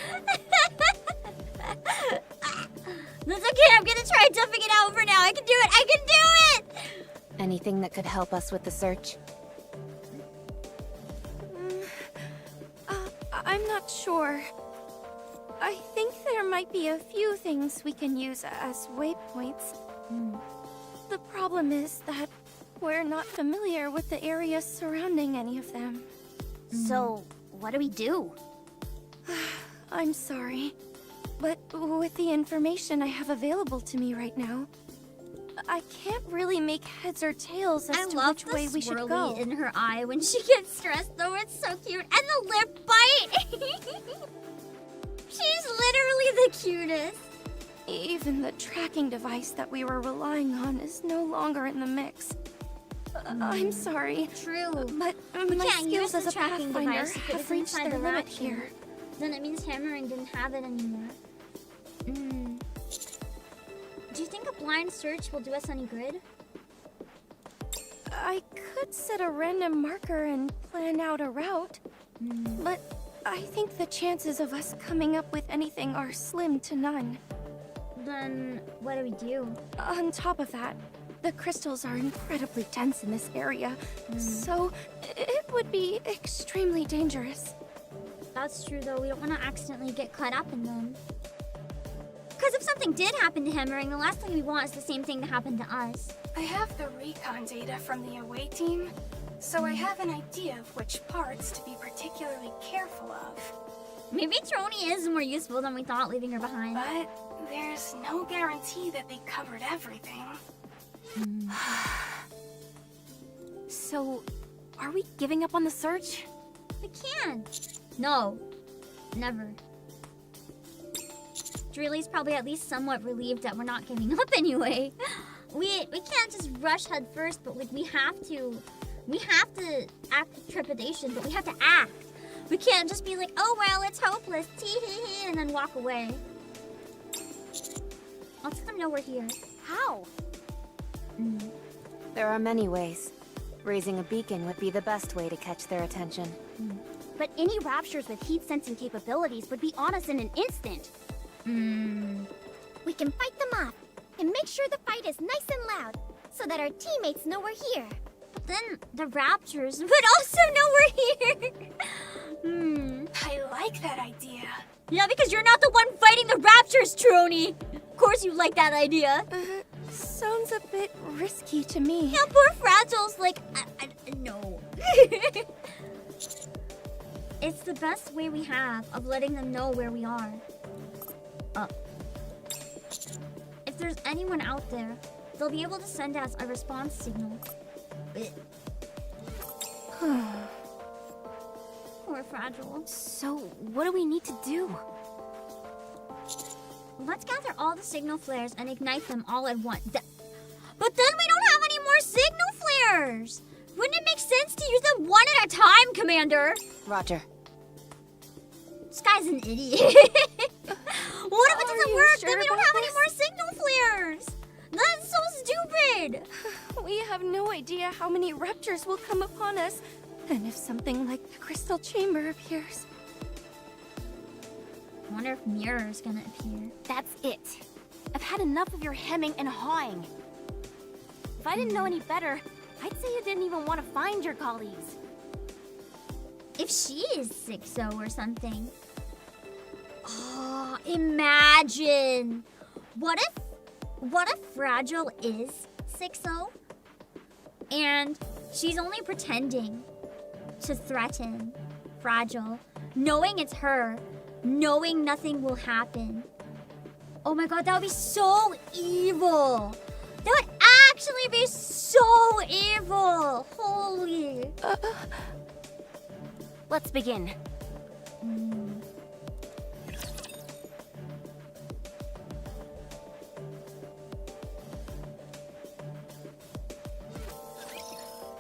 That's okay, I'm gonna try toughing it out for now. I can do it! I can do it! Anything that could help us with the search? I'm not sure. I think there might be a few things we can use as waypoints. The problem is that we're not familiar with the areas surrounding any of them. So, what do we do? I'm sorry, but with the information I have available to me right now, I can't really make heads or tails as to which way we should go. I love the swirly in her eye when she gets stressed, though. It's so cute. And the lip bite! She's literally the cutest. Even the tracking device that we were relying on is no longer in the mix. I'm sorry. True. But we my can't use skills as the a tracking pathfinder device if have it's reached inside their the limit ration. here. Then it means hammering didn't have it anymore. Do you think a blind search will do us any good? I could set a random marker and plan out a route, but I think the chances of us coming up with anything are slim to none. Then what do we do? On top of that, the crystals are incredibly dense in this area, so it would be extremely dangerous. That's true, though. We don't want to accidentally get caught up in them. Because if something did happen to hammering, the last thing we want is the same thing to happen to us. I have the recon data from the away team, so I have an idea of which parts to be particularly careful of. Maybe Trony is more useful than we thought, leaving her behind. But there's no guarantee that they covered everything. So, are we giving up on the search? We can't. No. Never. Drilly's probably at least somewhat relieved that we're not giving up anyway. We can't just rush head first, but we have to act with trepidation, but we have to act. We can't just be like, oh well, it's hopeless, tee-hee-hee, and then walk away. I'll let them know we're here. How? There are many ways. Raising a beacon would be the best way to catch their attention. But any raptures with heat-sensing capabilities would be on us in an instant. We can fight them off and make sure the fight is nice and loud so that our teammates know we're here. But then the raptors would also know we're here. I like that idea. Yeah, because you're not the one fighting the raptors, Trony. Of course you like that idea. Sounds a bit risky to me. Yeah, poor Fragile's like, no. It's the best way we have of letting them know where we are. If there's anyone out there, they'll be able to send us a response signal. Poor Fragile. So, what do we need to do? Let's gather all the signal flares and ignite them all at once. But then we don't have any more signal flares! Wouldn't it make sense to use them one at a time, Commander? Roger. This guy's an idiot. What if it doesn't work? Sure Then we don't about have any more signal flares! That's so stupid! We have no idea how many raptors will come upon us, and if something like the crystal chamber appears. I wonder if Mirror's gonna appear. That's it. I've had enough of your hemming and hawing. If I didn't know any better, I'd say you didn't even want to find your colleagues. If she is 6-0 or something. Oh, imagine. What What if Fragile is 6-0? And she's only pretending to threaten Fragile, knowing it's her, knowing nothing will happen. Oh my god, that would be so evil. That would actually be so evil. Holy. Let's begin.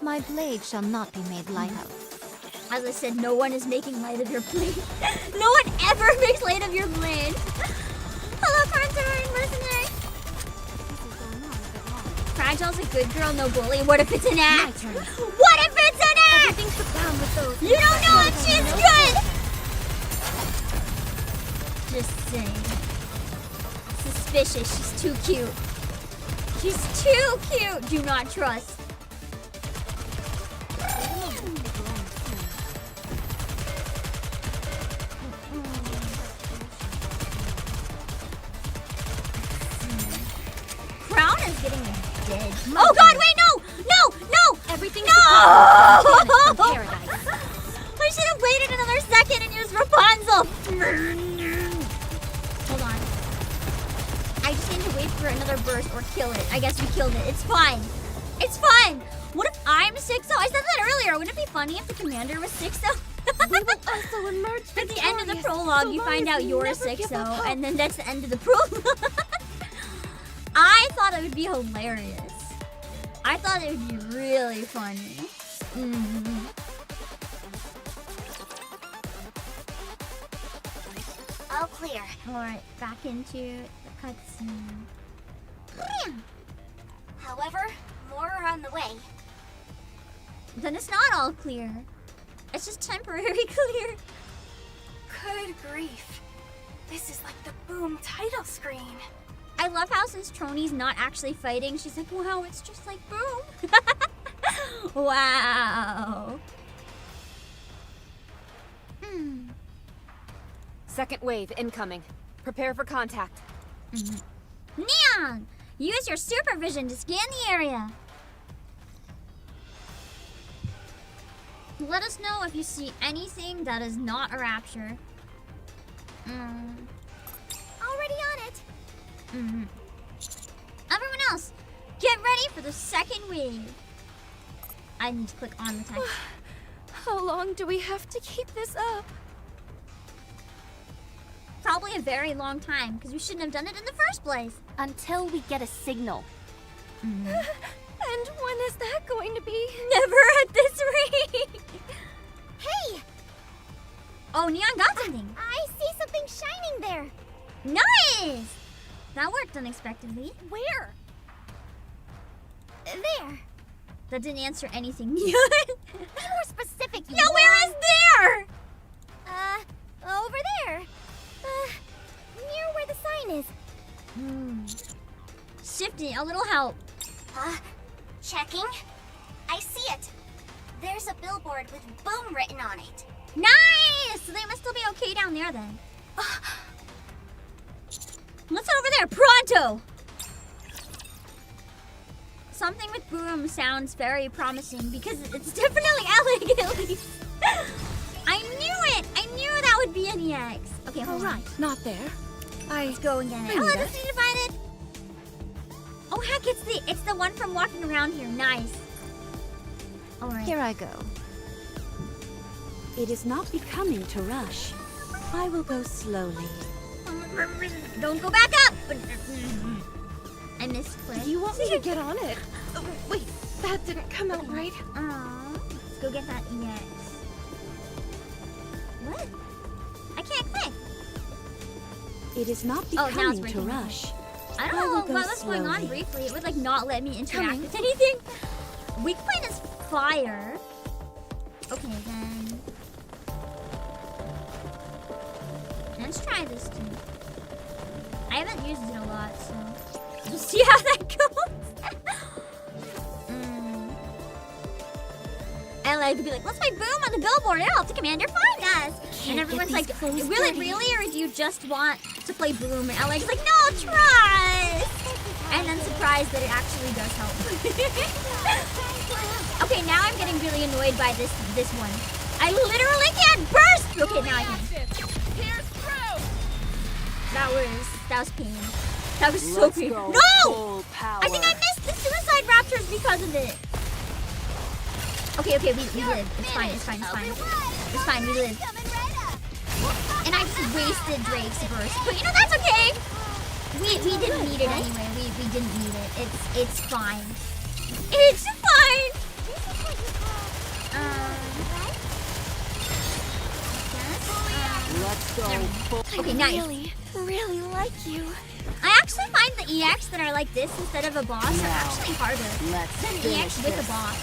My blade shall not be made light of. As I said, no one is making light of your blade. No one ever makes light of your blade. Hello, Cartoon Mercenary. Fragile's a good girl, no bully. What if it's an act? What if it's an act? You don't know if she's good. Just saying. Suspicious. She's too cute. She's too cute. Do not trust. Crown is getting dead. Oh god, wait, no! No! No! Everything's No! from paradise. I should have waited another second and used Rapunzel. Hold on. I just need to wait for another burst or kill it. I guess we killed it. It's fine. It's fine. What if I'm 6-0? I said that earlier. Wouldn't it be funny if the commander was 6-0? We will also emerge At the end of the prologue, you find out you're 6-0, and then that's the end of the prologue. I thought it would be hilarious. I thought it would be really funny. All clear. Alright, back into the cutscene. However, more are on the way. Then it's not all clear. It's just temporary clear. Good grief. This is like the Boom title screen. I love how since Trony's not actually fighting, she's like, wow, it's just like Boom. Wow. Second wave incoming. Prepare for contact. Neon! Use your supervision to scan the area. Let us know if you see anything that is not a rapture. Already on it. Everyone else, get ready for the second wave. I need to click on the text. How long do we have to keep this up? Probably a very long time, because we shouldn't have done it in the first place. Until we get a signal. And when is that going to be? Never at this rate. Hey! Oh, Neon got something. I see something shining there. Nice! That worked unexpectedly. Where? There. That didn't answer anything, Neon. Be more specific. Yeah, where is there? Over there. Near where the sign is. Shifting, a little help. Checking. I see it. There's a billboard with Boom written on it. Nice! So they must still be okay down there then. Let's head over there, pronto! Something with Boom sounds very promising because it's definitely Alec at least. I knew it! I knew that would be an EX. Okay, hold on. Not there. Let's go and get it. Oh, I just need to find it. Oh heck, it's the one from walking around here. Nice. Alright. Here I go. It is not becoming to rush. I will go slowly. Don't go back up! I misclicked. You want me to get on it? Oh, wait, that didn't come out right. Let's go get that EX. What? I can't click. It is not now it's becoming to breaking. rush. I I don't know will go what was going on slowly. briefly. It would like not let me interact with anything. Weak point is fire. Okay, then. Let's try this too. I haven't used it a lot, so we'll see how that goes. And like be like, let's play Boom on the billboard. It'll help the commander find us. And everyone's like, really? Or do you just want to play Boom? And Alec's like, no, trust. and then surprised that it actually does help. Okay, now I'm getting really annoyed by this one. I literally can't burst! Okay, now I can. That was pain. That was so pain. No! I think I missed the suicide raptors because of it. Okay, we live. It's fine. It's fine, we live. And I just wasted Drake's burst. But you know, that's okay! We didn't need it anyway. We didn't need it. It's fine. It's fine! Let's go. Okay, nice. Really like you. I actually find the EX that are like this instead of a boss are actually harder than EX with a boss.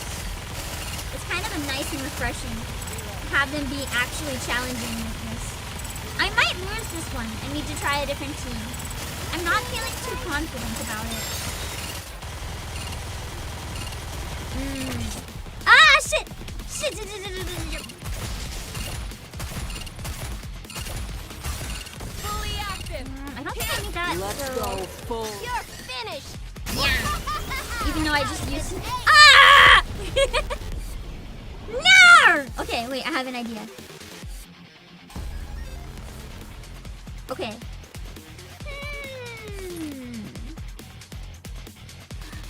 It's kind of a nice and refreshing to have them be actually challenging like this. I might lose this one and need to try a different team. I'm not feeling too confident about it. Ah, shit! I don't think I need that. Let's go full. You're finished. Yeah. Even though I just used. Ah! No! Okay, wait. I have an idea. Okay.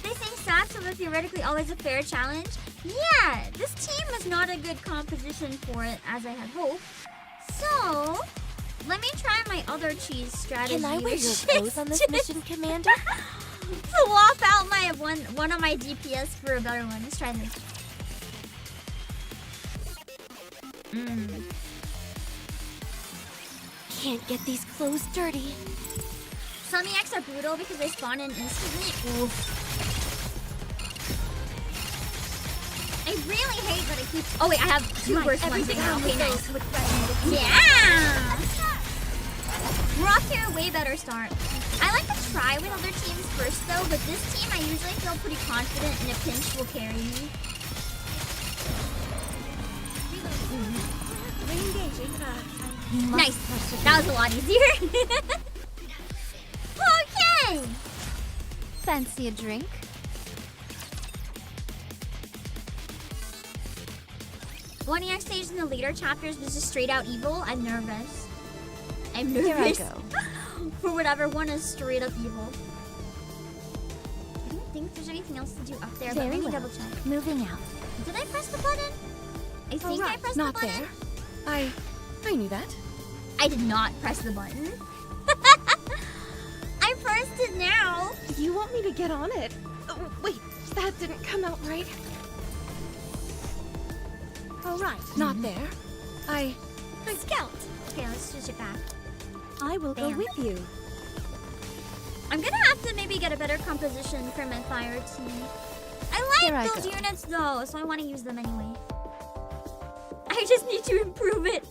They say stats are theoretically always a fair challenge. Yeah, this team is not a good composition for it, as I had hoped. So, let me try my other cheese strategy. Can I wear which your is clothes on this mission, Commander? Swap out my one of my DPS for a better one. Let's try this. Can't get these clothes dirty. Some EX are brutal because they spawn in instantly. Oof. I really hate that it keeps. Oh wait, I have two burst ones right now. Okay, nice. Yeah! We're off to a way better start. I like to try with other teams first though, but this team I usually feel pretty confident in a pinch will carry me. Nice. That was a lot easier. Okay. Fancy a drink? One EX stage in the later chapters was just straight out evil. I'm nervous. Here I go. For whatever one is straight up evil. I don't think there's anything else to do up there, but let me double check. Moving out. Did I press the button? I think I pressed the button. There. I knew that. I did not press the button. I pressed it now. You want me to get on it? Oh, wait, that didn't come out right. All right, not there. I Scout. Okay, let's switch it back. I will go with you. I'm gonna have to maybe get a better composition for my fire team. I like those units though, so I want to use them anyway. I just need to improve it.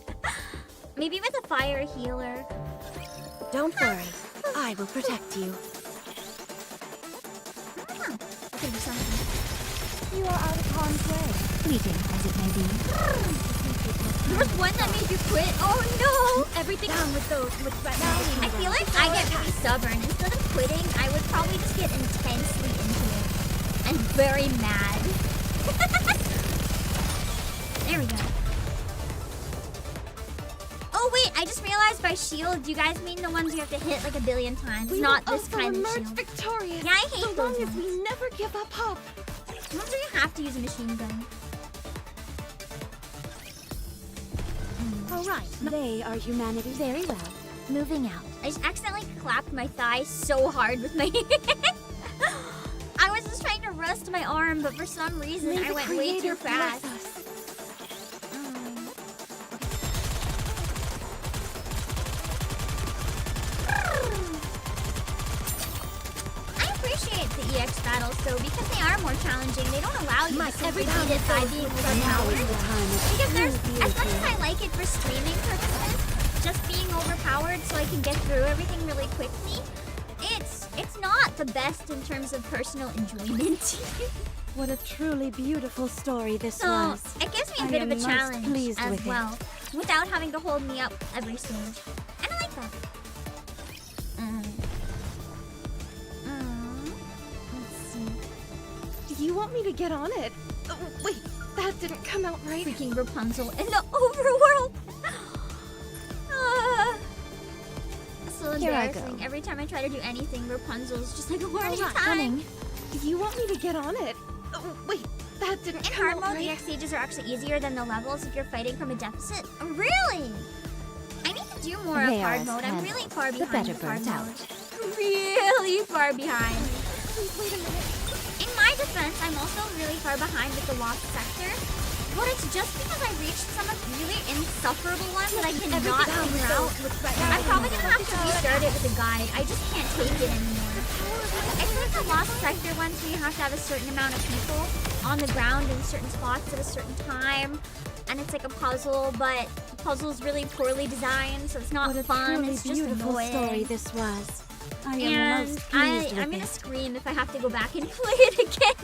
Maybe with a fire healer. Don't worry, I will protect you. Okay, do something. You are out of harm's way. Fleeting as it may be. There was one that made you quit. Oh no! Everything down with those I feel like I get really stubborn. Instead of quitting, I would probably just get intensely into it. And very mad. There we go. Oh wait, I just realized by shield, do you guys mean the ones you have to hit like a billion times? Not this kind of shield. Victorious. Yeah, I hate so those long as ones. we never give up hope. The ones where you have to use a machine gun. All right. They are humanity. Very well. Moving out. I just accidentally clapped my thigh so hard with my I was just trying to rest my arm, but for some reason I went way too fast. I appreciate the EX battles though because they are more challenging. They don't allow you to simply beat it by being overpowered. Because there's, as much as I like it for streaming purposes, just being overpowered so I can get through everything really quickly, it's not the best in terms of personal enjoyment. What a truly beautiful story this So was. it gives me a bit of a most challenge pleased as with well, without having to hold me up every stage. And I like that. you want me to get on it? Oh, wait, that didn't come out right. Freaking Rapunzel in the overworld. So Here I go. embarrassing. Every time I try to do anything, Rapunzel's just like a I'm warning not time. coming. You want me to get on it? Oh, wait, that didn't In come hard out mode, right. the X stages are actually easier than the levels if you're fighting from a deficit. Really? I need to do more of They are hard as mode. I'm handled. really far The behind better with hard burnt out. mode. Really far behind. Wait a minute. In my defense, I'm also really far behind with the Lost Sector. But it's just because I reached some of really insufferable ones that I cannot figure out. I'm probably gonna have to restart it with a guide. I just can't take it anymore. I think the Lost Sector ones where you have to have a certain amount of people on the ground in certain spots at a certain time. And it's like a puzzle, but the puzzle's really poorly designed, so it's not What a fun. truly It's just beautiful annoying. story this was. I am And most pleased with I'm gonna it. scream if I have to go back and play it again.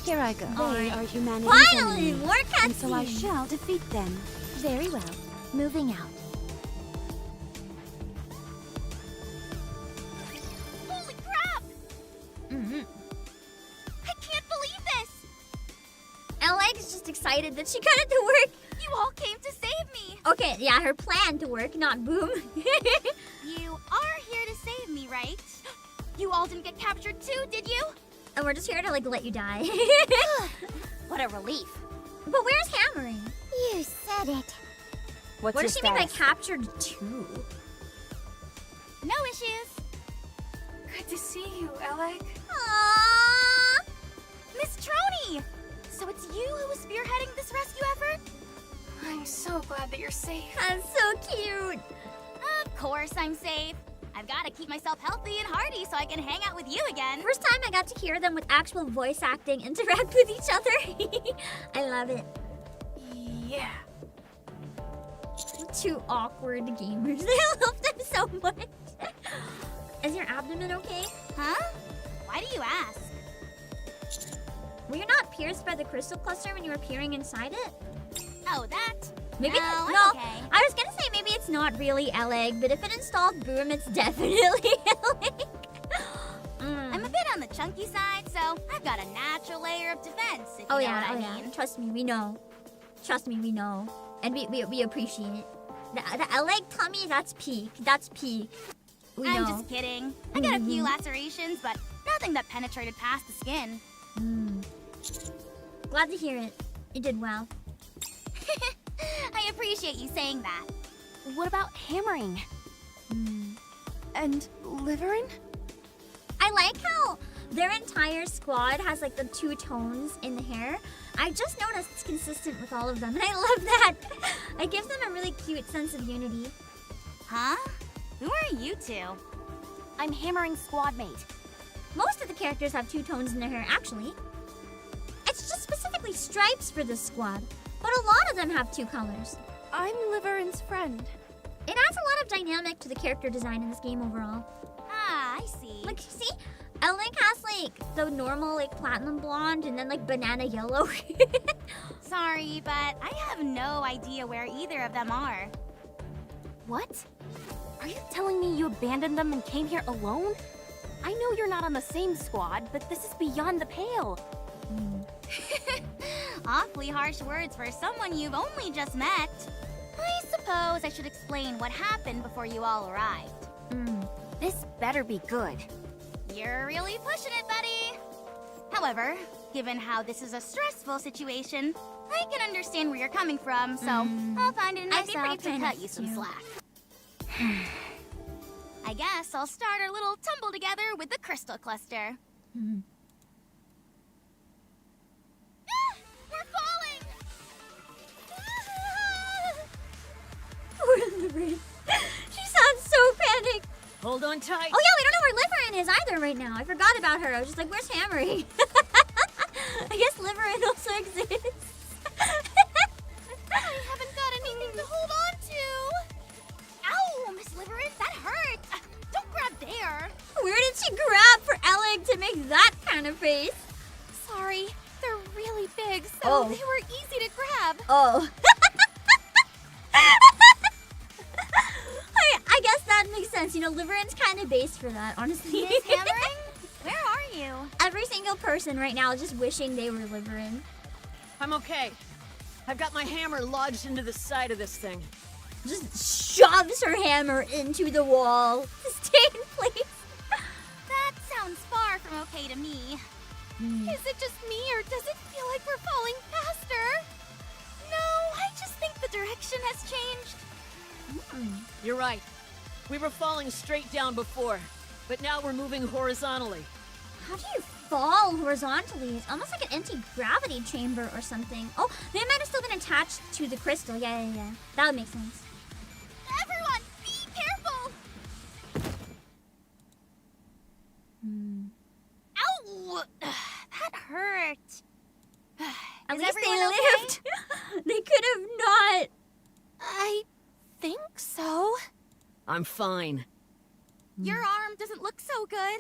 Here I go. They Alright. are humanity's Finally, enemy, more and so I cutscenes. shall defeat them. Very well. Moving out. Holy crap! Mm-hmm. I can't believe this! Alex is just excited that she got it to work. You all came to save me! Okay, yeah, her plan to work, not boom. You are here to save me, right? You all didn't get captured too, did you? And we're just here to like let you die. What a relief. But where's hammering? You said it. What's What your does she mean by status? captured two? No issues. Good to see you, Alec. Aww. Miss Troni! So it's you who was spearheading this rescue effort? I'm so glad that you're safe. That's so cute. Of course I'm safe. I've got to keep myself healthy and hardy so I can hang out with you again. First time I got to hear them with actual voice acting interact with each other. I love it. Yeah. Two awkward gamers. I love them so much. Is your abdomen okay? Huh? Why do you ask? Were you not pierced by the crystal cluster when you were peering inside it? Oh, that? Maybe No, I'm no. okay. I was gonna say maybe it's not really Eleg, but if it installed Boom, it's definitely Eleg. I'm a bit on the chunky side, so I've got a natural layer of defense, if Oh you know yeah, what oh I mean. yeah. Trust me, we know. Trust me, we know, and we appreciate it. The Eleg tummy, that's peak. That's peak. We I'm know. just kidding. I got a few lacerations, but nothing that penetrated past the skin. Glad to hear it. You did well. I appreciate you saying that. What about hammering? And Liveryn? I like how their entire squad has like the two tones in the hair. I just noticed it's consistent with all of them, and I love that. It gives them a really cute sense of unity. Huh? Who are you two? I'm hammering squad mate. Most of the characters have two tones in their hair, actually. It's just specifically stripes for this squad, but a lot of them have two colors. I'm Liveryn's friend. It adds a lot of dynamic to the character design in this game overall. Ah, I see. Like, see? Link has like the normal like platinum blonde and then like banana yellow. Sorry, but I have no idea where either of them are. What? Are you telling me you abandoned them and came here alone? I know you're not on the same squad, but this is beyond the pale. Awfully harsh words for someone you've only just met. I suppose I should explain what happened before you all arrived. This better be good. You're really pushing it, buddy. However, given how this is a stressful situation, I can understand where you're coming from, so I'll find it in I'd be myself pretty to cut panicked you some too. slack. I guess I'll start our little tumble together with the crystal cluster. We're falling! Poor Liveryn. She sounds so panicked. Hold on tight. Oh yeah, we don't know where Liveryn is either right now. I forgot about her. I was just like, where's Hammering? I guess Liveryn also exists. I haven't got anything to hold on to. Ow, Miss Liveryn, that hurt. Don't grab there. Where did she grab for Eleg to make that kind of face? Sorry, they're really big, so Oh. they were easy to grab. Oh. I guess that that makes sense. You know, Liveryn's kind of based for that, honestly. Miss Hammering? Where are you? Every single person right now is just wishing they were Liveryn. I'm okay. I've got my hammer lodged into the side of this thing. Just shoves her hammer into the wall. Stay in place. That sounds far from okay to me. Is it just me, or does it feel like we're falling faster? No, I just think the direction has changed. You're right. We were falling straight down before, but now we're moving horizontally. How do you fall horizontally? It's almost like an anti-gravity chamber or something. Oh, they might have still been attached to the crystal. Yeah. That would make sense. Everyone, be careful! Ow! That hurt. At Is least everyone they okay? lived. They could have not. I think so. I'm fine. Your arm doesn't look so good.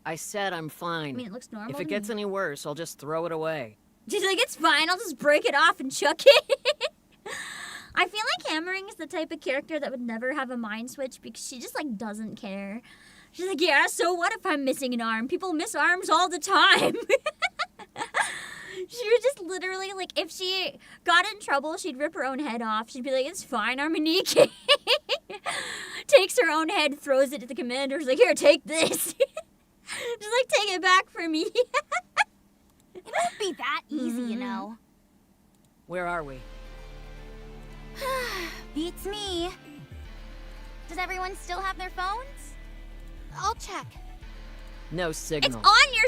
I said I'm fine. I mean, it looks normal. If to it gets me. any worse, I'll just throw it away. She's like, it's fine. I'll just break it off and chuck it. I feel like Hammering is the type of character that would never have a mind switch because she just like doesn't care. She's like, yeah, so what if I'm missing an arm? People miss arms all the time. She would just literally, like, if she got in trouble, she'd rip her own head off. She'd be like, it's fine, I'm a NIKKE. Takes her own head, throws it to the commander's like, here, take this. Just like, take it back for me. It won't be that easy, you know. Where are we? Beats me. Does everyone still have their phones? I'll check. No It's signal. on your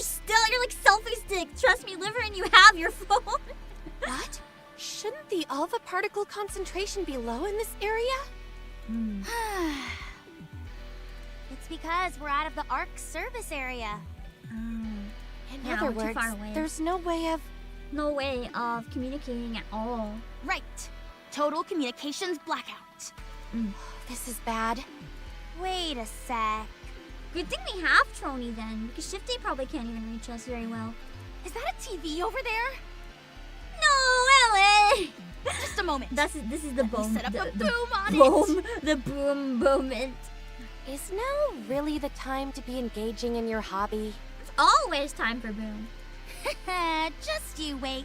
you're like selfie stick. Trust me, Liveryn, you have your phone. What? Shouldn't the alpha particle concentration be low in this area? It's because we're out of the ARC service area. In Yeah, other we're too words, far away. there's no way of... No way of communicating at all. Right. Total communications blackout. This is bad. Wait a sec. Good thing we have Trony then, because Shifty probably can't even reach us very well. Is that a TV over there? No, Ellen! Just a moment. This is the boom. Set up the, a the boom on boom, the boom moment. Is now really the time to be engaging in your hobby? It's always time for boom. it. Just you wait.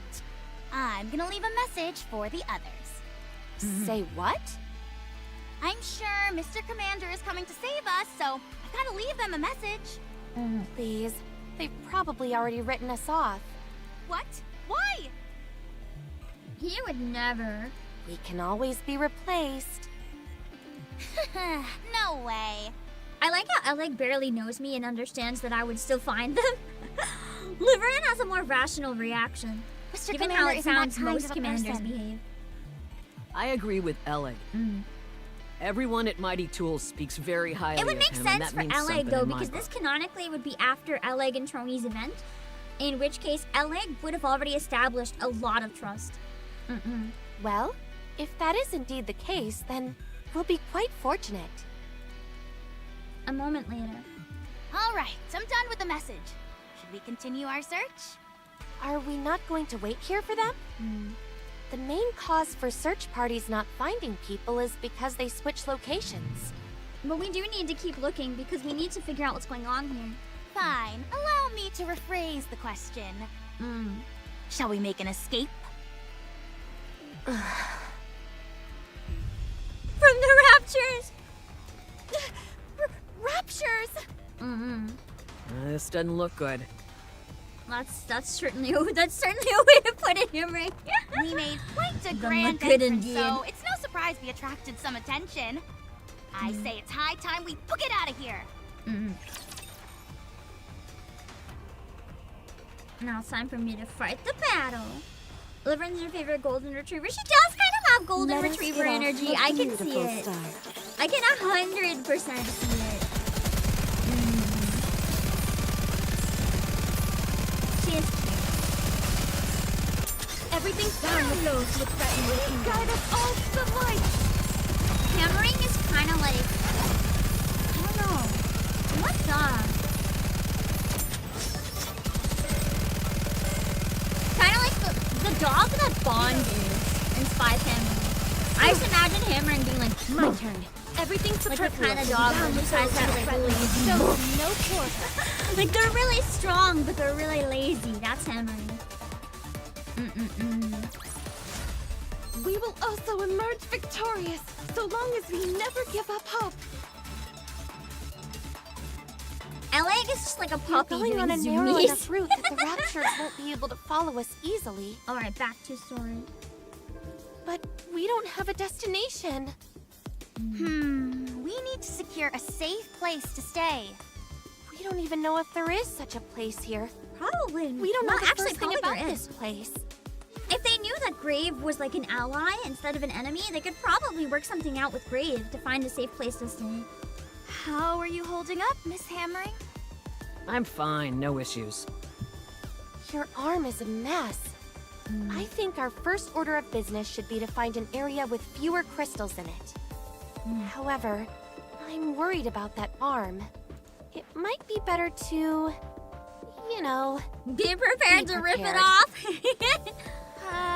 I'm gonna leave a message for the others. Say what? I'm sure Mr. Commander is coming to save us, so I've gotta leave them a message. Please. They've probably already written us off. What? Why? He would never. We can always be replaced. No way. I like how Alec barely knows me and understands that I would still find them. Liveryn has a more rational reaction, Mr. given Commander how it isn't that sounds kind most of a commanders person. behave. I agree with Alec. Everyone at Mighty Tools speaks very highly It would of make him, and sense that for means Alec something though, in my because this book. canonically would be after Alec and Trony's event, in which case Alec would have already established a lot of trust. Well, if that is indeed the case, then we'll be quite fortunate. A moment later. All right, I'm done with the message. Should we continue our search? Are we not going to wait here for them? The main cause for search parties not finding people is because they switch locations. But we do need to keep looking because we need to figure out what's going on here. Fine. Allow me to rephrase the question. Shall we make an escape? From the raptures! Raptures! This doesn't look good. That's certainly a way to put it, Henry. We made quite a Doesn't grand look good entrance, indeed. so it's no surprise we attracted some attention. I say it's high time we book it out of here. Now it's time for me to fight the battle. Liveryn's your favorite golden retriever. She does kind of have golden Let us retriever get off energy. the I can see beautiful it. start. I can 100% see it. She is cute. Everything's down with those with threatened. Guide us all to the light. Hammering is kind of like, I don't know. What's up? Kind of like the dog that Bond is in Spy Family. I just imagine Hammering being like, my turn. Everything's Like the kind of dog that just has that like lazy. No quarter. Like they're really strong, but they're really lazy. That's hammering. We will also emerge victorious, so long as we never give up hope. Alec is just like a puppy Going doing on a narrow zoomies. enough route that the Raptures won't be able to follow us easily. Alright, back to story. But we don't have a destination. We need to secure a safe place to stay. We don't even know if there is such a place here. Probably. We don't know Well, the actually, first thing probably about there is. this place. If they knew that Grave was like an ally instead of an enemy, they could probably work something out with Grave to find a safe place to stay. How are you holding up, Miss Hammering? I'm fine, no issues. Your arm is a mess. I think our first order of business should be to find an area with fewer crystals in it. However, I'm worried about that arm. It might be better to, you know... Be prepared to rip it off!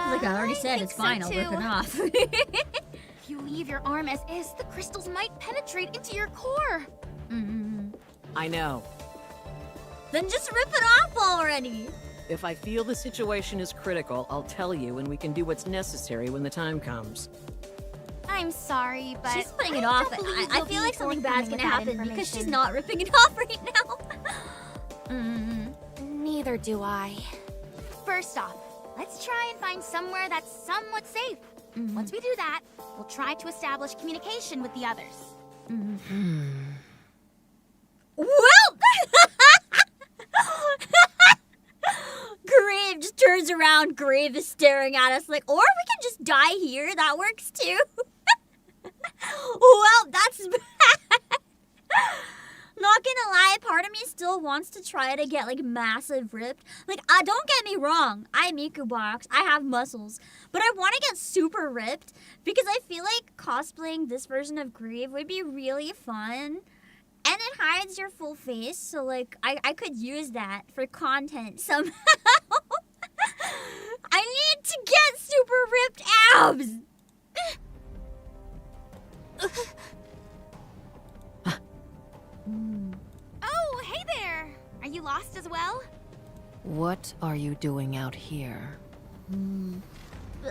Like I already said, it's fine, I'll rip it off. If you leave your arm as is, the crystals might penetrate into your core. I know. Then just rip it off already! If I feel the situation is critical, I'll tell you and we can do what's necessary when the time comes. I'm sorry, but She's putting it off. don't believe I you'll feel be like something bad's forthcoming gonna with that happen because she's information. not ripping it off right now. Neither do I. First off, let's try and find somewhere that's somewhat safe. Once we do that, we'll try to establish communication with the others. Well! Grave just turns around. Grave is staring at us like, or we can just die here. That works too. Well, that's bad. Not gonna lie, part of me still wants to try to get like massive ripped. Like, don't get me wrong, I'm Miku Box, I have muscles, but I want to get super ripped because I feel like cosplaying this version of Grave would be really fun. And it hides your full face, so like I could use that for content somehow. I need to get super ripped abs. Oh, hey there! Are you lost as well? What are you doing out here?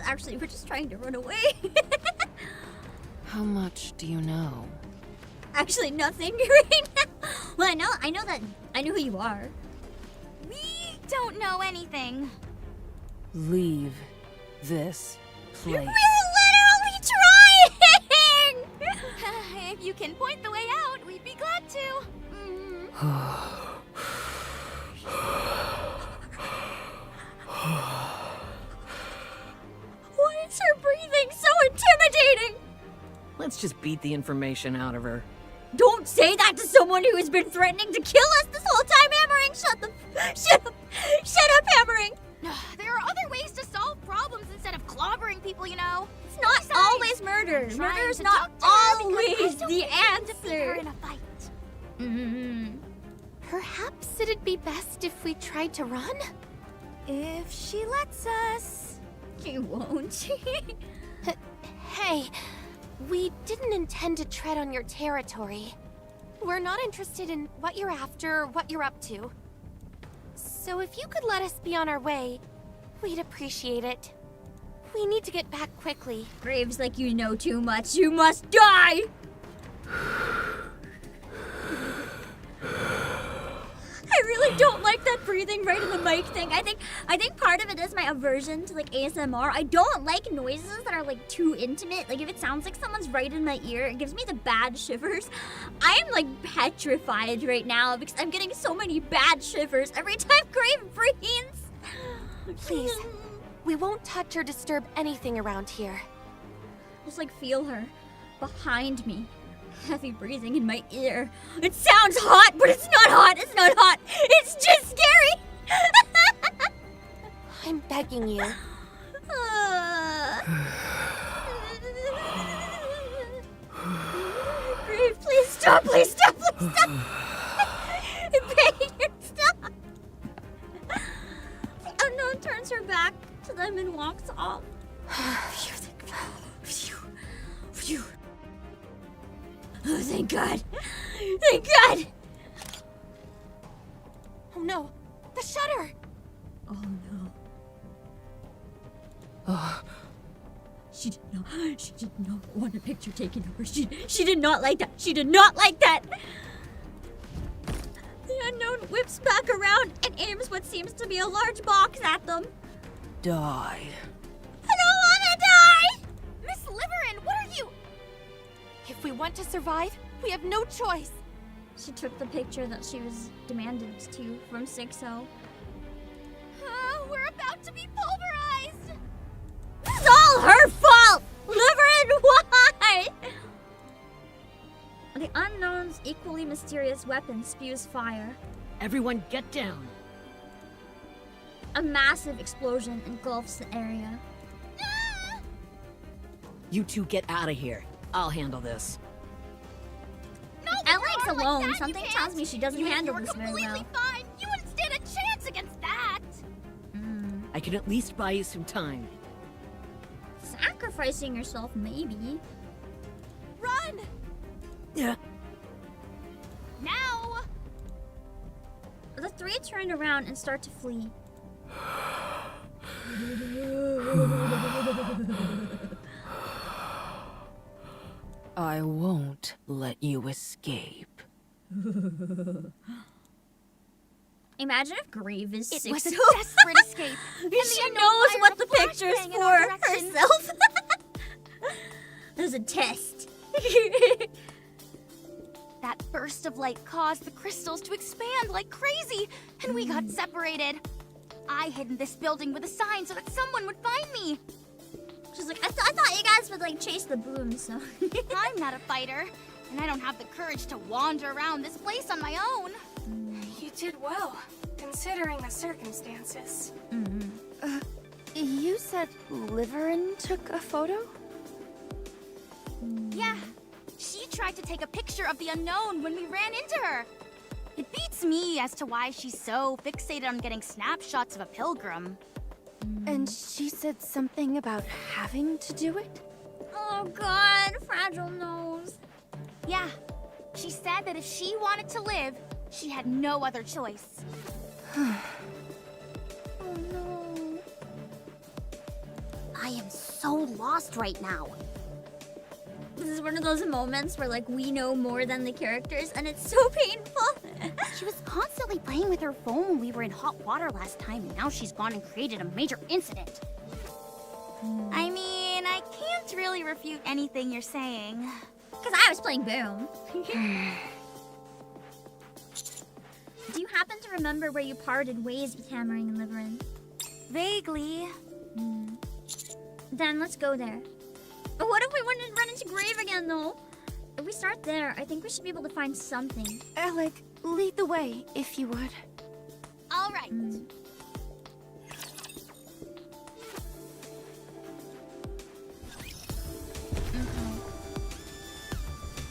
Actually, we're just trying to run away. How much do you know? Actually, nothing right now. Well, I know who you are. We don't know anything. Leave this place. We're literally trying! If you can point the way out, we'd be glad to. Why is her breathing so intimidating? Let's just beat the information out of her. Don't say that to someone who has been threatening to kill us this whole time, Hammering! Shut up, Hammering! There are other ways to solve problems instead of clobbering people, you know. It's not always murder. Murder is not always the Her answer. in a fight. Perhaps it'd be best if we tried to run? If she lets us. She won't. Hey, we didn't intend to tread on your territory. We're not interested in what you're after or what you're up to. So if you could let us be on our way, we'd appreciate it. We need to get back quickly. Graves, like you know too much. You must die! I really don't like that breathing right in the mic thing. I think part of it is my aversion to like ASMR. I don't like noises that are like too intimate. Like if it sounds like someone's right in my ear, it gives me the bad shivers. I'm like petrified right now because I'm getting so many bad shivers every time Grave breathes. Please, we won't touch or disturb anything around here. Just like feel her behind me. Heavy breathing in my ear. It sounds hot, but it's not hot. It's not hot. It's just scary. I'm begging you. Grave, please stop. Please stop. Please stop. I'm begging you, stop. The unknown turns her back to them and walks off. Phew. thank God. Thank God. Oh no, the shutter! Oh no. Oh, She did not want a picture taken of her. She did not like that. She did not like that. The unknown whips back around and aims what seems to be a large box at them. die. I don't want to die! Miss Liveryn, what are you? If we want to survive, we have no choice. She took the picture that she was demanded to from 6-0. We're about to be pulverized! It's all her fault! Liveryn, why? The unknown's equally mysterious weapon spews fire. Everyone get down. A massive explosion engulfs the area. You two get out of here. I'll handle this. No, Alex like alone, that, something you tells can't. me she doesn't Even if handle you were this very well. completely fine, you wouldn't stand a chance against that. I can at least buy you some time. Sacrificing yourself, maybe. Run! Yeah. Now! The three turn around and start to flee. I won't let you escape. Imagine if Grieve is It 6-0. was a desperate escape. And She the knows unknown what the fired a picture's flashbang in our for direction. herself. There's a test. That burst of light caused the crystals to expand like crazy, and we got separated. I hid in this building with a sign so that someone would find me. She's like, I thought you guys would like chase the boom, so. I'm not a fighter, and I don't have the courage to wander around this place on my own. You did well, considering the circumstances. You said Liveryn took a photo? Yeah. She tried to take a picture of the unknown when we ran into her. It beats me as to why she's so fixated on getting snapshots of a pilgrim. And she said something about having to do it? Oh God, Fragile knows. Yeah. She said that if she wanted to live, she had no other choice. Oh no. I am so lost right now. This is one of those moments where like we know more than the characters and it's so painful. She was constantly playing with her phone when we were in hot water last time, and now she's gone and created a major incident. I mean, I can't really refute anything you're saying. Because I was playing Boom. Do you happen to remember where you parted ways with Hammering and Liveryn? Vaguely. Then let's go there. But what if we want to run into Grave again, though? If we start there, I think we should be able to find something. Alec, lead the way, if you would. All right.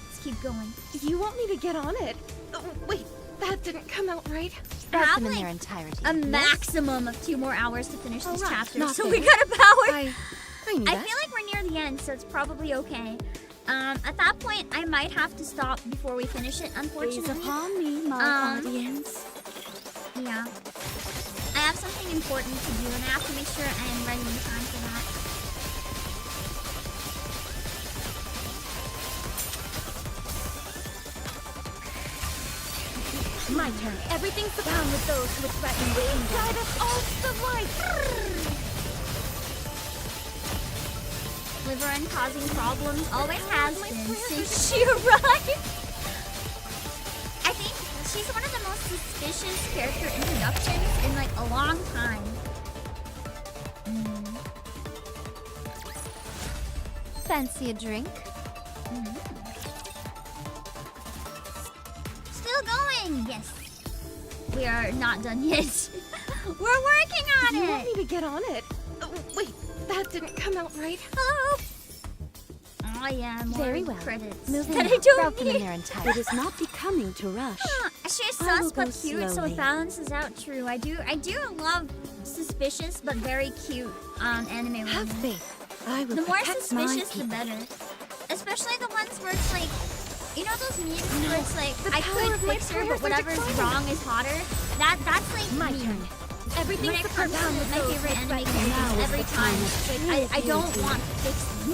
Let's keep going. You want me to get on it? Wait, that didn't come out right. I have them in like their entirety. a maximum of 2 more hours to finish this right, chapter, not so fair. we gotta power. I knew I that. feel like we're near the end, so it's probably okay. At that point, I might have to stop before we finish it, unfortunately. Gaze upon me, my audience. Yeah. I have something important to do, and I have to make sure I am ready in time for that. My turn. Everything's down with those who would threaten the kingdom. Guide us all to the light. Liveryn causing problems always has been since she arrived. I think she's one of the most suspicious character introductions in like a long time. Fancy a drink? Still going! Yes. We are not done yet. We're working on You it! want me to get on it? Wait, that didn't come out right. Hello! Oh yeah, more Very well. credits. Moving that on. I don't Route them in need. their entirety. It is not becoming to rush. She's I will sus but go cute, so slowly. it balances out. True. I do love suspicious but very cute anime women. Have faith. I will The more protect my suspicious, the people. better. Especially the ones where it's like You know those memes where it's like, The I power could of my fix her, prayers but are whatever's declining. wrong is hotter? That's like My me. turn. When Everything's it upside comes to down with my those favorite who anime threaten. Now characters, is every the time, time. like, I don't want to fix them.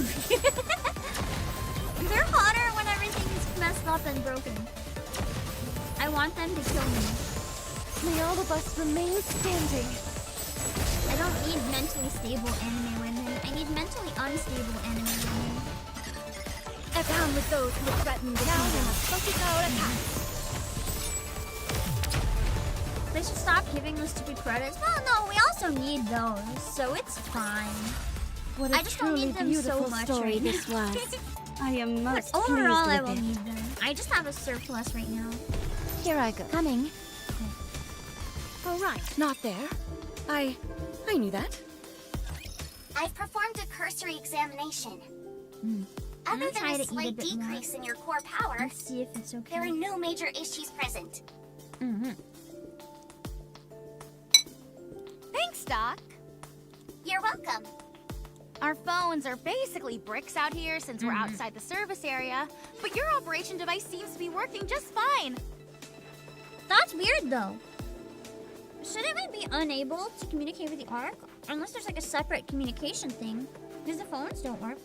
They're hotter when everything is messed up and broken. I want them to kill me. May all of us remain standing. I don't need mentally stable anime women. I need mentally unstable anime women. Down with those who threaten the kingdom. They should stop giving those stupid credits. Well, no, we also need those, so it's fine. What a I just don't truly need them beautiful so much story right this now. was. I am But most overall, I pleased will with need them. I just have a surplus right now. Here I go. Coming. All right, not there. I knew that. I've performed a cursory examination. I'm Other gonna try than a to eat a slight bit more. decrease in your core power, Let's see if it's okay. there are no major issues present. Thanks, Doc. You're welcome. Our phones are basically bricks out here since we're outside the service area, but your operation device seems to be working just fine. That's weird, though. Shouldn't we be unable to communicate with the Ark? Unless there's like a separate communication thing. Because the phones don't work.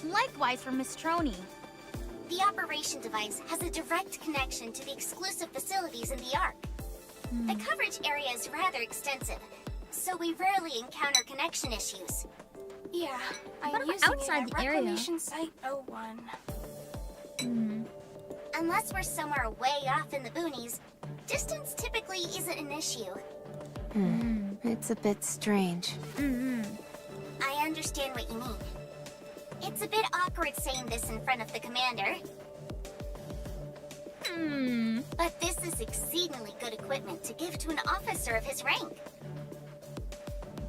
Likewise for Miss Troney. The operation device has a direct connection to the exclusive facilities in the Ark. The coverage area is rather extensive, so we rarely encounter connection issues. Yeah, What I'm about using outside it the at area? Reclamation Site 01. Unless we're somewhere way off in the boonies, distance typically isn't an issue. It's a bit strange. I understand what you mean. It's a bit awkward saying this in front of the commander. But this is exceedingly good equipment to give to an officer of his rank.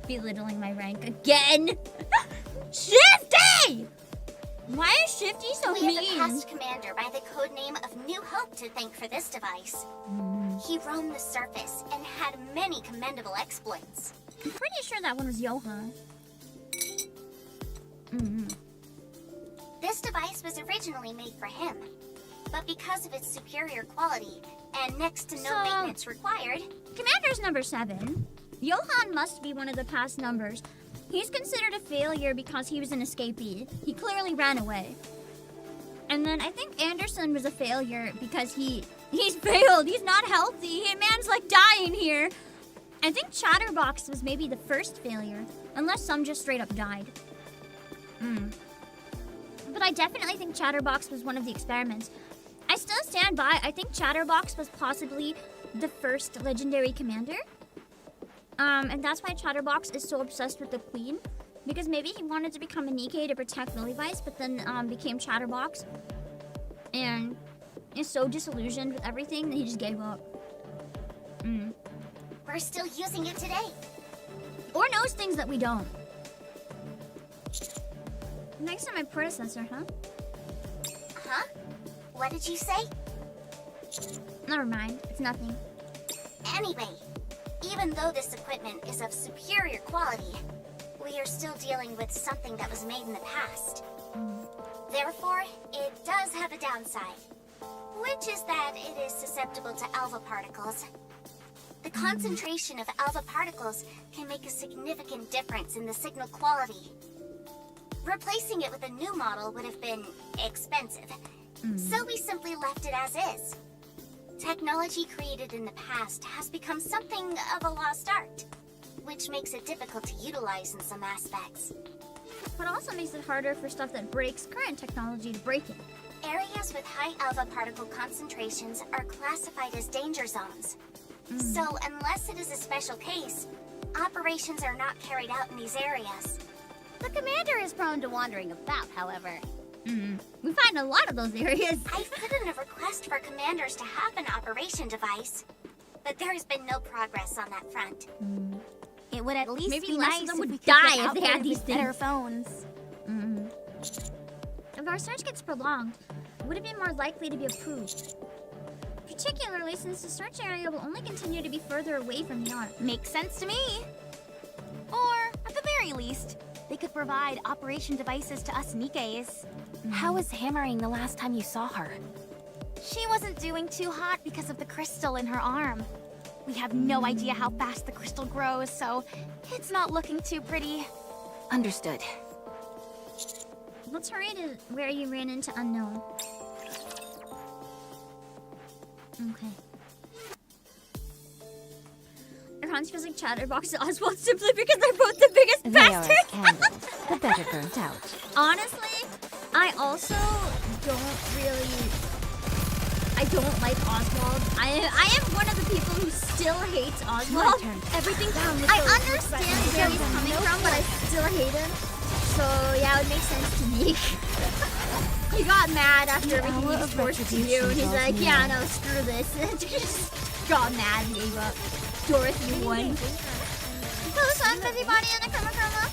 Belittling my rank again. Shifty! Why is Shifty so We have a mean? past commander by the codename of New Hope to thank for this device. He roamed the surface and had many commendable exploits. I'm pretty sure that one was Johan. This device was originally made for him, but because of its superior quality and next to no So- maintenance required, Commander's number 7. Johan must be one of the past numbers. He's considered a failure because he was an escapee. He clearly ran away. And then I think Anderson was a failure because he's failed. He's not healthy. Man's like dying here. I think Chatterbox was maybe the first failure, unless some just straight up died. But I definitely think Chatterbox was one of the experiments. I still stand by. I think Chatterbox was possibly the first legendary commander. And that's why Chatterbox is so obsessed with the Queen. Because maybe he wanted to become a NIKKE to protect Lillivice, but then became Chatterbox. And is so disillusioned with everything that he just gave up. we're still using it today. Or knows things that we don't. Next to my predecessor, huh? Huh? What did you say? Never mind. It's nothing. Anyway, even though this equipment is of superior quality, we are still dealing with something that was made in the past. Therefore, it does have a downside, which is that it is susceptible to alpha particles. The concentration of alpha particles can make a significant difference in the signal quality. Replacing it with a new model would have been expensive, so we simply left it as is. Technology created in the past has become something of a lost art, which makes it difficult to utilize in some aspects. But also makes it harder for stuff that breaks current technology to break it. Areas with high alpha particle concentrations are classified as danger zones. So unless it is a special case, operations are not carried out in these areas. The commander is prone to wandering about, however. We find a lot of those areas. I've put in a request for commanders to have an operation device, but there has been no progress on that front. It would at least Maybe be less nice of them if would we could die get if they out had there these with better things. phones. If our search gets prolonged, would it be more likely to be approved? Particularly since the search area will only continue to be further away from the Ark. Makes sense to me. Or, at the very least, they could provide operation devices to us NIKKEs. How was Hammering the last time you saw her? She wasn't doing too hot because of the crystal in her arm. We have no idea how fast the crystal grows, so it's not looking too pretty. Understood. Let's hurry to where you ran into unknown. Okay. Hans feels like Chatterbox and Oswald simply because they're both the biggest They bastards. are as candles, the better burnt out. Honestly, I also don't really... I don't like Oswald. I am one of the people who still hates Oswald. Everything down with I those understand refrain. where he's coming from, but I still hate him. So yeah, it would make sense to me. He got mad after everything he was forced to do, and he's like, yeah, no, screw this. Just got mad and gave up. Dorothy won. Hello, son, busybody, and a chroma chroma.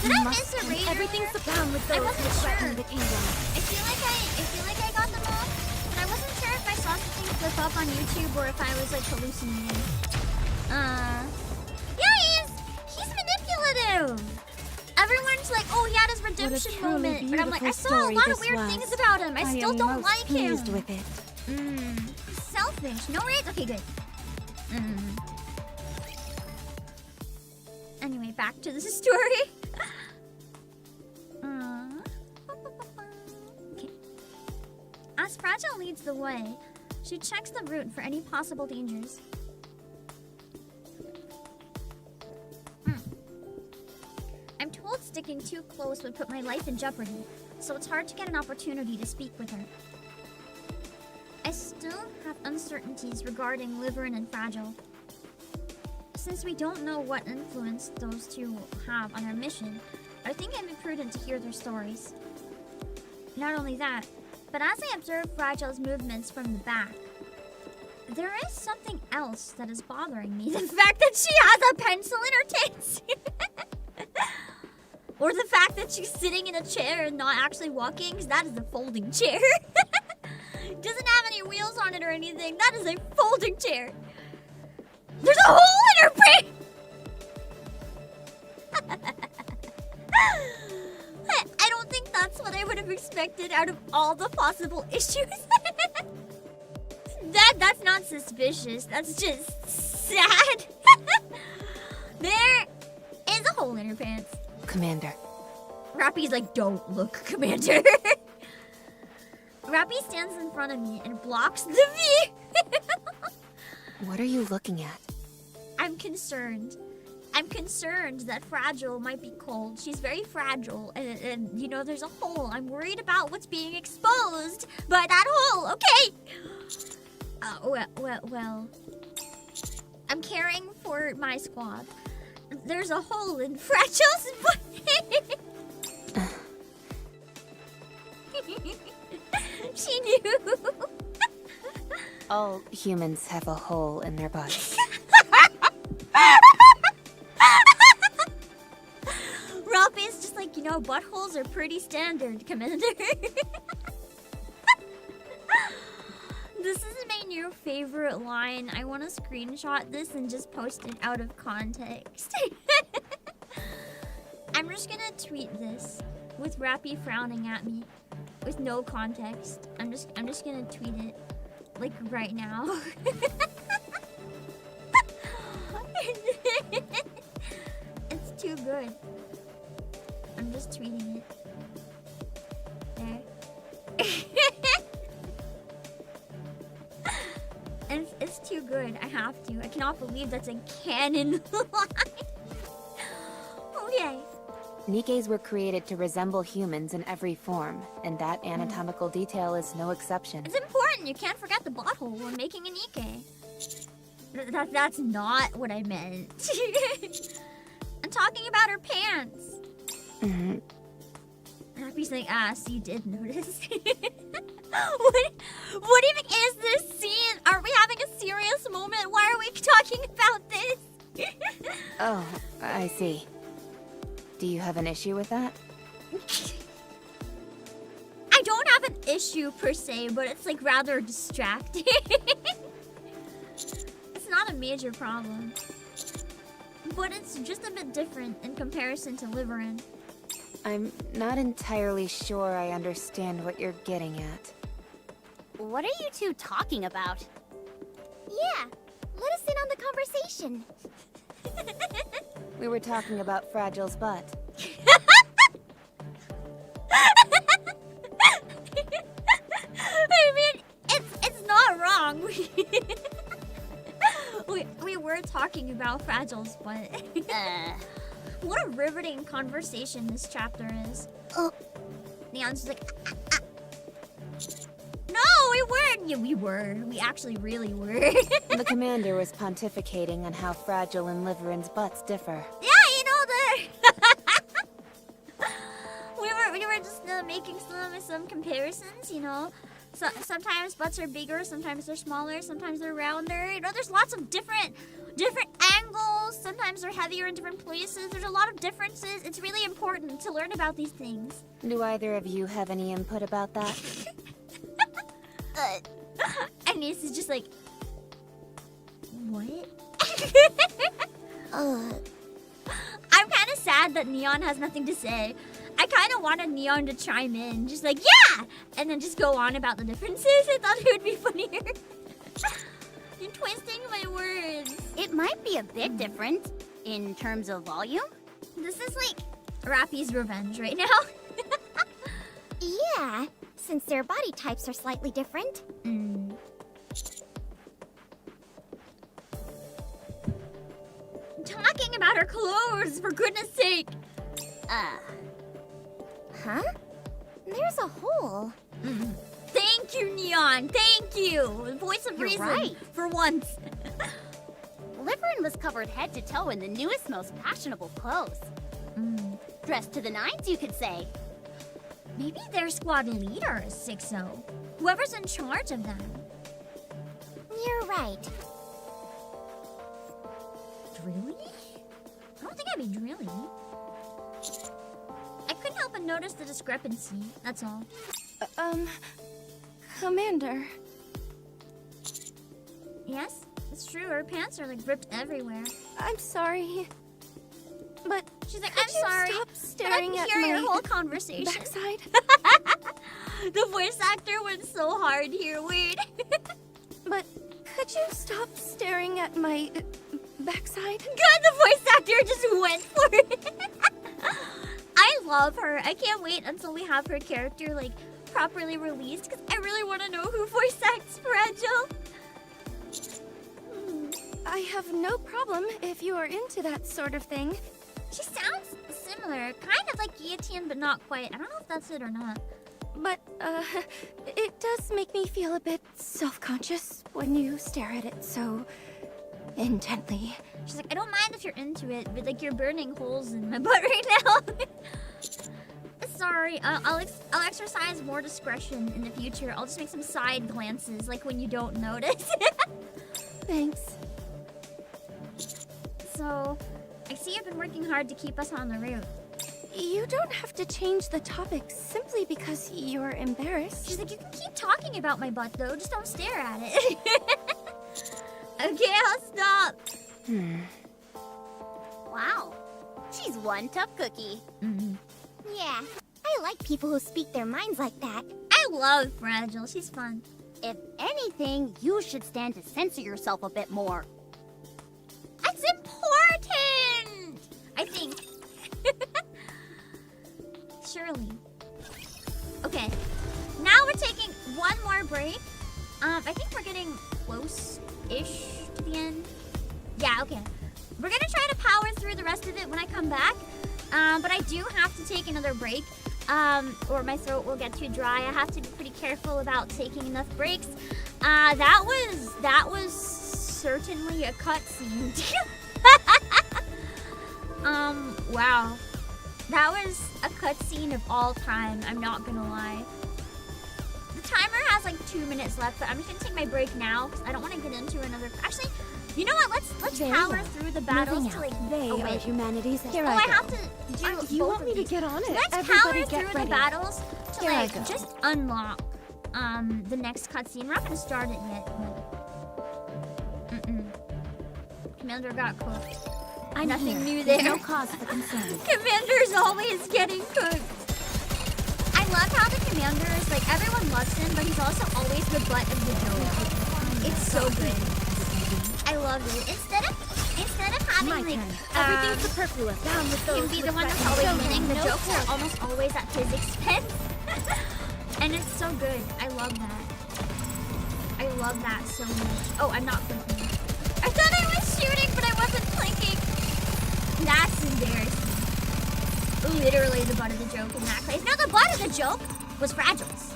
Did I miss a raid? Everything's down with I those wasn't who threaten sure. the kingdom. I feel like I got them all, but I wasn't sure if I saw something flip up on YouTube or if I was like hallucinating. Yeah, he's manipulative. Everyone's like, oh, he had his redemption moment, but I'm like, I saw a lot of weird things about him. I still don't like him. With it. Selfish. No raids. Okay, good. Anyway, back to the story. Okay. As Fragile leads the way, she checks the route for any possible dangers. I'm told sticking too close would put my life in jeopardy, so it's hard to get an opportunity to speak with her. I still have uncertainties regarding Liveryn and Fragile. Since we don't know what influence those two will have on our mission, I think it'd be prudent to hear their stories. Not only that, but as I observe Fragile's movements from the back, there is something else that is bothering me. The fact that she has a pencil in her tits! Or the fact that she's sitting in a chair and not actually walking, because that is a folding chair. Doesn't have any wheels on it or anything. That is a folding chair. There's a hole in her brain! I don't think that's what I would have expected out of all the possible issues. That's not suspicious. That's just sad. There is a hole in her pants. Commander. Rappy's like, don't look, Commander. Rappy stands in front of me and blocks the view. What are you looking at? I'm concerned. I'm concerned that Fragile might be cold. She's very fragile, and you know, there's a hole. I'm worried about what's being exposed by that hole, okay? Well. I'm caring for my squad. There's a hole in Fragile's butt. She knew. All humans have a hole in their bodies. Ralphie's just like, you know, buttholes are pretty standard, Commander. This is my new favorite line. I want to screenshot this and just post it out of context. I'm just gonna tweet this with Rappy frowning at me with no context. I'm just gonna tweet it like right now. It's too good. I'm just tweeting it. There. And it's too good. I have to. I cannot believe that's a canon line. Okay. Nikkes were created to resemble humans in every form, and that anatomical detail is no exception. It's important. You can't forget the butthole when making a Nikke. That's not what I meant. I'm talking about her pants. Happy's like, so you did notice. What even is this scene? Are we having a serious moment? Why are we talking about this? Oh, I see. Do you have an issue with that? I don't have an issue per se, but it's like rather distracting. It's not a major problem. But it's just a bit different in comparison to Liveryn. I'm not entirely sure I understand what you're getting at. What are you two talking about? Yeah, let us in on the conversation. We were talking about Fragile's butt. I mean, it's not wrong. We were talking about Fragile's butt. What a riveting conversation this chapter is. Oh, Neon's just like, No, we weren't. Yeah, we were. We actually really were. The commander was pontificating on how Fragile and Liveryn's butts differ. Yeah, you know we were just making some comparisons, you know. So sometimes butts are bigger, sometimes they're smaller, sometimes they're rounder. You know, there's lots of different angles. Sometimes they're heavier in different places. There's a lot of differences. It's really important to learn about these things. Do either of you have any input about that? Agnès is just like, what? I'm kind of sad that Neon has nothing to say. I kind of wanted Neon to chime in, just like, yeah! And then just go on about the differences. I thought it would be funnier. You're twisting my words. It might be a bit different in terms of volume. This is like Rappy's revenge right now. Yeah, since their body types are slightly different. Talking about her clothes, for goodness sake. Huh? There's a hole. Thank you, Neon. Thank you. Voice of reason. Right. For once. Liveryn was covered head to toe in the newest, most fashionable clothes. Dressed to the nines, you could say. Maybe their squad leader is 6-0. Whoever's in charge of them. You're right. Drilly? I don't think I'd be drilly. I couldn't help but notice the discrepancy, that's all. Commander. Yes, it's true. Her pants are like ripped everywhere. I'm sorry. But she's like, could I'm you sorry. Stop staring but I at can hear my your whole conversation. backside. The voice actor went so hard here. Wait. But could you stop staring at my backside? Good, the voice actor just went for it. I love her. I can't wait until we have her character like properly released because I really want to know who voice acts Fragile. I have no problem if you are into that sort of thing. She sounds similar, kind of like Guillotine, but not quite. I don't know if that's it or not. But, it does make me feel a bit self-conscious when you stare at it so intently. She's like, I don't mind if you're into it, but like you're burning holes in my butt right now. Sorry, I'll exercise more discretion in the future. I'll just make some side glances, like when you don't notice. Thanks. So, I see you've been working hard to keep us on the route. You don't have to change the topic simply because you're embarrassed. She's like, you can keep talking about my butt though, just don't stare at it. Okay, I'll stop. Wow, she's one tough cookie. Yeah, I like people who speak their minds like that. I love Fragile, she's fun. If anything, you should stand to censor yourself a bit more. It's important! I think. Surely. Okay, now we're taking one more break. I think we're getting close-ish to the end. Yeah, okay. We're gonna try to power through the rest of it when I come back. But I do have to take another break. Or my throat will get too dry. I have to be pretty careful about taking enough breaks. That was certainly a cutscene. Wow. That was a cutscene of all time, I'm not gonna lie. The timer has like 2 minutes left, but I'm just gonna take my break now because I don't want to get into another. Actually, you know what? Let's power through the battles to like. They are humanity's. Here I have to do. You want me to get on it? Let's Everybody power get through ready. the battles to Here I like go. just unlock the next cutscene. We're not gonna start it yet. But... Commander got cooked. Nothing new there. No cause for concern. Commander's always getting cooked. I love how the Commander's, like, everyone loves him, but he's also always the butt of the joke. It's so good. I love it. Instead of having, like, Everything's superfluous. Down with him those be with the one that's threatened. always winning, the No jokes are force. almost always at his expense. And it's so good. I love that. I love that so much. Oh, I'm not clicking. I thought I was shooting, but I wasn't clicking. That's embarrassing. Literally the butt of the joke in that case. No, the butt of the joke was Fragiles.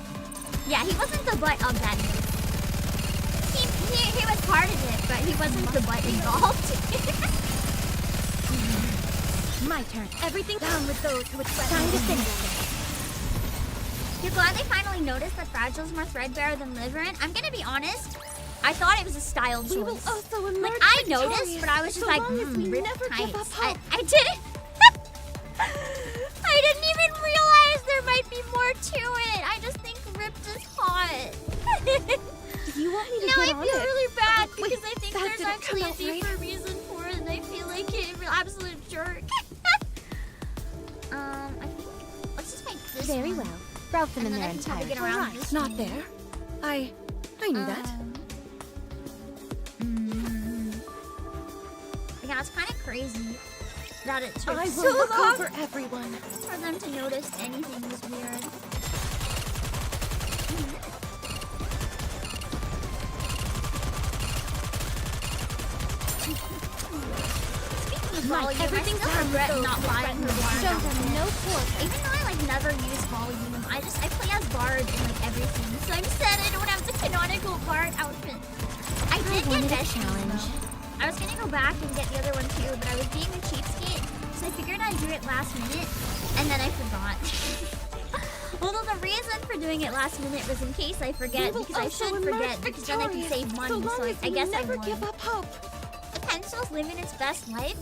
Yeah, he wasn't the butt of that joke. He was part of it, but he wasn't the butt involved. My turn. Everything down with those who would time to finish this. You're glad they finally noticed that Fragile's more threadbare than Liveryn? I'm gonna be honest. I thought it was a style choice. We will also emerge like, I noticed, but I was just so like, long as we rip never give up tights. hope. I didn't. I didn't even realize there might be more to it. I just think ripped is hot. You want me to now get I on feel it? really bad Wait, because I think that there's didn't actually come a out right. deeper reason for it, and I feel like an absolute jerk. I think let's just make this Very one. well. Route them And in then their I can probably entirety. get around this Not one. there. I knew that. Yeah, it's kind of crazy that it took I will so look long over everyone. for them to notice anything was weird. Volume, everything's I still regret happened, not though. buying her Bard Show them outfit. no force. Even though I like never use volume, I play as Bard in like everything. So I'm sad I don't have the canonical Bard outfit. I did get that challenge. I was gonna go back and get the other one too, but I was being a cheapskate, so I figured I'd do it last minute, and then I forgot. Although the reason for doing it last minute was in case I forget, because I should forget, because then I can save money. So I guess I won. Give up hope. The pencil's living its best life.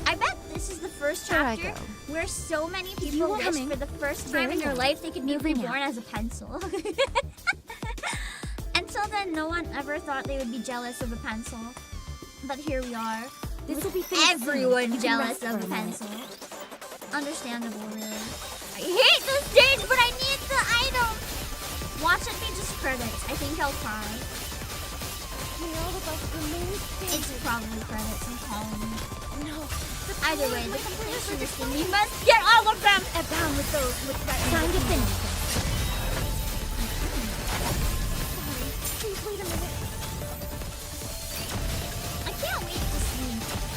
I bet this is the first There I chapter go. where so many You people were wish humming. for the first time in their Very well. life they could be Moving reborn as a pencil. Until then, no one ever thought they would be jealous of a pencil. But here we are. This with will be finished everyone soon. You can jealous rest of for a a minute. pencil. Understandable, really. I hate the stage, but I need the item. Watch it be just credits. I think I'll cry. It's probably credits, I'm calling it. No. Either way, the completionist in me must get all of them! Down with those with threatened. Time to finish this. Please wait a minute. I can't wait to see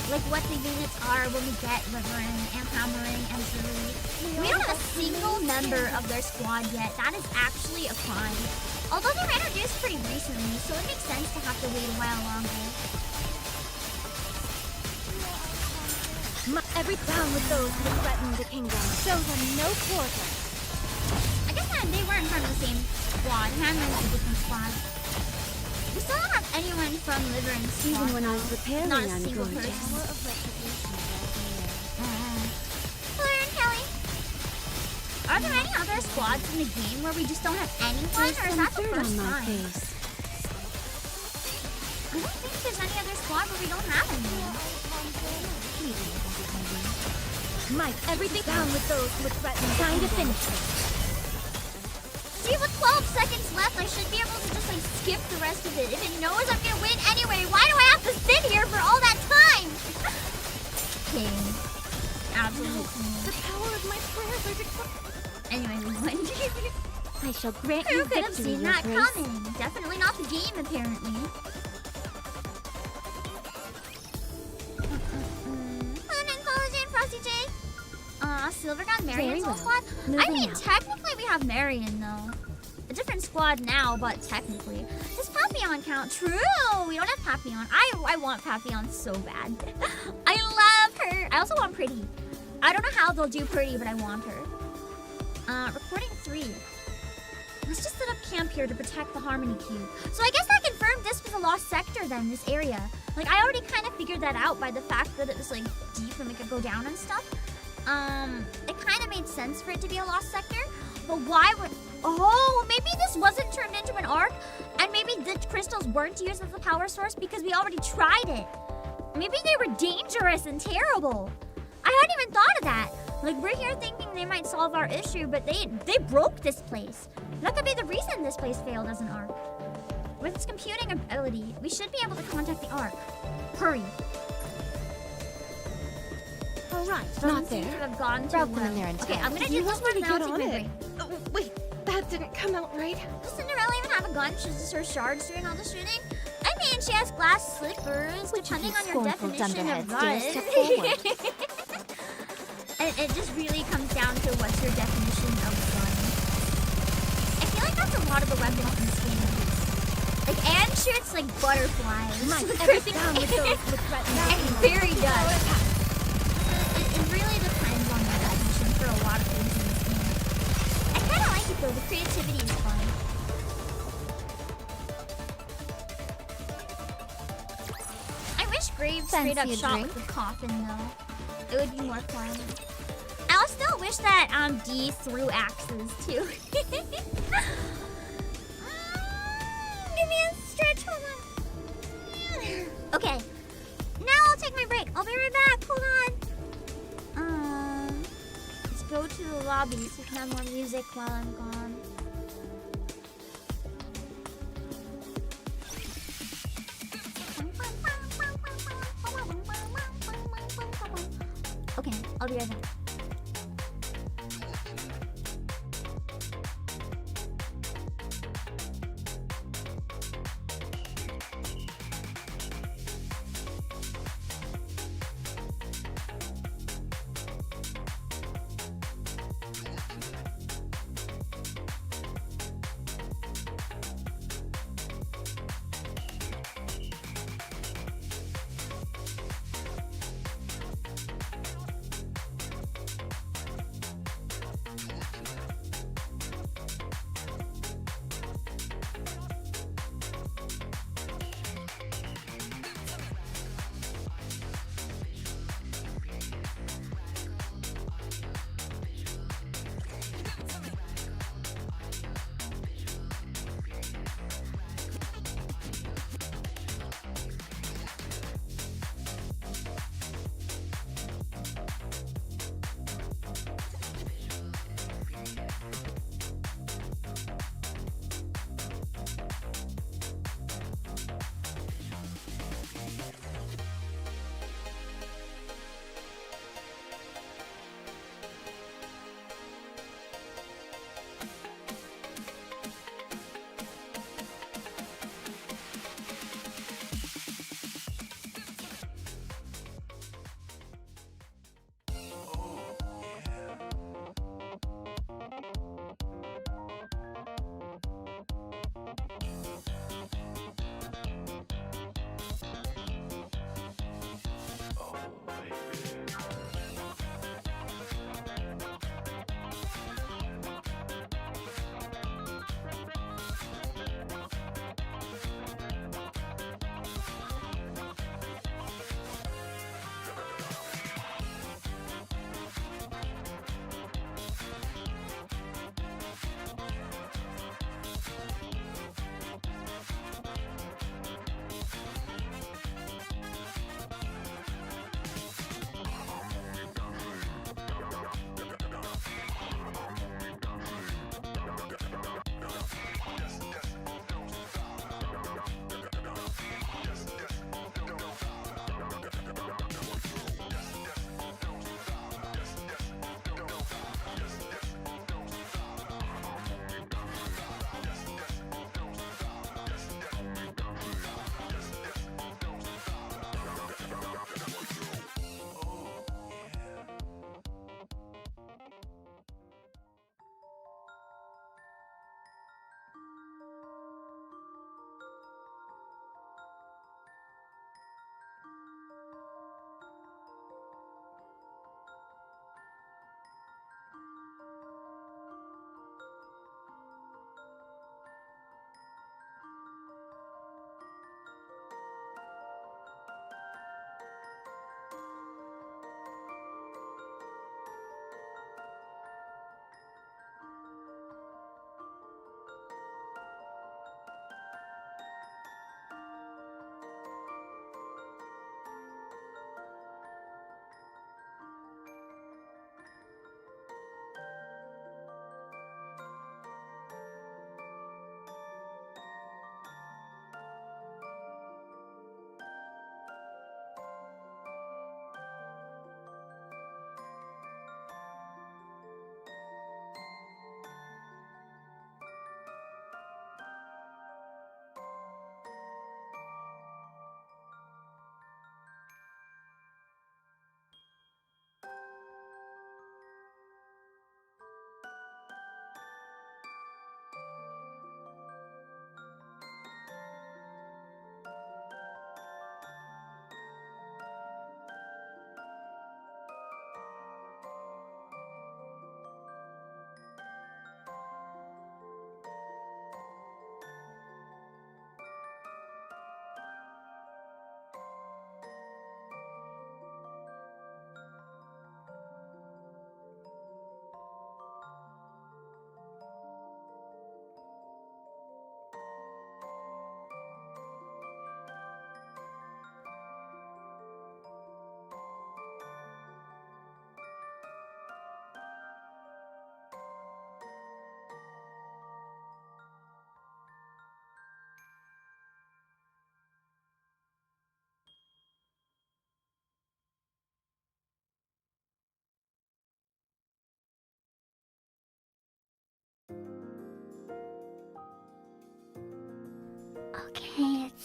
like what the units are when we get Liveryn and Hammering and Zuri. We don't have a single member of their squad yet. That is actually a crime. Although they were introduced pretty recently, so it makes sense to have to wait a while longer. Every down with those who threaten the kingdom. Show them no quarter. I guess that they weren't from the same squad. Hammering's a different squad. We still don't have anyone from Liveryn's squad. Even when I was repairing, Not a I'm single gorgeous. person. Hello, Erin Kelly. Are there any other squads in the game where we just don't have anyone, or is that the Dirt first on my time? face. I don't think there's any other squad where we don't have anyone. Mike, everything down with those who threaten. Time to finish this. See, with 12 seconds left, I should be able to just like skip the rest of it. If it knows I'm gonna win anyway, why do I have to sit here for all that time? King. Absolutely. The power of my prayers are declared. Anyway, we won. I shall grant Who you could have victory, seen Your that Grace. coming? Definitely not the game, apparently. Frosty J. Silver Gun Marion's whole squad? I mean, technically we have Marion, though. A different squad now, but technically. Does Papillon count? True! We don't have Papillon. I want Papillon so bad. I love her! I also want Pretty. I don't know how they'll do Pretty, but I want her. Recording 3. Let's just set up camp here to protect the Harmony Cube. So I guess that confirmed this was a lost sector then, this area. Like, I already kind of figured that out by the fact that it was, like, deep and we could go down and stuff. It kind of made sense for it to be a lost sector. But why would... Oh, maybe this wasn't turned into an arc, and maybe the crystals weren't used as the power source because we already tried it. Maybe they were dangerous and terrible. I hadn't even thought of that. Like, we're here thinking they might solve our issue, but they broke this place. That could be the reason this place failed as an ark. With its computing ability, we should be able to contact the ark. Hurry. Alright, Not there. Have gone to Route them in there in Okay, time. I'm gonna do this one now. Take my break. Wait, that didn't come out right. Does Cinderella even have a gun? She's just her shards doing all the shooting? I mean, she has glass slippers, depending on your definition of gun. It just really comes down to what's your definition of gun. I feel like that's a lot of the weapons in this game. Like, Anne shoots like butterflies. Everything down with those with red It very does. It really depends on the definition for a lot of things in this game. I kind of like it though. The creativity is fun. I wish Graves straight up shot with the coffin though. It would be more fun. I still wish that D threw axes too. Give me a stretch. Hold on. Okay. Now I'll take my break. I'll be right back. Hold on. Let's go to the lobby so we can have more music while I'm gone. Okay, I'll be right back.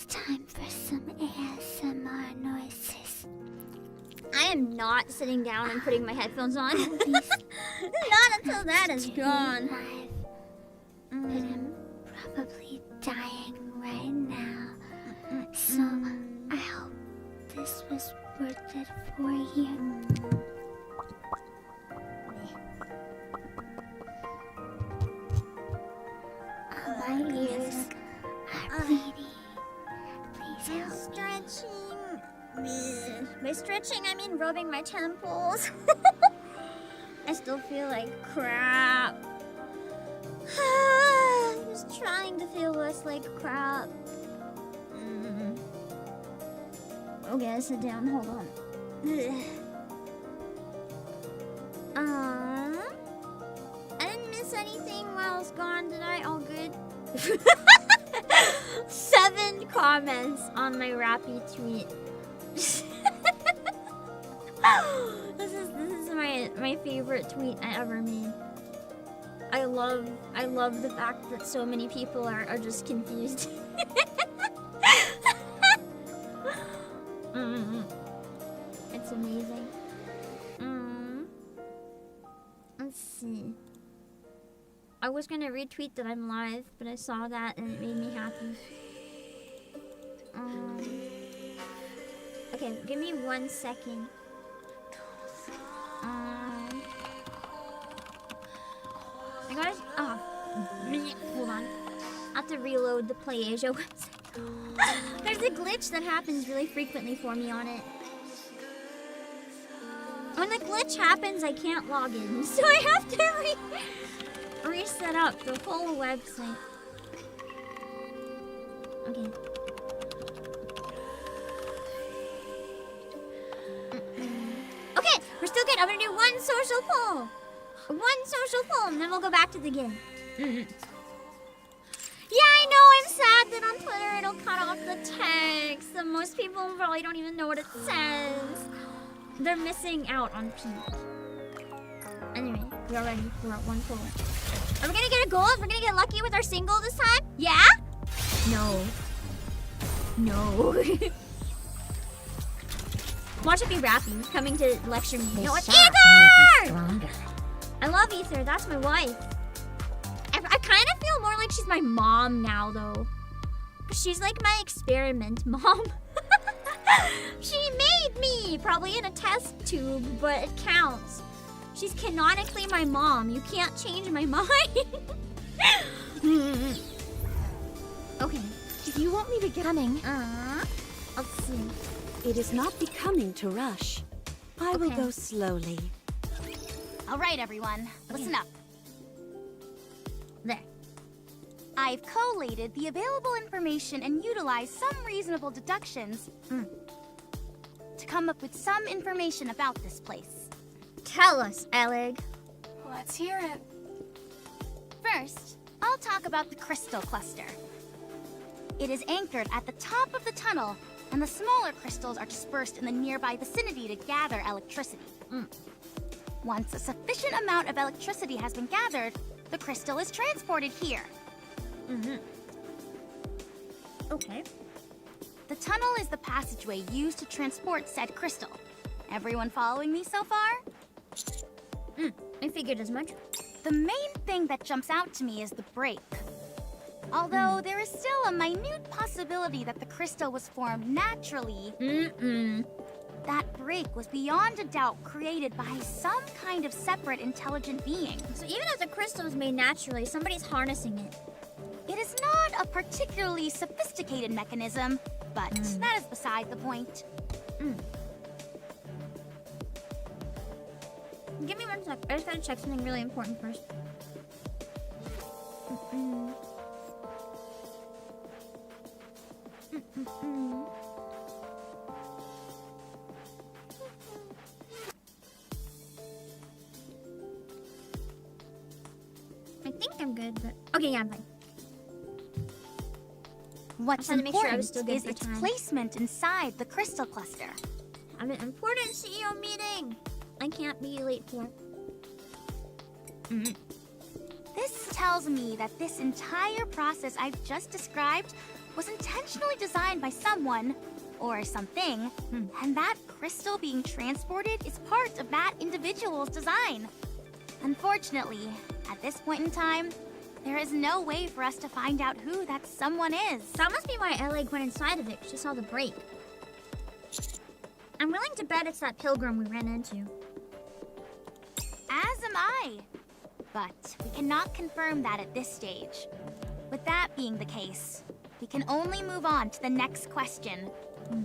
time for some ASMR noises. I am not sitting down and putting my headphones on. Not until that is gone. But I'm probably dying right now. So I hope this was worth it for you. My ears are bleeding. Please help. Stretching. By stretching, I mean rubbing my temples. I still feel like crap. I'm just trying to feel less like crap. Okay, I sit down. Hold on. I didn't miss anything while I was gone, did I? All good? 7 comments on my Rappy tweet. This is my favorite tweet I ever made. I love the fact that so many people are just confused. It's amazing. Let's see. I was gonna retweet that I'm live, but I saw that and it made me happy. Okay, give me 1 second. I gotta. Hold on. I have to reload the PlayAsia website. There's a glitch that happens really frequently for me on it. When the glitch happens, I can't log in, so I have to reset up the whole website. Okay. Okay, we're still good. I'm gonna do 1 social poll. 1 social poll, and then we'll go back to the game. Yeah, I know, I'm sad that on Twitter it'll cut off the text. And most people probably don't even know what it says. They're missing out on peak. Anyway, we are ready. We're at 1 poll. Are we gonna get a gold? We're gonna get lucky with our single this time? Yeah? No. No. Watch it be Rappy coming to lecture me. No, it's Ether! I love Ether. That's my wife. I kind of feel more like she's my mom now, though. She's like my experiment mom. She made me, probably in a test tube, but it counts. She's canonically my mom. You can't change my mind. Okay. If you want me to get coming. Let's see. It is not becoming to rush. I will go slowly. All right, everyone, listen up. There. I've collated the available information and utilized some reasonable deductions to come up with some information about this place. Tell us, Elig. Let's hear it. First, I'll talk about the crystal cluster. It is anchored at the top of the tunnel, and the smaller crystals are dispersed in the nearby vicinity to gather electricity. Once a sufficient amount of electricity has been gathered, the crystal is transported here. Okay. The tunnel is the passageway used to transport said crystal. Everyone following me so far? I figured as much. The main thing that jumps out to me is the break. Although there is still a minute possibility that the crystal was formed naturally, that break was beyond a doubt created by some kind of separate intelligent being. So even if the crystal was made naturally, somebody's harnessing it. It is not a particularly sophisticated mechanism, but that is beside the point. Give me 1 sec. I just gotta check something really important first. I think I'm good, but okay, yeah, I'm fine. What's to make sure I was important still good is for its time. placement inside the crystal cluster. I have an important CEO meeting. I can't be late for. This tells me that this entire process I've just described was intentionally designed by someone or something, and that crystal being transported is part of that individual's design. Unfortunately, at this point in time, there is no way for us to find out who that someone is. That must be why Ellie went inside of it. She saw the break. I'm willing to bet it's that pilgrim we ran into. As am I. But we cannot confirm that at this stage. With that being the case, we can only move on to the next question.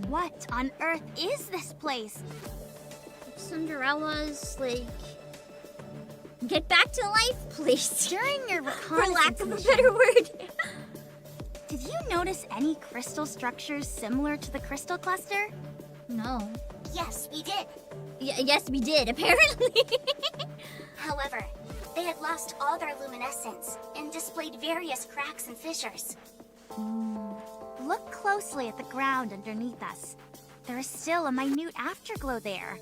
What on earth is this place? Cinderella's, like... Get back to life, please. During your For lack of a mission, better word. did you notice any crystal structures similar to the crystal cluster? No. Yes, we did. Yes, we did, apparently. However, they had lost all their luminescence and displayed various cracks and fissures. Look closely at the ground underneath us. There is still a minute afterglow there.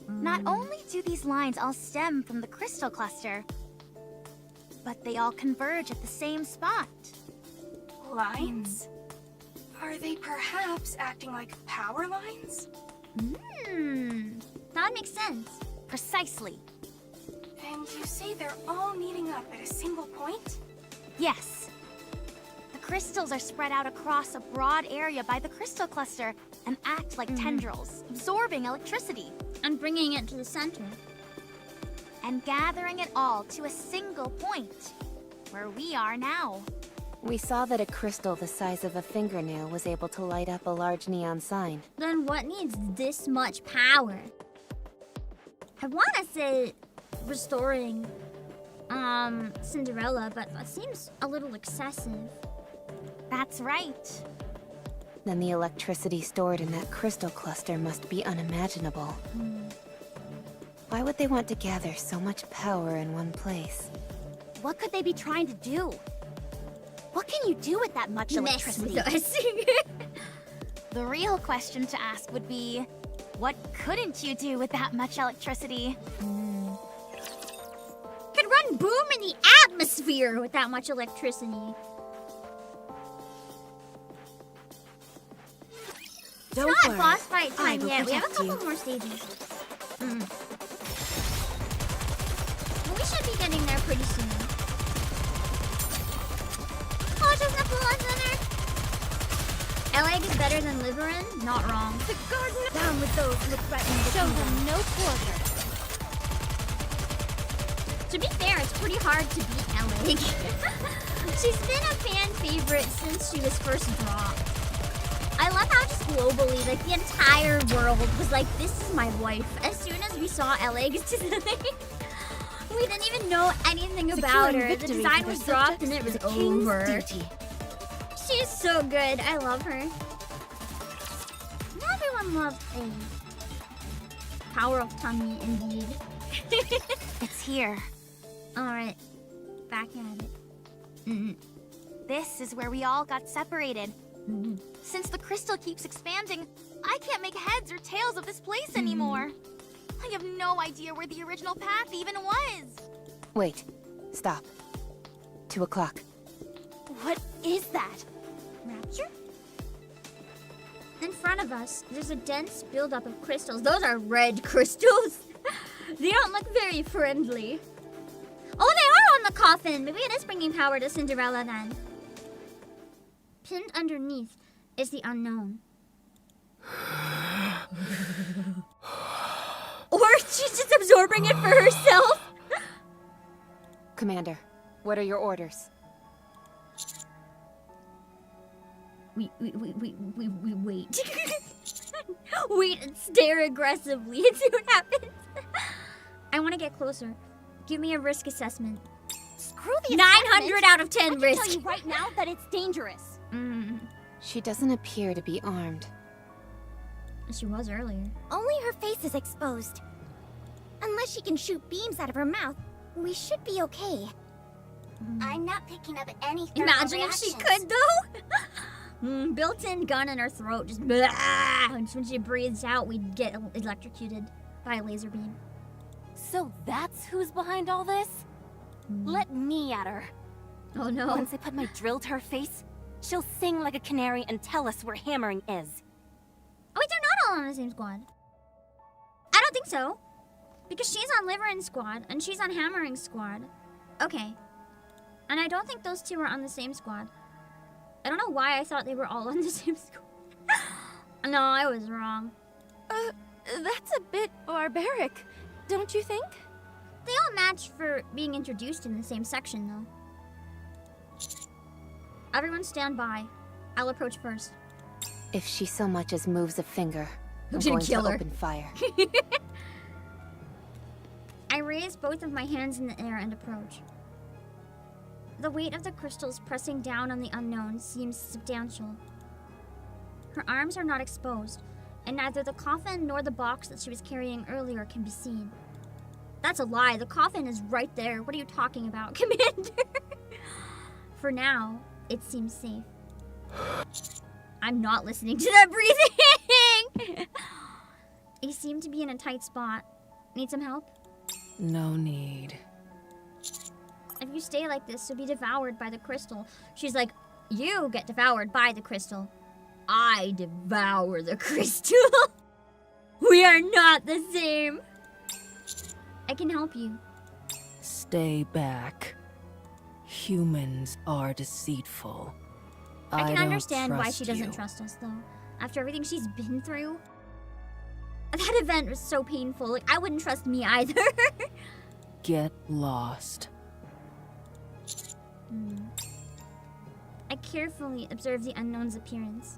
Not only do these lines all stem from the crystal cluster, but they all converge at the same spot. Lines? Are they perhaps acting like power lines? That makes sense. Precisely. And you say they're all meeting up at a single point? Yes. The crystals are spread out across a broad area by the crystal cluster and act like tendrils, absorbing electricity. And bringing it to the center. And gathering it all to a single point, where we are now. We saw that a crystal the size of a fingernail was able to light up a large neon sign. Then what needs this much power? I want to say restoring Cinderella, but that seems a little excessive. That's right. Then the electricity stored in that crystal cluster must be unimaginable. Why would they want to gather so much power in one place? What could they be trying to do? What can you do with that much electricity? Mess with us. The real question to ask would be, what couldn't you do with that much electricity? Could run boom in the atmosphere with that much electricity. Don't It's not worry. boss fight I time will yet. We have a protect couple you. more stages. We should be getting there pretty soon. Oh, just a full center. Eleg is better than Liveryn? Not wrong. The garden Down with those who threaten the show kingdom. them no quarter. To be fair, it's pretty hard to beat Eleg. She's been a fan favorite since she was first dropped. I love how just globally, like the entire world was like, this is my wife. As soon as we saw Eleg, it's just like, we didn't even know anything about her. The design was dropped and it was over. She's so good. I love her. Not everyone loves Power of tummy, indeed. It's here. Alright. Back at it. This is where we all got separated. Since the crystal keeps expanding, I can't make heads or tails of this place anymore. I have no idea where the original path even was. Wait. Stop. 2 o'clock. What is that? Rapture? In front of us, there's a dense buildup of crystals. Those are red crystals. They don't look very friendly. Oh, they are on the coffin. Maybe it is bringing power to Cinderella then. Pinned underneath is the unknown. Or she's just absorbing it for herself. Commander, what are your orders? We wait. Wait and stare aggressively and see what happens. I want to get closer. Give me a risk assessment. Screw the 900 out of 10 I can risk. tell you right now that it's dangerous. She doesn't appear to be armed. She was earlier. Only her face is exposed. Unless she can shoot beams out of her mouth, we should be okay. I'm not picking up any thermal Imagine if she reactions. could, though. Built-in gun in her throat, just blah. And when she breathes out, we'd get electrocuted by a laser beam. So that's who's behind all this? Let me at her. Oh no. Once I put my drill to her face, She'll sing like a canary and tell us where hammering is. Oh wait, they're not all on the same squad. I don't think so. Because she's on Liveryn squad and she's on Hammering squad. Okay. And I don't think those two are on the same squad. I don't know why I thought they were all on the same squad. No, I was wrong. That's a bit barbaric, don't you think? They all match for being introduced in the same section, though. Everyone stand by. I'll approach first. If she so much as moves a finger, I'm gonna going kill to her. open fire. I raise both of my hands in the air and approach. The weight of the crystals pressing down on the unknown seems substantial. Her arms are not exposed, and neither the coffin nor the box that she was carrying earlier can be seen. That's a lie. The coffin is right there. What are you talking about, Commander? For now, it seems safe. I'm not listening to that breathing! You seem to be in a tight spot. Need some help? No need. If you stay like this, you'll be devoured by the crystal. She's like, you get devoured by the crystal. I devour the crystal. We are not the same. I can help you. Stay back. Humans are deceitful. I can don't understand why trust she doesn't you. trust us, though. After everything she's been through. That event was so painful. Like, I wouldn't trust me either. Get lost. I carefully observe the unknown's appearance.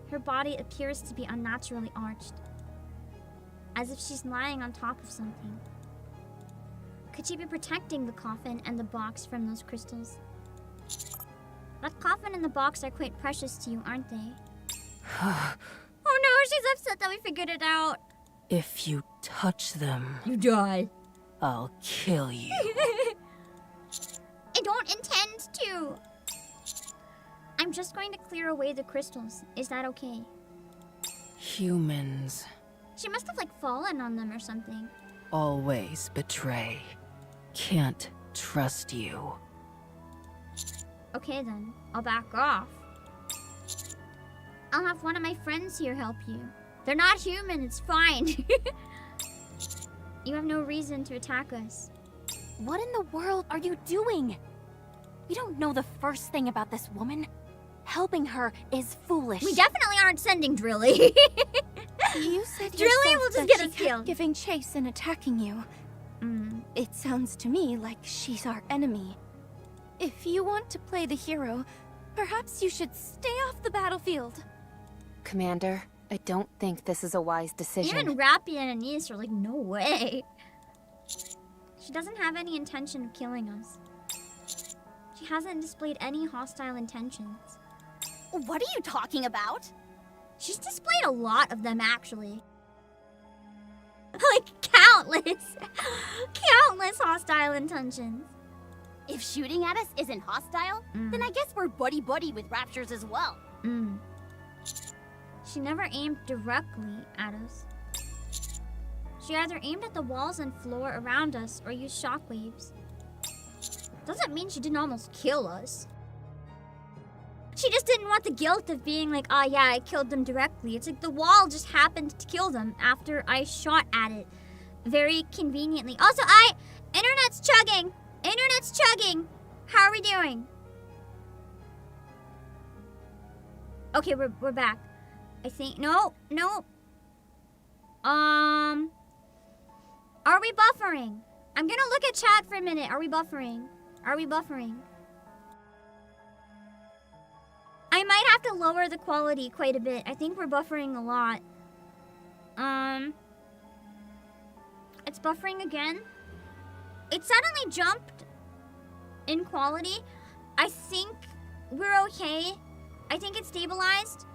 Her body appears to be unnaturally arched, as if she's lying on top of something. Could she be protecting the coffin and the box from those crystals? That coffin and the box are quite precious to you, aren't they? Oh no, she's upset that we figured it out. If you touch them, You die. I'll kill you. I don't intend to. I'm just going to clear away the crystals. Is that okay? Humans She must have like fallen on them or something. always betray. Can't trust you. Okay then, I'll back off. I'll have one of my friends here help you. They're not human, it's fine. You have no reason to attack us. What in the world are you doing? We don't know the first thing about this woman. Helping her is foolish. We definitely aren't sending Drilly. You said Drilly yourself will just that get she us kept killed. giving chase and attacking you. It sounds to me like she's our enemy. If you want to play the hero, perhaps you should stay off the battlefield. Commander, I don't think this is a wise decision. Even Rappy and Anise are like, no way. She doesn't have any intention of killing us. She hasn't displayed any hostile intentions. What are you talking about? She's displayed a lot of them, actually. Like, countless. Countless hostile intentions. If shooting at us isn't hostile, then I guess we're buddy-buddy with raptures as well. She never aimed directly at us. She either aimed at the walls and floor around us or used shockwaves. Doesn't mean she didn't almost kill us. She just didn't want the guilt of being like, oh yeah, I killed them directly. It's like the wall just happened to kill them after I shot at it. Very conveniently. Also, internet's chugging. Internet's chugging. How are we doing? Okay, we're back. I think, no. Are we buffering? I'm gonna look at chat for a minute. Are we buffering? I might have to lower the quality quite a bit. I think we're buffering a lot. It's buffering again. It suddenly jumped in quality. I think we're okay. I think it's stabilized.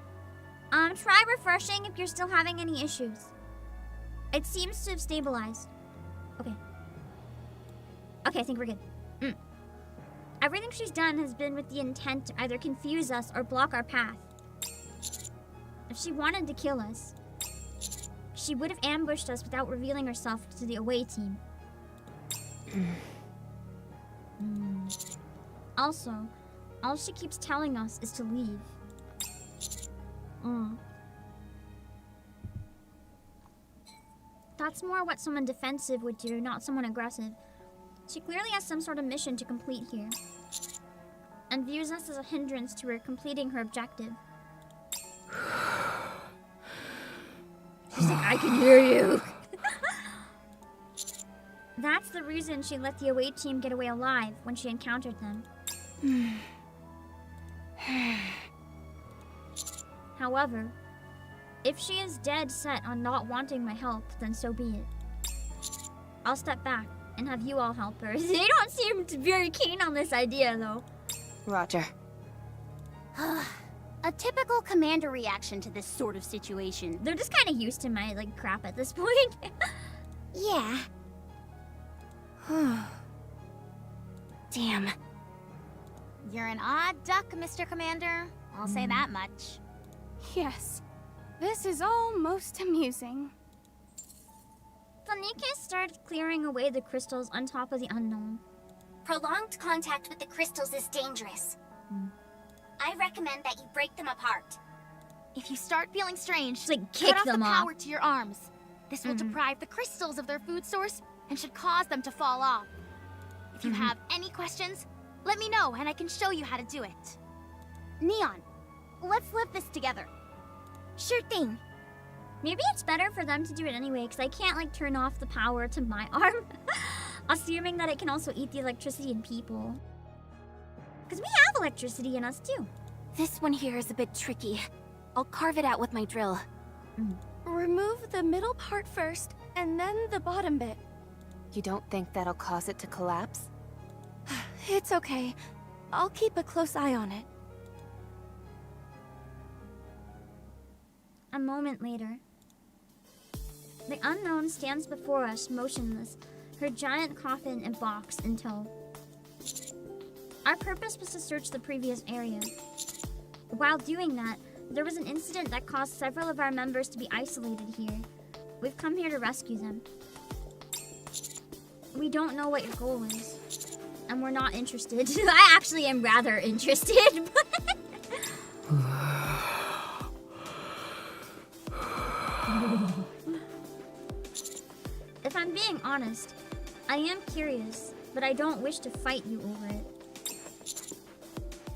Try refreshing if you're still having any issues. It seems to have stabilized. Okay, I think we're good. Everything she's done has been with the intent to either confuse us or block our path. If she wanted to kill us, she would have ambushed us without revealing herself to the away team. Also, All she keeps telling us is to leave. That's more what someone defensive would do, not someone aggressive. She clearly has some sort of mission to complete here, and views us as a hindrance to her completing her objective. She's like, I can hear you. That's the reason she let the away team get away alive when she encountered them. However, if she is dead set on not wanting my help, then so be it. I'll step back and have you all help her. They don't seem very keen on this idea, though. Roger. A typical commander reaction to this sort of situation. They're just kind of used to my, like, crap at this point. Yeah. Damn. You're an odd duck, Mr. Commander. I'll say that much. Yes. This is all most amusing. So NIKKE started clearing away the crystals on top of the unknown. Prolonged contact with the crystals is dangerous. I recommend that you break them apart. If you start feeling strange, just, like, kick cut off them the off. power to your arms. This will deprive the crystals of their food source and should cause them to fall off. If you have any questions, let me know and I can show you how to do it. Neon, let's live this together. Sure thing. Maybe it's better for them to do it anyway, because I can't, like, turn off the power to my arm. Assuming that it can also eat the electricity in people. Because we have electricity in us, too. This one here is a bit tricky. I'll carve it out with my drill. Remove the middle part first, and then the bottom bit. You don't think that'll cause it to collapse? It's okay. I'll keep a close eye on it. A moment later, the unknown stands before us, motionless, her giant coffin and box in tow. Our purpose was to search the previous area. While doing that, there was an incident that caused several of our members to be isolated here. We've come here to rescue them. We don't know what your goal is, and we're not interested. I actually am rather interested, but... If I'm being honest, I am curious, but I don't wish to fight you over it.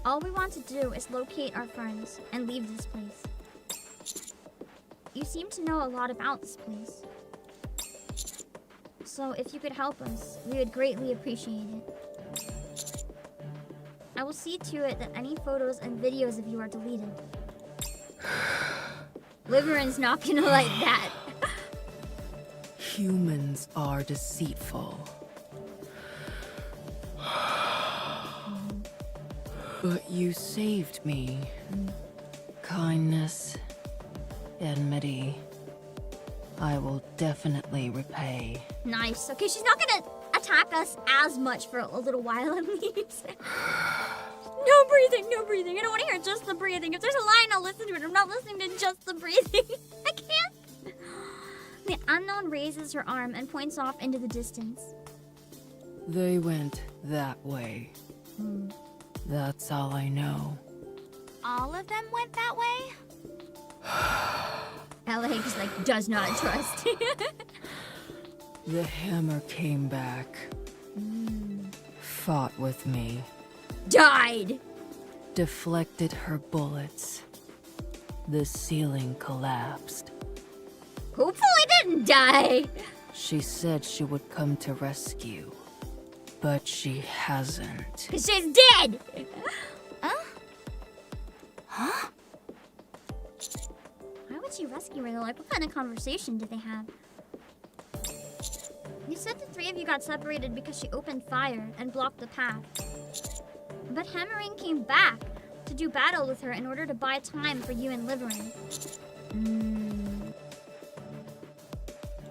All we want to do is locate our friends and leave this place. You seem to know a lot about this place. So if you could help us, we would greatly appreciate it. I will see to it that any photos and videos of you are deleted. Liveryn's not gonna like that. Humans are deceitful. But you saved me. Kindness, enmity. I will definitely repay. Nice. Okay, she's not gonna attack us as much for a little while at least. No breathing, no breathing. I don't want to hear just the breathing. If there's a line, I'll listen to it. I'm not listening to just the breathing. I can't. The unknown raises her arm and points off into the distance. They went that way. That's all I know. All of them went that way? Alex, like, does not trust. The hammer came back. Fought with me. Died! Deflected her bullets. The ceiling collapsed. Hopefully didn't die. She said she would come to rescue, but she hasn't. 'Cause she's dead! Huh? Why would she rescue her though? Like, what kind of conversation did they have? You said the three of you got separated because she opened fire and blocked the path. But Hammering came back to do battle with her in order to buy time for you and Liveryn.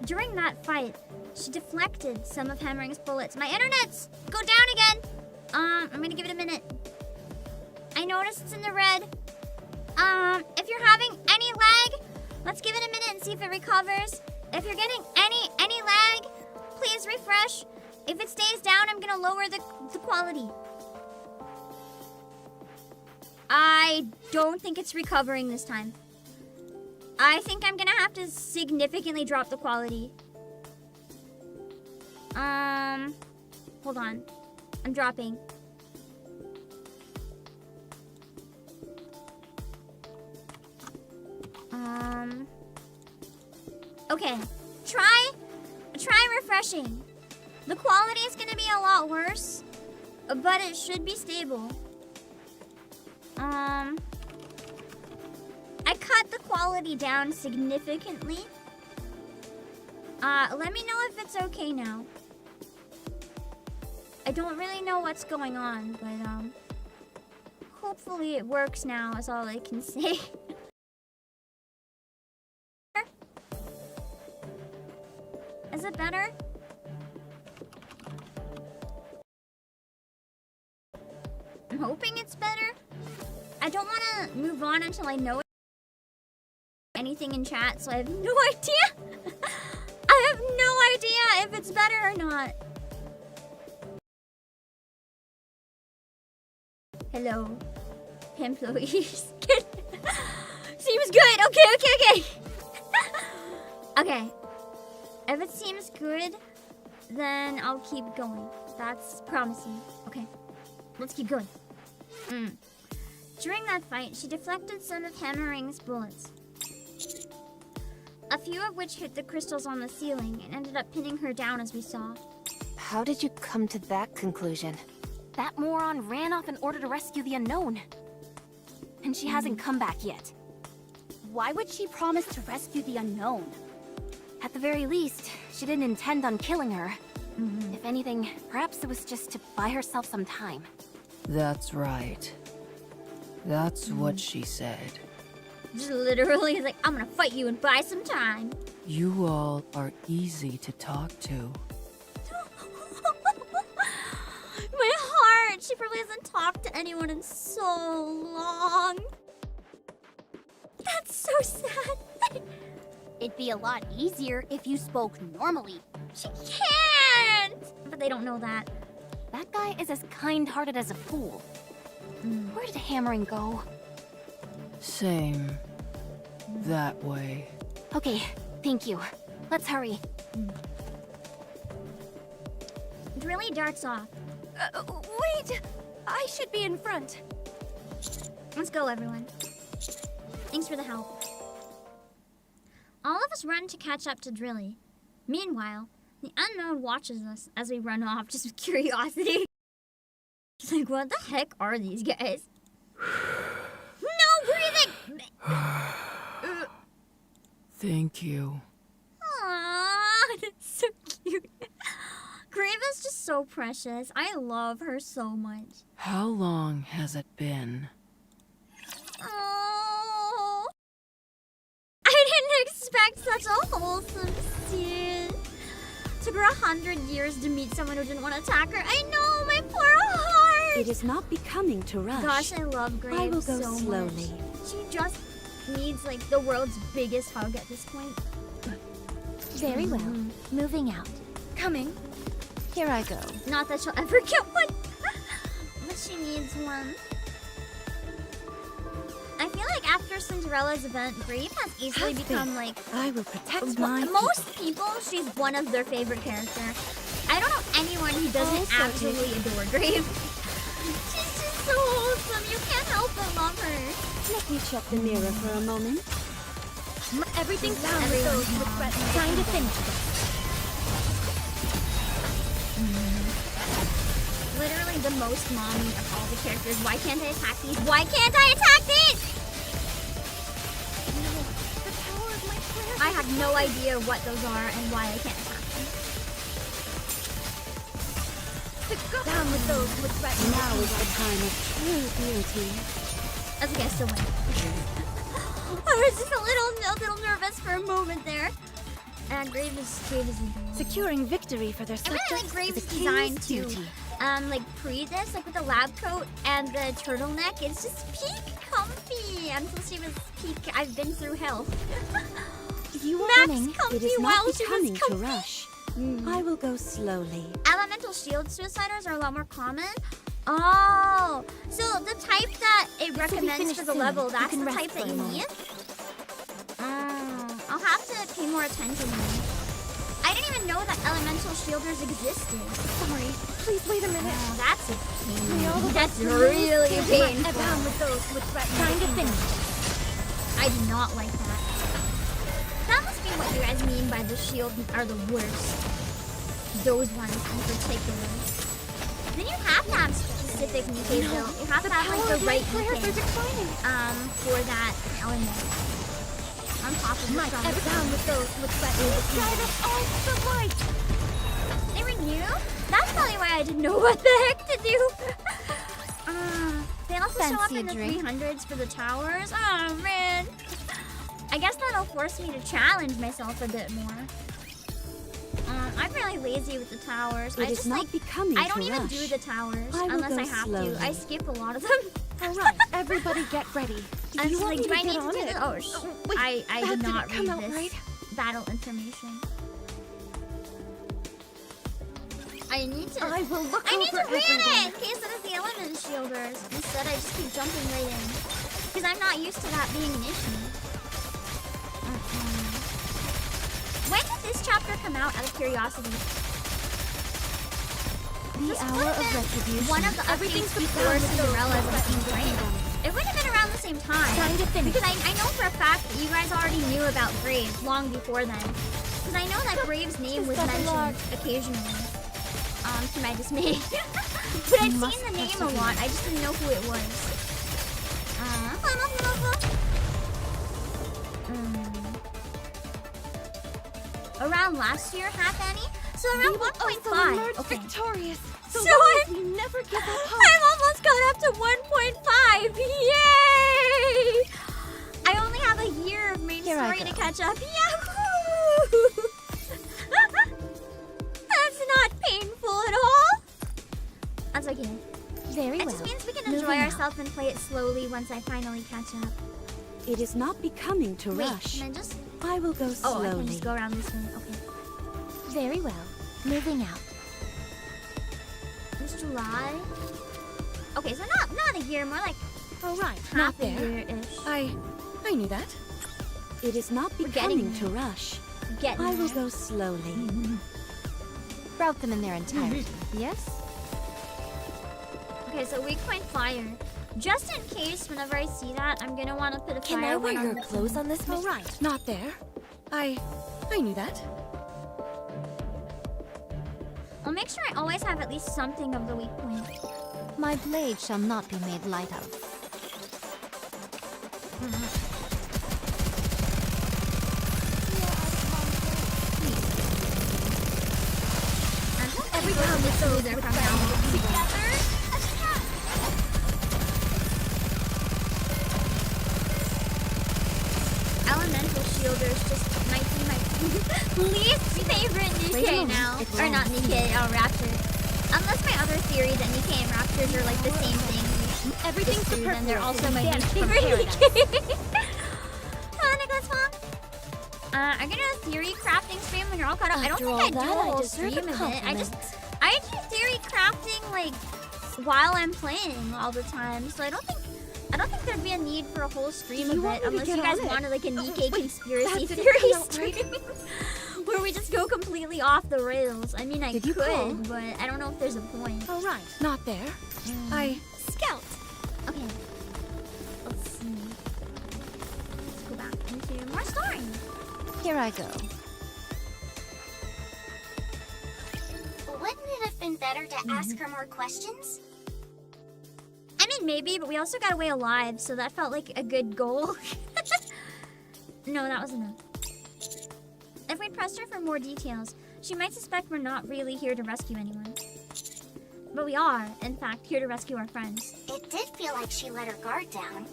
During that fight, she deflected some of Hammering's bullets. My internet's go down again! I'm gonna give it a minute. I noticed it's in the red. If you're having any lag, let's give it a minute and see if it recovers. If you're getting any lag, please refresh. If it stays down, I'm gonna lower the quality. I don't think it's recovering this time. I think I'm gonna have to significantly drop the quality. Hold on. I'm dropping. Okay. Try refreshing. The quality is gonna be a lot worse, but it should be stable. I cut the quality down significantly. Let me know if it's okay now. I don't really know what's going on, but hopefully it works now is all I can say. Is it better? I'm hoping it's better. I don't want to move on until I know anything in chat, so I have no idea. I have no idea if it's better or not. Hello, employees. Seems good. Okay. Okay. If it seems good, then I'll keep going. That's promising. Okay, let's keep going. During that fight, she deflected some of Hammering's bullets, a few of which hit the crystals on the ceiling and ended up pinning her down, as we saw. How did you come to that conclusion? That moron ran off in order to rescue the unknown. And she hasn't come back yet. Why would she promise to rescue the unknown? At the very least, she didn't intend on killing her. If anything, perhaps it was just to buy herself some time. That's right. That's what she said. Just literally, he's like, I'm gonna fight you and buy some time. You all are easy to talk to. My heart! She probably hasn't talked to anyone in so long. That's so sad. It'd be a lot easier if you spoke normally. She can't! But they don't know that. That guy is as kind-hearted as a fool. Where did Hammering go? Same. That way. Okay, thank you. Let's hurry. Drilly darts off. Wait! I should be in front. Let's go, everyone. Thanks for the help. All of us run to catch up to Drilly. Meanwhile, the unknown watches us as we run off just with curiosity. He's like, what the heck are these guys? No breathing! Thank you. Aww, that's so cute. Grave is just so precious. I love her so much. How long has it been? Oh, I didn't expect such a wholesome scene. Took her 100 years to meet someone who didn't want to attack her. I know, my poor heart. It is not becoming to rush. Gosh, I love Grave I will go so slowly. much. She just needs like the world's biggest hug at this point. Very well. Moving out. Coming. Here I go. Not that she'll ever get one, but she needs one. I feel like after Cinderella's event, Grave has easily become like I will protect my most people. She's one of their favorite characters. I don't know anyone who doesn't absolutely adore Grave. She's just so wholesome. You can't help but love her. Let me check the mirror for a moment. Everything's down with those with threats. Time to finish this. Literally the most mommy of all the characters. Why can't I attack these? Why can't I attack these? No, the power of my prayer. I have no idea what those are and why I can't attack them. Down with those with threats. Now is the time of true beauty. That's a guess to win. I was just a little nervous for a moment there. And Grave is adorable. Securing victory for their I really subjects like Grave's is a design king's too. duty. Like pre this, like with the lab coat and the turtleneck, it's just peak comfy. Until she was peak, I've been through hell. You are Max coming. comfy It is while not she was becoming to comfy. rush. I will go slowly. Elemental shield suiciders are a lot more common. Oh, so the type that it This will be recommends finished for the soon. level, You that's can the rest type for that a you moment. need? I'll have to pay more attention then. I didn't even know that elemental shielders existed. Sorry, please wait a minute. Oh, that's a May all pain. of That's us really remain painful. abound with those with Time to finish. I do not like that. That must be what you guys mean by the shield are the worst. Those ones in particular. Then you have to have specific Nikke build. You have to have like the right Nikke for that element. On top of the strong abound with those with Drive it all to the light. They were new? That's probably why I didn't know what the heck to do. They also show up Fancy in a the drink? 300s for the towers. Oh man. I guess that'll force me to challenge myself a bit more. I'm really lazy with the towers. It is not becoming I don't to even rush. do the towers I will unless go I have slowly. to. I skip a lot of them. Alright, everybody get ready. I'm You just want like, me do to I get need to on do it? this? Oh, Wait, I that did didn't not come read out this right. battle information. I need to. I will look I need to over read everyone. it in case it is the element shielders. Instead, I just keep jumping right in because I'm not used to that being an issue. When did this chapter come out? Out of curiosity. The hour of retribution. One of the updates before Cinderella's Looking Brave. It would have been around the same time. Time to finish. Because I know for a fact that you guys already knew about Brave long before then. Because I know that Brave's name was mentioned occasionally. To my dismay. But I'd seen the name a lot. I just didn't know who it was. Around last year, half Annie? So around 1.5. Okay. Victorious. So we never give up hope. I'm almost got up to 1.5. Yay! I only have a year of main story to catch up. Yahoo! That's not painful at all. That's okay. Very It well. just means we can Moving enjoy on. ourselves and play it slowly once I finally catch up. It is not becoming to Wait, rush. can I just... I will go Oh, slowly. I can just go around this way. Okay. Very well. Moving out. It's July. Okay, so not a year, more like Alright, half a there. year-ish. I knew that. It is not We're getting becoming to there. rush. Getting I will there. go slowly. Route them in their entirety. Yes? Okay, so weak point fire. Just in case, whenever I see that, I'm gonna want to put a Can fire I wear one your on the clothes on this mission? Alright, not there. I knew that. I'll make sure I always have at least something of the weak point. My blade shall not be made light of. Every time we go there from now on. Together, attack! Elemental shielders just might be my least favorite Nikke now. Or not Nikke, Rapture. Unless my other theory that Nikke and Raptures are like the same thing. Everything's Is true, then they're superfluous also in my the least dance from favorite paradise. Nikke. Nicholas Fong. I'm gonna do a theory crafting stream when you're all caught up. I don't After think all I do a that, I whole deserve stream a of it. compliment. I do theory crafting like while I'm playing all the time, so I don't think there'd be a need for a whole stream You of want it me to unless get you guys on it? wanted like a Nikke Wait, conspiracy that didn't theory come out stream right. where we just go completely off the rails. I mean, I Did you call? could, but I don't know if there's a point. Alright, not there. Scout. Okay. Let's see. Let's go back into more story. Here I go. Wouldn't it have been better to ask her more questions? I mean, maybe, but we also got away alive, so that felt like a good goal. No, that was enough. If we pressed her for more details, she might suspect we're not really here to rescue anyone. But we are, in fact, here to rescue our friends. It did feel like she let her guard down.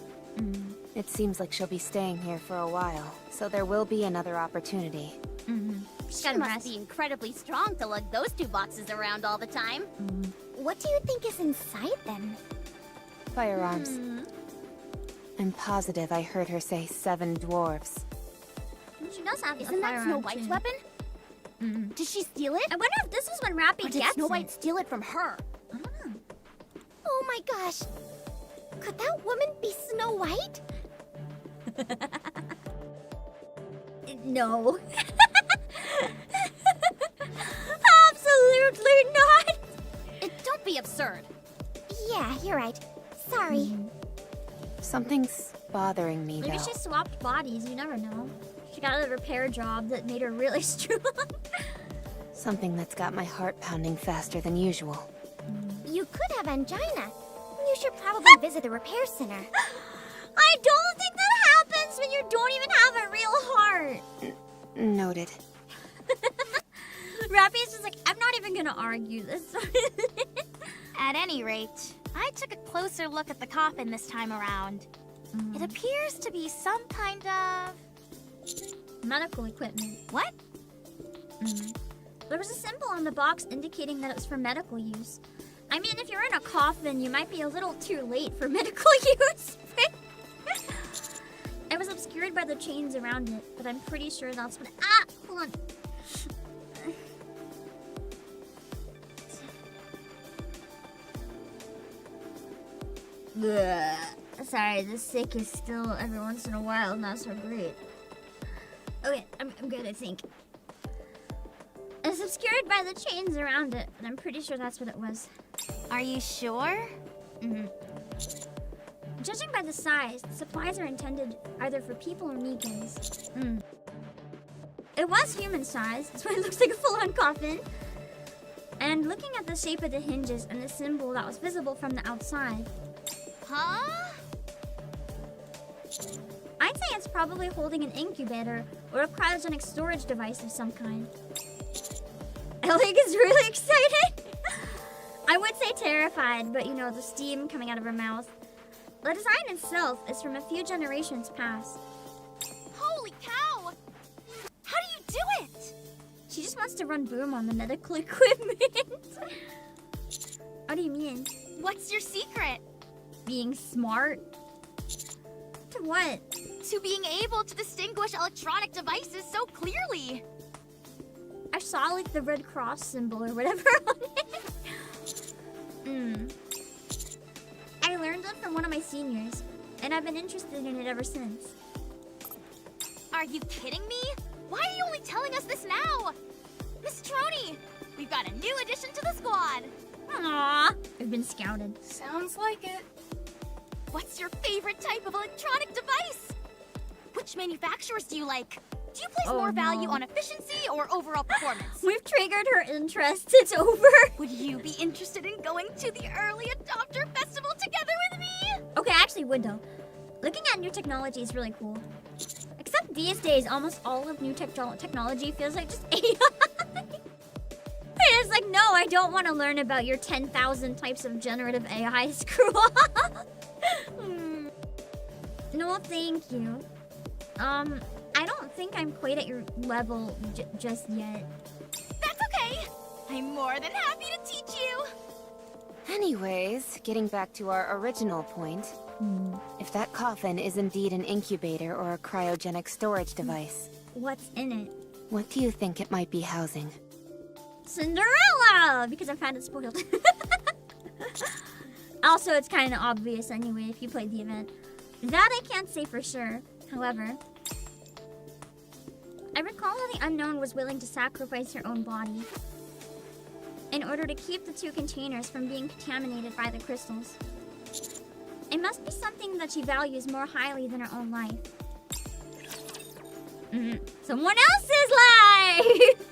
It seems like she'll be staying here for a while, so there will be another opportunity. Just She gotta must rest. be incredibly strong to lug those two boxes around all the time. What do you think is inside them? Firearms. I'm positive I heard her say 7 dwarves. She does have Isn't a that firearm, Snow White's too. weapon? Did she steal it? I wonder if this is when Rappy Or did gets Snow it. White steal it from her? I don't know. Oh my gosh. Could that woman be Snow White? No. Absolutely not. Don't be absurd. Yeah, you're right. Sorry. Something's bothering me, Maybe though. she swapped bodies, you never know. She got a repair job that made her really strong. Something that's got my heart pounding faster than usual. You could have angina. You should probably visit a repair center. I don't think that happens when you don't even have a real heart. Noted. Rappy's just like, I'm not even gonna argue this. At any rate, I took a closer look at the coffin this time around. It appears to be some kind of... medical equipment. What? There was a symbol on the box indicating that it was for medical use. I mean, if you're in a coffin, you might be a little too late for medical use. It was obscured by the chains around it, but I'm pretty sure that's what... Ah! Hold on. Ugh. Sorry, the sick is still every once in a while not so great. Okay, I'm good, I think. It's obscured by the chains around it, but I'm pretty sure that's what it was. Are you sure? Judging by the size, the supplies are intended either for people or NIKKEs. It was human size, that's why it looks like a full-on coffin. And looking at the shape of the hinges and the symbol that was visible from the outside. Huh? I'd say it's probably holding an incubator or a cryogenic storage device of some kind. Ellie is really excited. I would say terrified, but you know, the steam coming out of her mouth. The design itself is from a few generations past. Holy cow! How do you do it? She just wants to run boom on the medical equipment. What do you mean? What's your secret? Being smart? To what? To being able to distinguish electronic devices so clearly. I saw like the Red Cross symbol or whatever on it. I learned it from one of my seniors, and I've been interested in it ever since. Are you kidding me? Why are you only telling us this now? Miss Troni, we've got a new addition to the squad. Aww, we've been scouted. Sounds like it. What's your favorite type of electronic device? Which manufacturers do you like? Do you place more value on efficiency or overall performance? We've triggered her interest. It's over. Would you be interested in going to the early adopter festival together with me? Okay, I actually would though. Looking at new technology is really cool. Except these days, almost all of new technology feels like just AI. It's like, no, I don't want to learn about your 10,000 types of generative AI. Screw off. No, thank you. I don't think I'm quite at your level just yet. That's okay. I'm more than happy to teach you. Anyways, getting back to our original point. If that coffin is indeed an incubator or a cryogenic storage device, what's in it? What do you think it might be housing? Cinderella! Because I've had it spoiled. Also, it's kind of obvious anyway if you played the event. That I can't say for sure. However, I recall how the unknown was willing to sacrifice her own body in order to keep the two containers from being contaminated by the crystals. It must be something that she values more highly than her own life. Someone else's life!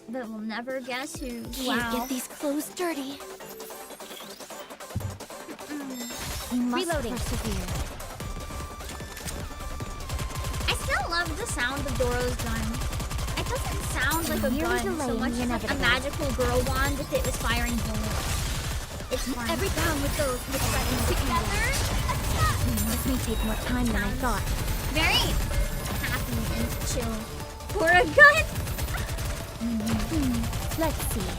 But we'll never guess who. Can't get these clothes dirty. Reloading. Persevere. I still love the sound of Doro's gun. It doesn't sound like a gun so much as like a magical girl wand if it was firing bullets. It's fun. Every round with those together. This may take more time than I thought. Very happy and chill. For a gun? Let's see.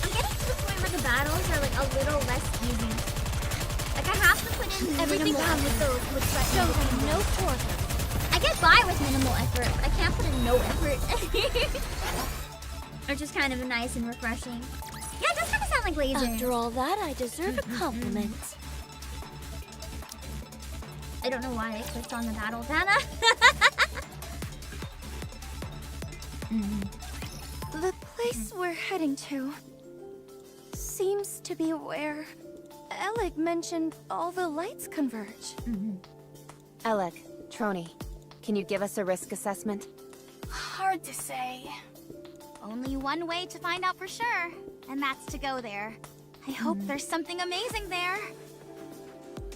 I'm getting to the point where the battles are like a little less easy. Like I have to put in Everything minimal round with those would show no quarter. I get by with minimal effort. I can't put in no effort. Which is kind of nice and refreshing. Yeah, it does kind of sound like laser. After all that, I deserve a compliment. I don't know why I clicked on the battle banner. The place we're heading to seems to be where Alec mentioned all the lights converge. Alec, Trony, can you give us a risk assessment? Hard to say. Only one way to find out for sure, and that's to go there. I hope there's something amazing there.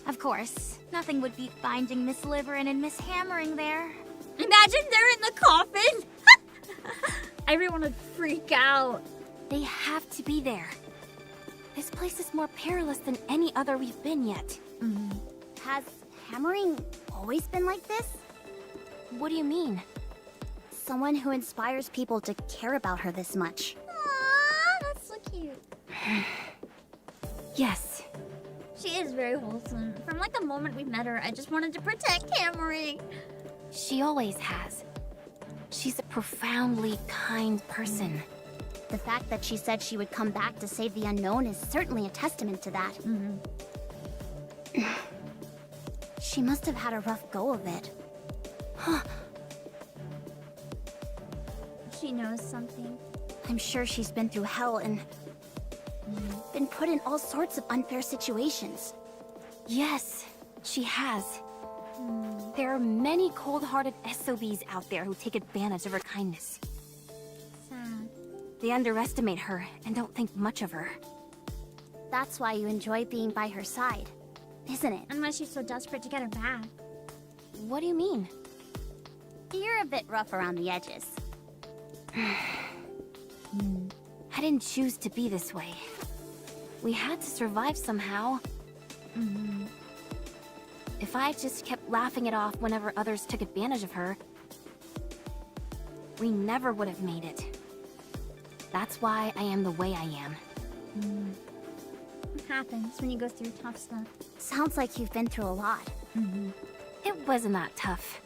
Of course, nothing would beat finding Miss Liveryn and Miss Hammering there. Imagine they're in the coffin. Everyone would freak out. They have to be there. This place is more perilous than any other we've been yet. Has Hammering always been like this? What do you mean? Someone who inspires people to care about her this much. Aww, that's so cute. Yes. She is very wholesome. From like the moment we met her, I just wanted to protect Hammering. She always has. She's a profoundly kind person. The fact that she said she would come back to save the unknown is certainly a testament to that. She must have had a rough go of it. She knows something. I'm sure she's been through hell and been put in all sorts of unfair situations. Yes, she has. There are many cold-hearted SOBs out there who take advantage of her kindness. Sad. They underestimate her and don't think much of her. That's why you enjoy being by her side, isn't it? Unless she's so desperate to get her back. What do you mean? You're a bit rough around the edges. I didn't choose to be this way. We had to survive somehow. If I just kept laughing it off whenever others took advantage of her, we never would have made it. That's why I am the way I am. What happens when you go through tough stuff? Sounds like you've been through a lot. It wasn't that tough.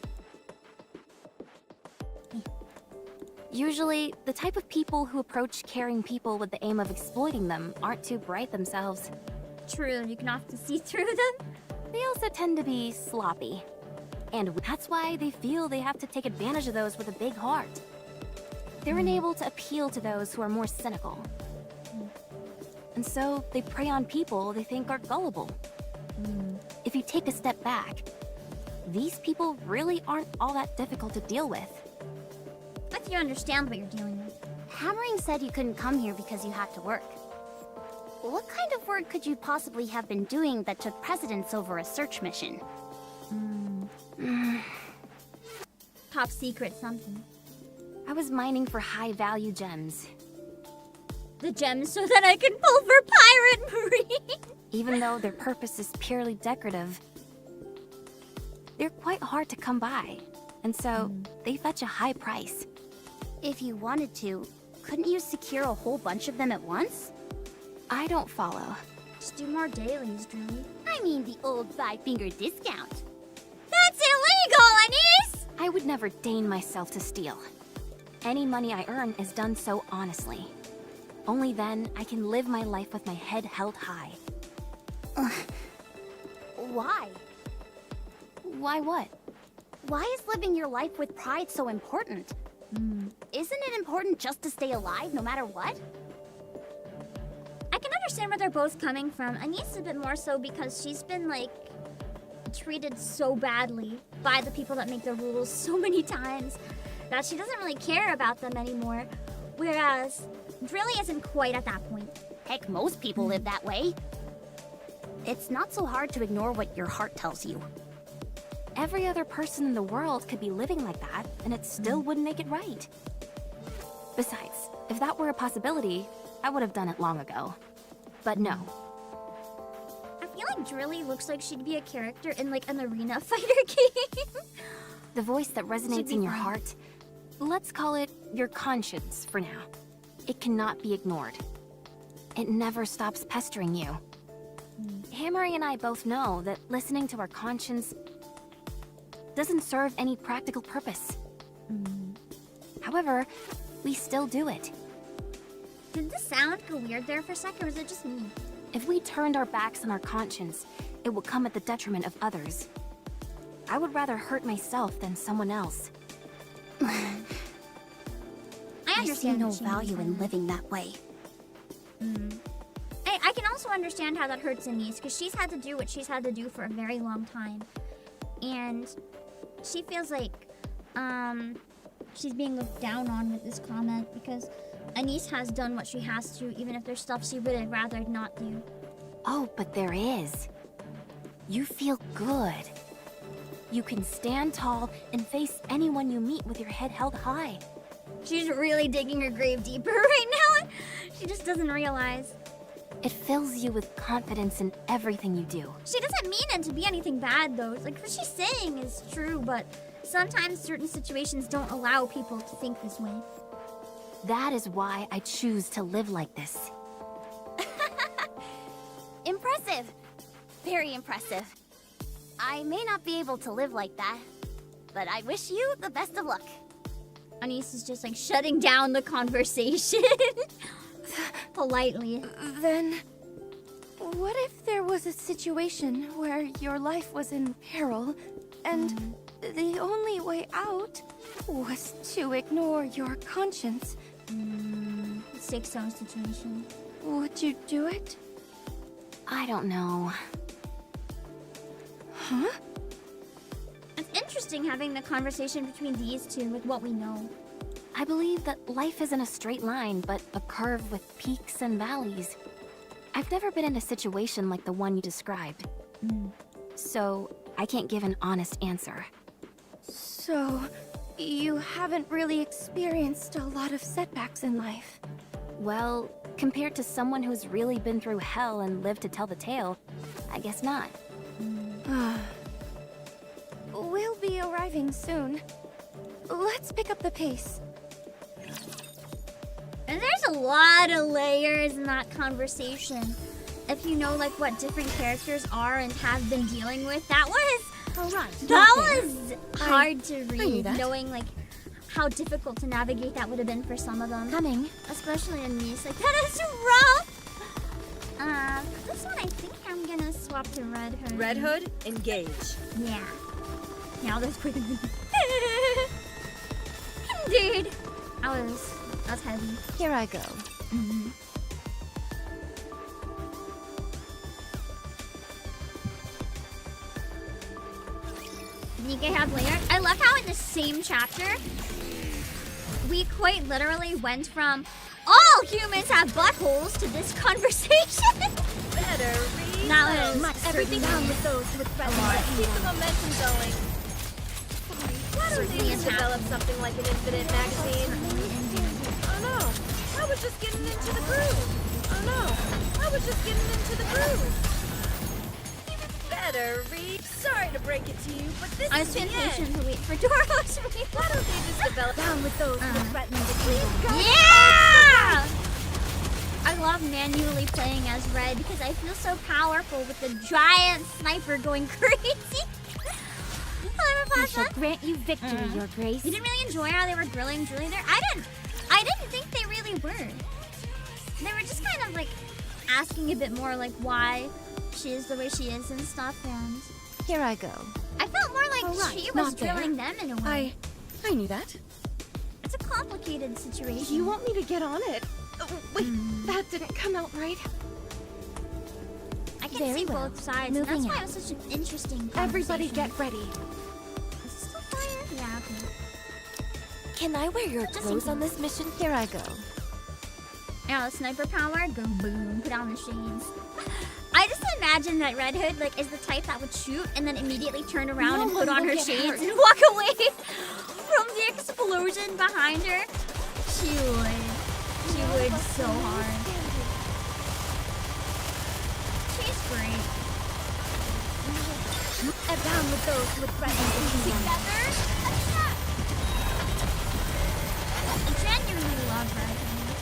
Usually, the type of people who approach caring people with the aim of exploiting them aren't too bright themselves. True, you can often see through them. They also tend to be sloppy. And that's why they feel they have to take advantage of those with a big heart. They're unable to appeal to those who are more cynical. And so, they prey on people they think are gullible. If you take a step back, these people really aren't all that difficult to deal with. But you understand what you're dealing with. Hammering said you couldn't come here because you had to work. What kind of work could you possibly have been doing that took precedence over a search mission? Top secret something. I was mining for high-value gems. The gems so that I can pull for Pirate Marine. Even though their purpose is purely decorative, they're quite hard to come by. And so, they fetch a high price. If you wanted to, couldn't you secure a whole bunch of them at once? I don't follow. Just do more dailies, Drewy. I mean the old 5-finger discount. That's illegal, Anise! I would never deign myself to steal. Any money I earn is done so honestly. Only then I can live my life with my head held high. Why? Why what? Why is living your life with pride so important? Isn't it important just to stay alive no matter what? I can understand where they're both coming from. Anise a bit more so because she's been, like, treated so badly by the people that make the rules so many times that she doesn't really care about them anymore. Whereas, Drilly isn't quite at that point. Heck, most people live that way. It's not so hard to ignore what your heart tells you. Every other person in the world could be living like that, and it still wouldn't make it right. Besides, if that were a possibility, I would have done it long ago. But no. I feel like Drilly looks like she'd be a character in, like, an arena fighter game. The voice that resonates in your heart, let's call it your conscience for now. It cannot be ignored. It never stops pestering you. Hammering and I both know that listening to our conscience doesn't serve any practical purpose. However, we still do it. Did the sound go weird there for a second, or was it just me? If we turned our backs on our conscience, it would come at the detriment of others. I would rather hurt myself than someone else. I understand no what she value means. in living that way. I can also understand how that hurts Anise, because she's had to do what she's had to do for a very long time. And she feels like she's being looked down on with this comment, because Anise has done what she has to, even if there's stuff she would rather not do. Oh, but there is. You feel good. You can stand tall and face anyone you meet with your head held high. She's really digging her grave deeper right now. She just doesn't realize. It fills you with confidence in everything you do. She doesn't mean it to be anything bad, though. It's like, what she's saying is true, but sometimes certain situations don't allow people to think this way. That is why I choose to live like this. Impressive. Very impressive. I may not be able to live like that, but I wish you the best of luck. Anise is just like shutting down the conversation. Politely. Then, what if there was a situation where your life was in peril, and the only way out was to ignore your conscience? Sick zone situation. Would you do it? I don't know. Huh? It's interesting having the conversation between these two with what we know. I believe that life isn't a straight line, but a curve with peaks and valleys. I've never been in a situation like the one you described. So, I can't give an honest answer. So, you haven't really experienced a lot of setbacks in life. Well, compared to someone who's really been through hell and lived to tell the tale, I guess not. We'll be arriving soon. Let's pick up the pace. And there's a lot of layers in that conversation. If you know like what different characters are and have been dealing with, that was hard to read, knowing like how difficult to navigate that would have been for some of them. Coming. Especially in Nice. Like, that is rough! This one I think I'm gonna swap to Red Hood. Red Hood, engage. Yeah. Now that's quick. Dude! That's heavy. Here I go. NIKKE have layered. I love how in the same chapter, we quite literally went from all humans have buttholes to this conversation. Better read. That was Everything down with those with Keep the momentum going. Why don't they just develop something like an infinite magazine? Oh no, I was just getting into the groove. Oh no, I was just getting into the groove. Better read. Sorry to break it to you, but this I is was the been end. patient to wait for Doro to read. Why don't they just develop down with those who threaten to please go? Yeah! I love manually playing as Red because I feel so powerful with the giant sniper going crazy. I shall grant you victory, Your Grace. You didn't really enjoy how they were grilling Julie there? I didn't think they really were. They were just kind of like asking a bit more like why she is the way she is and stuff, and Here I go. I felt more like she was drilling them in a way. I knew that. It's a complicated situation. You want me to get on it? Wait, that didn't come out right. I can Very see well. both sides, and that's Moving why out. it was such an interesting Everybody conversation. get ready. Is this still fire? Yeah, okay. Can I wear your Just clothes in on this mission? Here I go. Yeah, the sniper power, go boom, put on the shades. I just imagine that Red Hood like is the type that would shoot and then immediately turn around and put on her shades and walk away from the explosion behind her. She would so hard. She's great. And down with those with threatening Together, attack! I genuinely love Red Hood.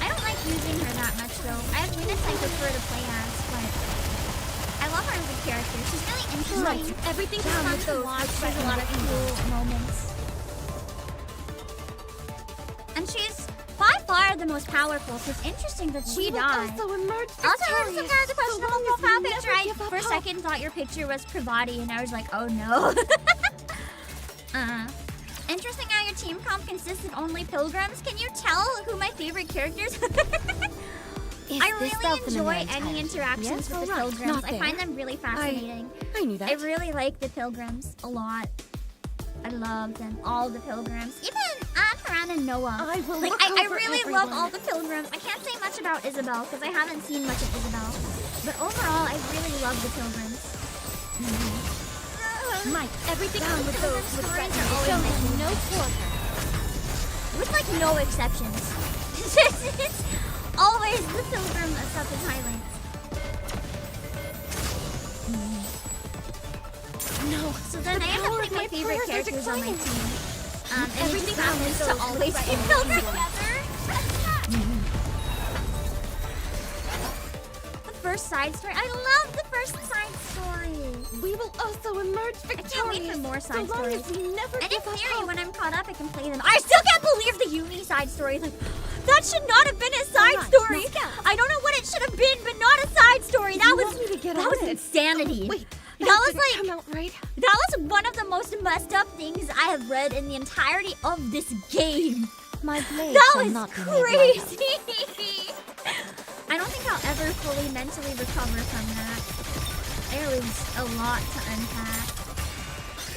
I don't like using her that much though. I have units I prefer to play as, but I love her as a character. She's really interesting. Right, everything's She's down fun with to those watch. with There's a lot of threatening cool moments. And she's by far the most powerful, so it's interesting that she died. Also emerge Also, here's some kind of questionable long as profile we picture. never I give up for a hope. second thought your picture was Pravati, and I was like, oh no. Interesting how your team comp consists of only pilgrims. Can you tell who my favorite characters? I really enjoy any interactions with the pilgrims. I find them really fascinating. I knew that. I really like the pilgrims a lot. I love them, all the pilgrims. Even Paran and Noah. I really love all the pilgrims. I can't say much about Isabel because I haven't seen much of Isabel. But overall, I really love the pilgrims. Mike, everything down with those with Stories threatening are always show amazing. no quarter. With like no exceptions. It's always the pilgrim stuff is highlights. No. So then I end up putting my favorite characters on my team. And everything happens to always be threatening pilgrim show. together. The first side story. I love the first side story. We will also emerge victorious. I can't wait for more side so long stories. as we never And in give up theory, hope. when I'm caught up, I can play them. I still can't believe the Yumi side story. Like, that should not have been a side story. I don't know what it should have been, but not a side story. That was insanity. Wait, that was like come out right. that was one of the most messed up things I have read in the entirety of this game. My blade That shall was not be made light. crazy. I don't think I'll ever fully mentally recover from that. There was a lot to unpack.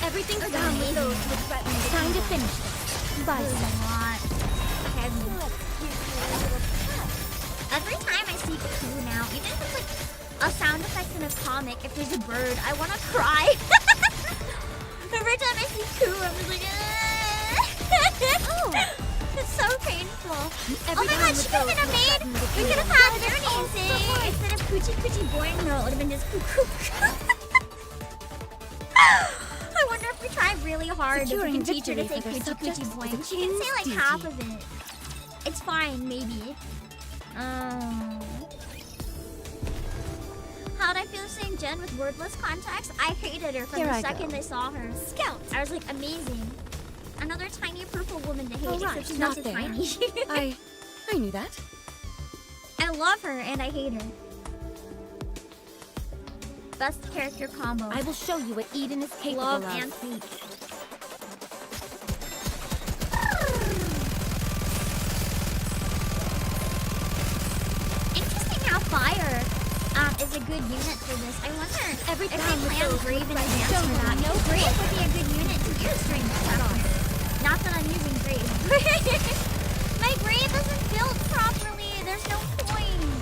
Everything's down with those with threatening. Time to finish this. There was a lot. Heavy. Every time I see Coo now, even if it's like a sound effect in a comic, if there's a bird, I want to cry. Every time I see Coo, I'm just like, it's so painful. Oh my god, she could have made, we could have had their names in, instead of Coochie Coochie Boing, no, it would have been just Coo Coo. I wonder if we try really hard if we Securing can teach her to say victory for Coochie their Coochie subjects Boing. is She can say like duty. half of it. It's fine, maybe. How'd I feel seeing Jen with wordless context? I hated her from Here the I second go. I saw her. Scout! I was like, amazing. Another tiny purple woman to hate, Alright, except she's not not so there. tiny. I knew that. I love her and I hate her. Best character combo. I will show you what Eden is capable Love of. and hate. Interesting how fire is a good unit for this. I wonder if they plan Brave in advance for that. No, Brave would be a good unit to use during this episode. Not that I'm using Brave. My Brave isn't built properly. There's no point.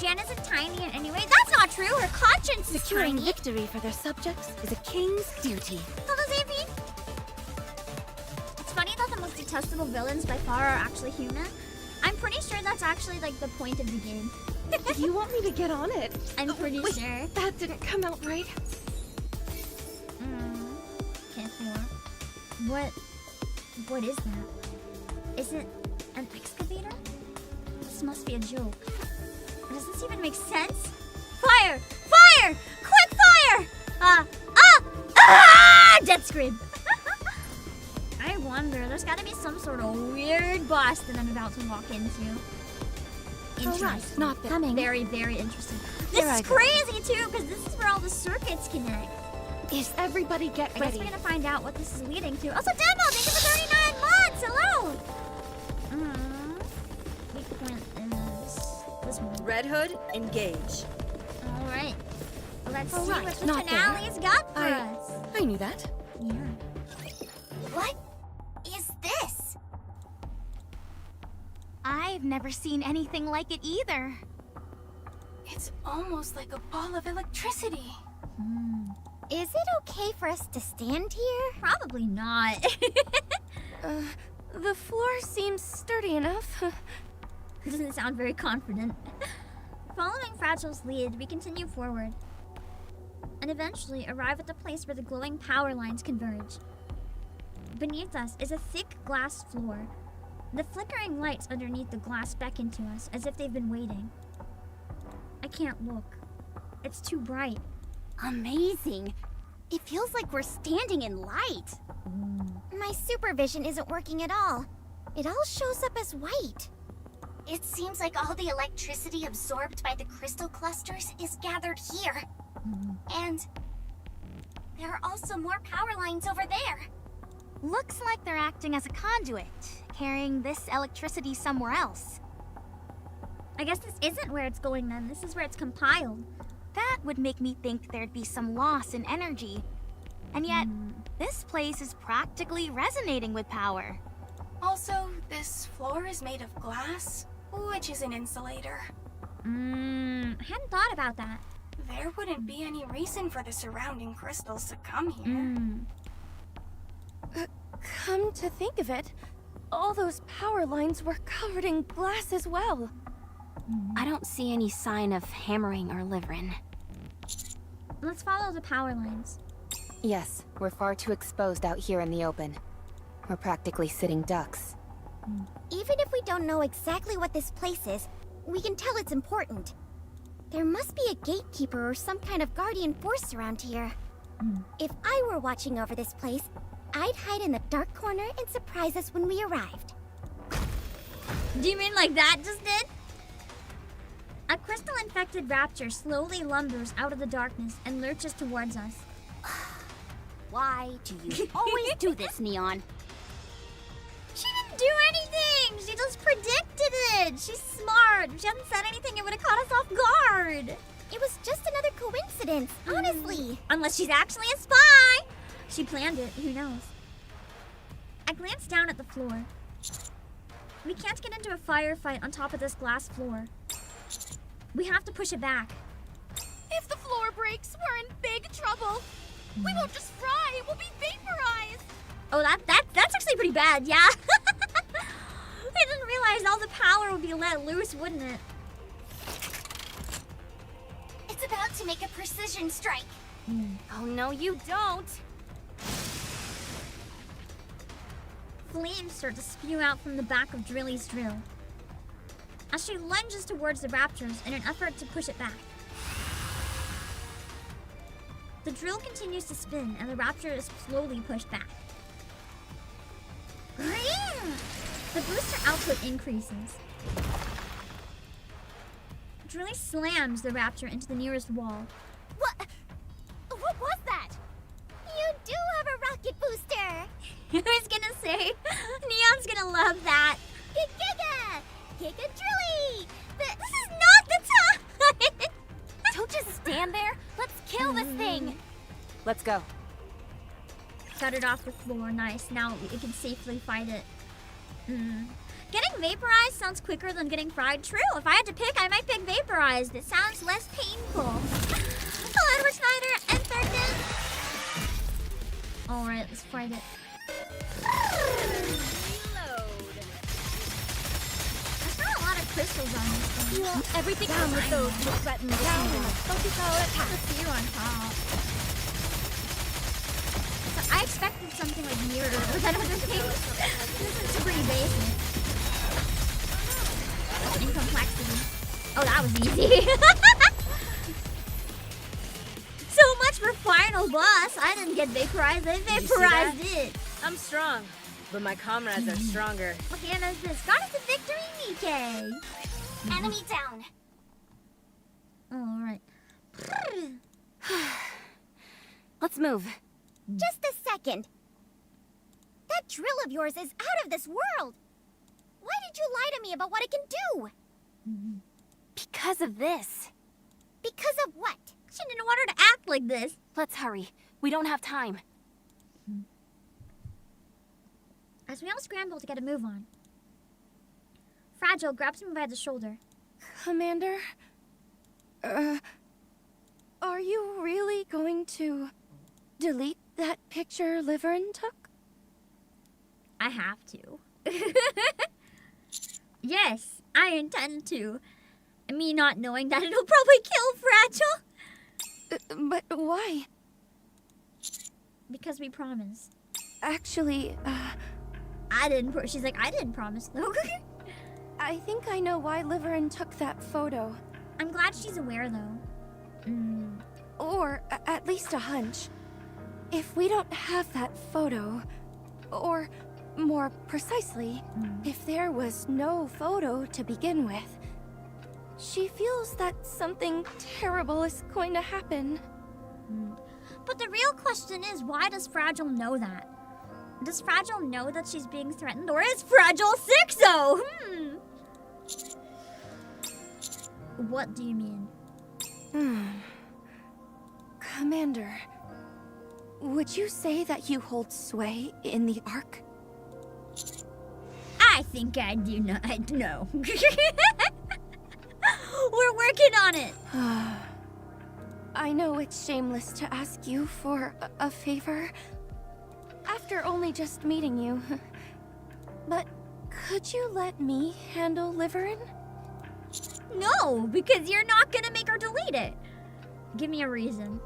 Jan isn't tiny in any way. That's not true. Her conscience is Securing tiny. victory for their subjects is a king's duty. Hello, Xavier. It's funny that the most detestable villains by far are actually human. I'm pretty sure that's actually like the point of the game. You want me to get on it? I'm pretty Wait, sure. That didn't come out right. Can't What is that? Is it an excavator? This must be a joke. Does this even make sense? Fire! Fire! Quick fire! Death scream. I wonder, there's gotta be some sort of weird boss that I'm about to walk into. Interesting. Not that. Coming. Very, very interesting. Here This I is go. crazy too, because this is where all the circuits connect. Is everybody get I guess ready? we're gonna find out what this is leading to. Also, Demo, thank you for 39 months! Hello! Weak point is this one. Red Hood, engage. Alright. Let's see Alright, what the not there. finale's got for us. I knew that. Yeah. What is this? I've never seen anything like it either. It's almost like a ball of electricity. Is it okay for us to stand here? Probably not. The floor seems sturdy enough. Doesn't sound very confident. Following Fragile's lead, we continue forward. And eventually arrive at the place where the glowing power lines converge. Beneath us is a thick glass floor. The flickering lights underneath the glass beckon to us, as if they've been waiting. can't look. It's too bright. Amazing. It feels like we're standing in light. My supervision isn't working at all. It all shows up as white. It seems like all the electricity absorbed by the crystal clusters is gathered here. And there are also more power lines over there. Looks like they're acting as a conduit, carrying this electricity somewhere else. I guess this isn't where it's going then. This is where it's compiled. That would make me think there'd be some loss in energy. And yet, this place is practically resonating with power. Also, this floor is made of glass, which is an insulator. I hadn't thought about that. There wouldn't be any reason for the surrounding crystals to come here. Come to think of it, all those power lines were covered in glass as well. I don't see any sign of hammering or Liveryn. Let's follow the power lines. Yes, we're far too exposed out here in the open. We're practically sitting ducks. Even if we don't know exactly what this place is, we can tell it's important. There must be a gatekeeper or some kind of guardian force around here. If I were watching over this place, I'd hide in the dark corner and surprise us when we arrived. Do you mean like that just did? A crystal-infected rapture slowly lumbers out of the darkness and lurches towards us. Why do you always do this, Neon? She didn't do anything! She just predicted it! She's smart. If she hadn't said anything, it would have caught us off guard. It was just another coincidence, honestly. Unless she's actually a spy! She planned it, who knows? I glanced down at the floor. We can't get into a firefight on top of this glass floor. We have to push it back. If the floor breaks, we're in big trouble. We won't just fry, we'll be vaporized. Oh, that's actually pretty bad, yeah. I didn't realize all the power would be let loose, wouldn't it? It's about to make a precision strike. Oh, no, you don't. Flames start to spew out from the back of Drilly's drill as she lunges towards the raptors in an effort to push it back. The drill continues to spin and the raptor is slowly pushed back. The booster output increases. Drilly slams the raptor into the nearest wall. What was that? You do have a rocket booster! I was gonna say, Neon's gonna love that. Giga! Giga Drilly! This is not the time! Don't just stand there. Let's kill this thing. Let's go. Got it off the floor. Nice. Now we can safely fight it. Getting vaporized sounds quicker than getting fried. True. If I had to pick, I might pick vaporized. It sounds less painful. Hello, Edward Snyder and Thurden. Alright, let's fight it. There's not a lot of crystals on this thing. Everything down with those who threaten the kingdom. Focus power attack. The fear on top. So I expected something like mirror or that other thing. This is pretty basic. In complexity. Oh, that was easy. So much for final boss. I didn't get vaporized. I vaporized it. I'm strong, but my comrades are stronger. What hand is this? Goddess of Victory, NIKKE. Enemy down. Alright. Let's move. Just a second. That drill of yours is out of this world. Why did you lie to me about what it can do? Because of this. Because of what? She didn't want her to act like this. Let's hurry. We don't have time. As we all scramble to get a move on, Fragile grabs me by the shoulder. Commander? Are you really going to delete that picture Liveryn took? I have to. Yes, I intend to. Me not knowing that it'll probably kill Fragile. But why? Because we promised. Actually, I didn't. She's like, I didn't promise though. I think I know why Liveryn took that photo. I'm glad she's aware, though. Or at least a hunch. If we don't have that photo, or more precisely, if there was no photo to begin with, she feels that something terrible is going to happen. But the real question is, why does Fragile know that? Does Fragile know that she's being threatened, or is Fragile Sixo? What do you mean? Commander, would you say that you hold sway in the Ark? I think I do not. No. We're working on it. I know it's shameless to ask you for a favor after only just meeting you. But could you let me handle Liveryn? No, because you're not gonna make her delete it. Give me a reason.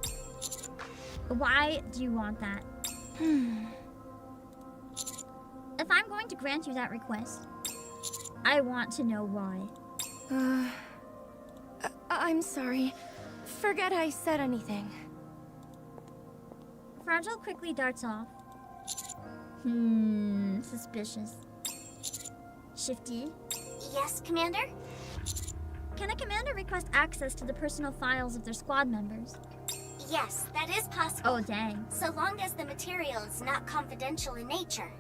Why do you want that? If I'm going to grant you that request, I want to know why. I'm sorry. Forget I said anything. Fragile quickly darts off. Suspicious. Shifty? Yes, Commander? Can a commander request access to the personal files of their squad members? Yes, that is possible. Oh, dang. So long as the material is not confidential in nature.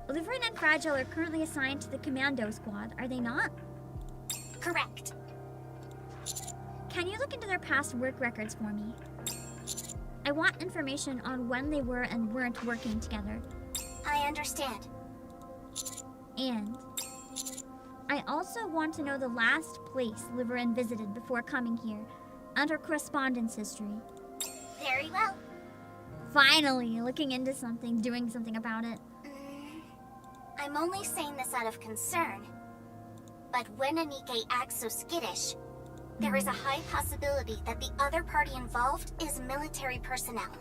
Liveryn and Fragile are currently assigned to the commando squad, are they not? Correct. Can you look into their past work records for me? I want information on when they were and weren't working together. I understand. And I also want to know the last place Liveryn visited before coming here, and her correspondence history. Very well. Finally, looking into something, doing something about it. I'm only saying this out of concern. But when a NIKKE acts so skittish, there is a high possibility that the other party involved is military personnel.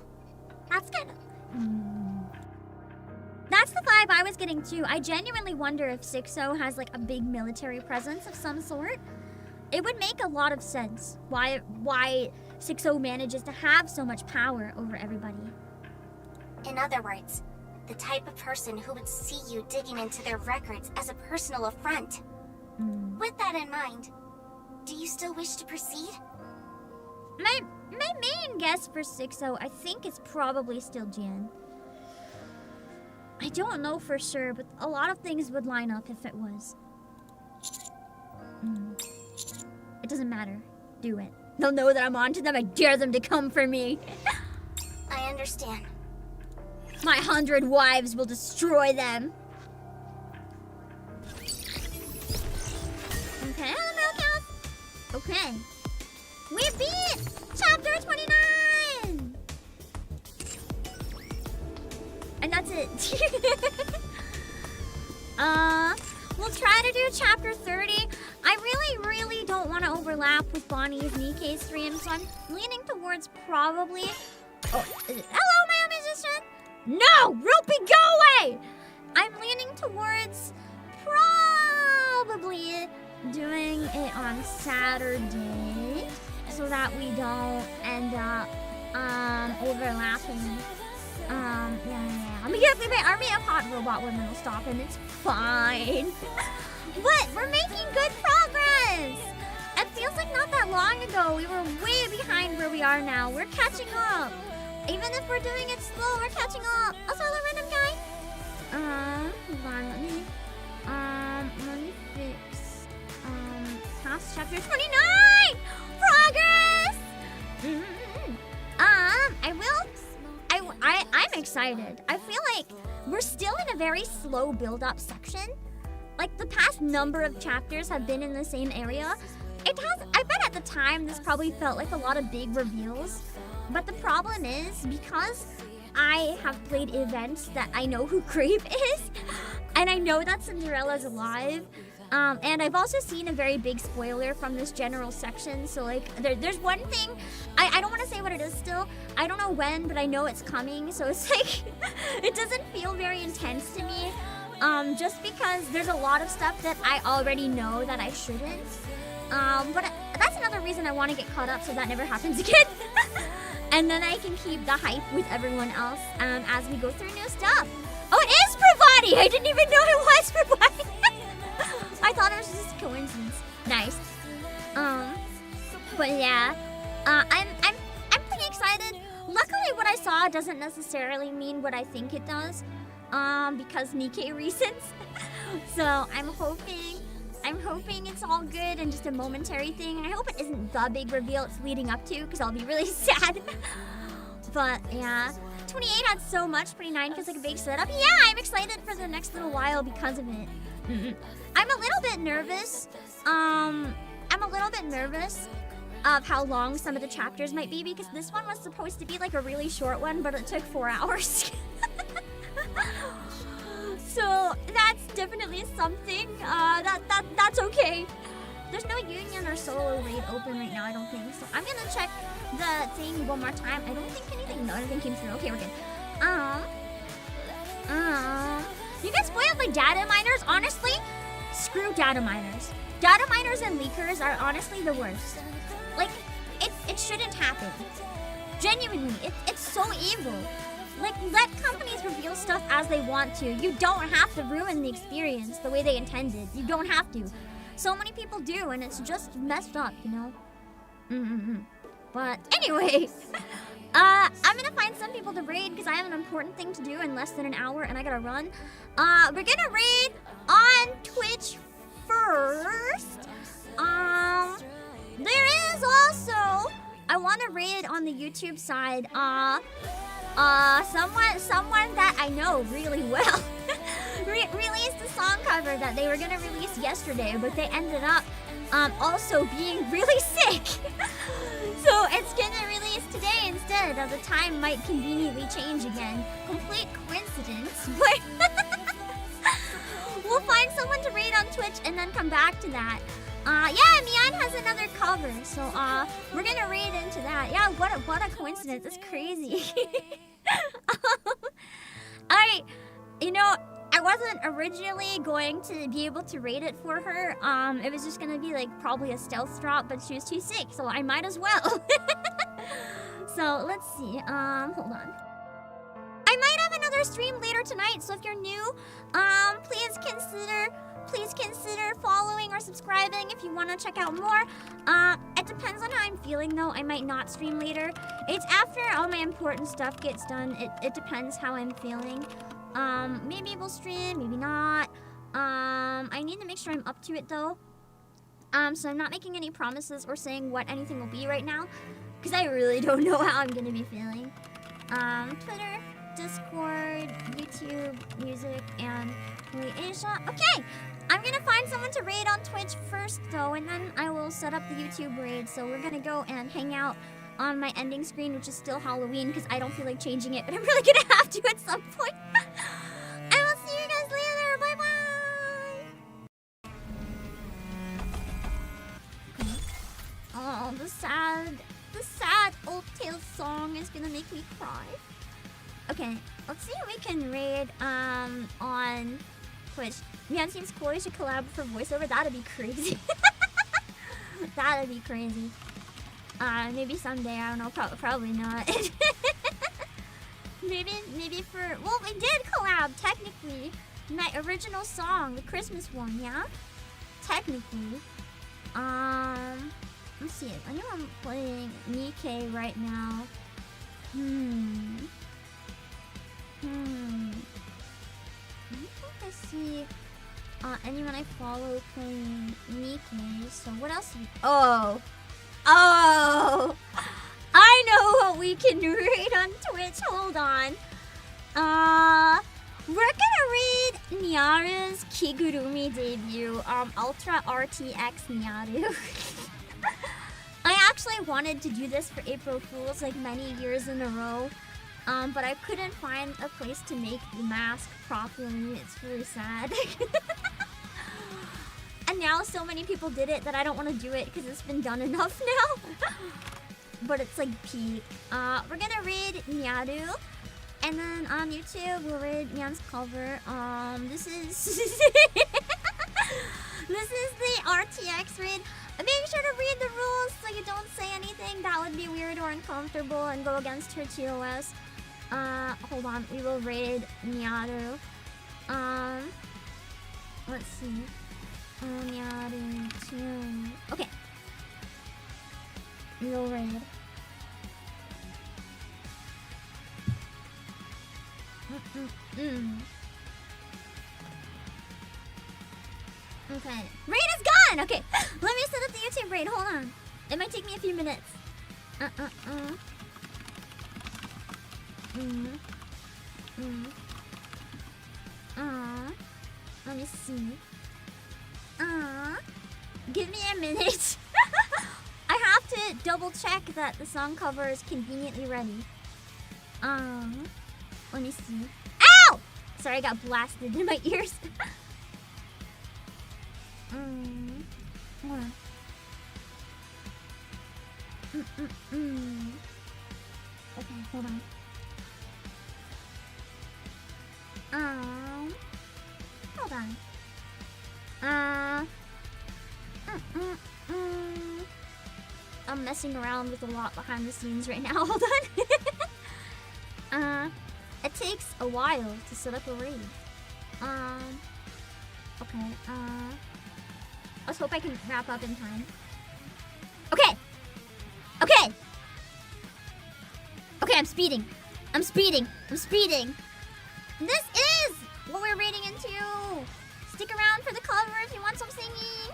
That's kind of... That's the vibe I was getting too. I genuinely wonder if Sixo has like a big military presence of some sort. It would make a lot of sense why Sixo manages to have so much power over everybody. In other words, the type of person who would see you digging into their records as a personal affront. With that in mind, do you still wish to proceed? My main guess for Sixo, I think, is probably still Jan. I don't know for sure, but a lot of things would line up if it was. It doesn't matter. Do it. They'll know that I'm onto them. I dare them to come for me. I understand. My 100 wives will destroy them. Okay, okay. We beat chapter 29! And that's it. We'll try to do chapter 30. I really don't want to overlap with Bonnie's NIKKE stream, so I'm leaning towards probably... Oh, hello, my own musician! No! Ropey, go away! I'm leaning towards probably doing it on Saturday so that we don't end up overlapping. Yeah. Let me get the army of hot robot women will stop and it's fine. But we're making good progress. It feels like not that long ago we were way behind where we are now. We're catching up. Even if we're doing it slow, we're catching up. Also, the random guy. Hold on, let me fix, past chapter 29! Progress! I'm excited. I feel like we're still in a very slow build-up section. Like, the past number of chapters have been in the same area. I bet at the time this probably felt like a lot of big reveals. But the problem is, because I have played events that I know who Grape is, and I know that Cinderella's alive, and I've also seen a very big spoiler from this general section, so like, there's one thing, I don't want to say what it is still, I don't know when, but I know it's coming, so it's like, it doesn't feel very intense to me, just because there's a lot of stuff that I already know that I shouldn't. But that's another reason I want to get caught up so that never happens again. And then I can keep the hype with everyone else as we go through new stuff. Oh, it is Pravati! I didn't even know it was Pravati. I thought it was just a coincidence. Nice. But yeah, I'm pretty excited. Luckily, what I saw doesn't necessarily mean what I think it does, because NIKKE reasons. So I'm hoping it's all good and just a momentary thing. I hope it isn't the big reveal it's leading up to, because I'll be really sad. But yeah, 28 had so much. 29 feels like a big setup. Yeah, I'm excited for the next little while because of it. I'm a little bit nervous. I'm a little bit nervous of how long some of the chapters might be, because this one was supposed to be like a really short one, but it took 4 hours. So that's definitely something. That's okay. There's no union or solo raid open right now, I don't think. So I'm gonna check the thing one more time. I don't think anything came through. Okay, we're good. You get spoiled by data miners? Honestly, screw data miners. Data miners and leakers are honestly the worst. Like, it shouldn't happen. Genuinely, it's so evil. Like, let companies reveal stuff as they want to. You don't have to ruin the experience the way they intended. You don't have to. So many people do, and it's just messed up, you know? But anyway, I'm gonna find some people to raid because I have an important thing to do in less than an hour, and I gotta run. We're gonna raid on Twitch first. There is also, I want to raid on the YouTube side. Someone that I know really well released a song cover that they were gonna release yesterday, but they ended up also being really sick. So it's gonna release today instead, as the time might conveniently change again. Complete coincidence, but we'll find someone to raid on Twitch and then come back to that. Yeah, Mian has another cover, so we're gonna raid into that. Yeah, what a coincidence. It's crazy. I wasn't originally going to be able to raid it for her. It was just gonna be like probably a stealth drop, but she was too sick, so I might as well. So let's see. Hold on. I might have another stream later tonight, so if you're new, please consider following or subscribing if you want to check out more. It depends on how I'm feeling, though. I might not stream later. It's after all my important stuff gets done. It depends how I'm feeling. Maybe we'll stream, maybe not. I need to make sure I'm up to it, though. So I'm not making any promises or saying what anything will be right now, because I really don't know how I'm going to be feeling. Twitter, Discord, YouTube, music, and Asia. Okay, I'm gonna find someone to raid on Twitch first, though, and then I will set up the YouTube raid. So we're gonna go and hang out on my ending screen, which is still Halloween, because I don't feel like changing it, but I'm really gonna have to at some point. I will see you guys later. Bye bye. Oh, the sad Old Tales song is gonna make me cry. Okay, let's see if we can raid on Twitch. Mian seems cool. We should collab for voiceover. That'd be crazy. That'd be crazy. Maybe someday. I don't know. Probably not. maybe for. Well, we did collab technically. My original song, the Christmas one, yeah. Technically. Let's see. I know I'm playing NIKKE right now. I don't think I see anyone I follow playing NIKKE. So what else? Oh! I know what we can raid on Twitch. Hold on. We're gonna raid Nyaru's Kigurumi debut. Ultra RTX Nyaru. I actually wanted to do this for April Fools like many years in a row. But I couldn't find a place to make the mask properly. It's really sad. And now so many people did it that I don't want to do it because it's been done enough now. But it's like peak. We're gonna raid Nyaru. And then on YouTube, we'll raid Nyan's cover. This is... this is the RTX raid. Make sure to read the rules so you don't say anything that would be weird or uncomfortable and go against her TOS. Hold on. We will raid Nyaru. Let's see. Nyaru 2. Okay. We will raid. Okay. Raid is gone! Okay. Let me set up the YouTube raid. Hold on. It might take me a few minutes. Let me see. Give me a minute. I have to double check that the song cover is conveniently ready. Let me see. Ow! Sorry, I got blasted in my ears. Hold on. Okay, hold on. Hold on. I'm messing around with a lot behind the scenes right now. Hold on. It takes a while to set up a raid. Okay. Let's hope I can wrap up in time. Okay. Okay. Okay, I'm speeding. I'm speeding. I'm speeding. This is what we're raiding into. Stick around for the cover if you want some singing.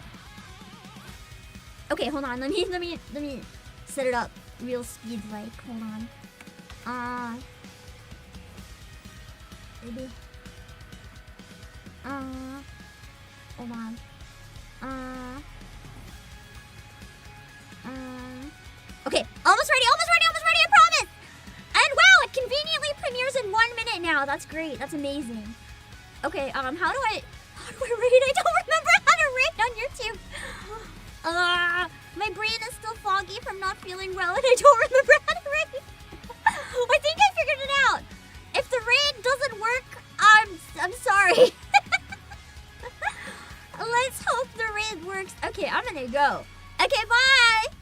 Okay, hold on. Let me set it up real speed like. Hold on. Maybe. Hold on. Okay, almost ready, I promise! And wow, it conveniently premieres in 1 minute now. That's great, that's amazing. Okay, how do I raid? I don't remember how to raid on YouTube. My brain is still foggy from not feeling well and I don't remember how to raid. I think I figured it out. If the raid doesn't work, I'm sorry. Let's hope the raid works. Okay, I'm gonna go. Okay, bye!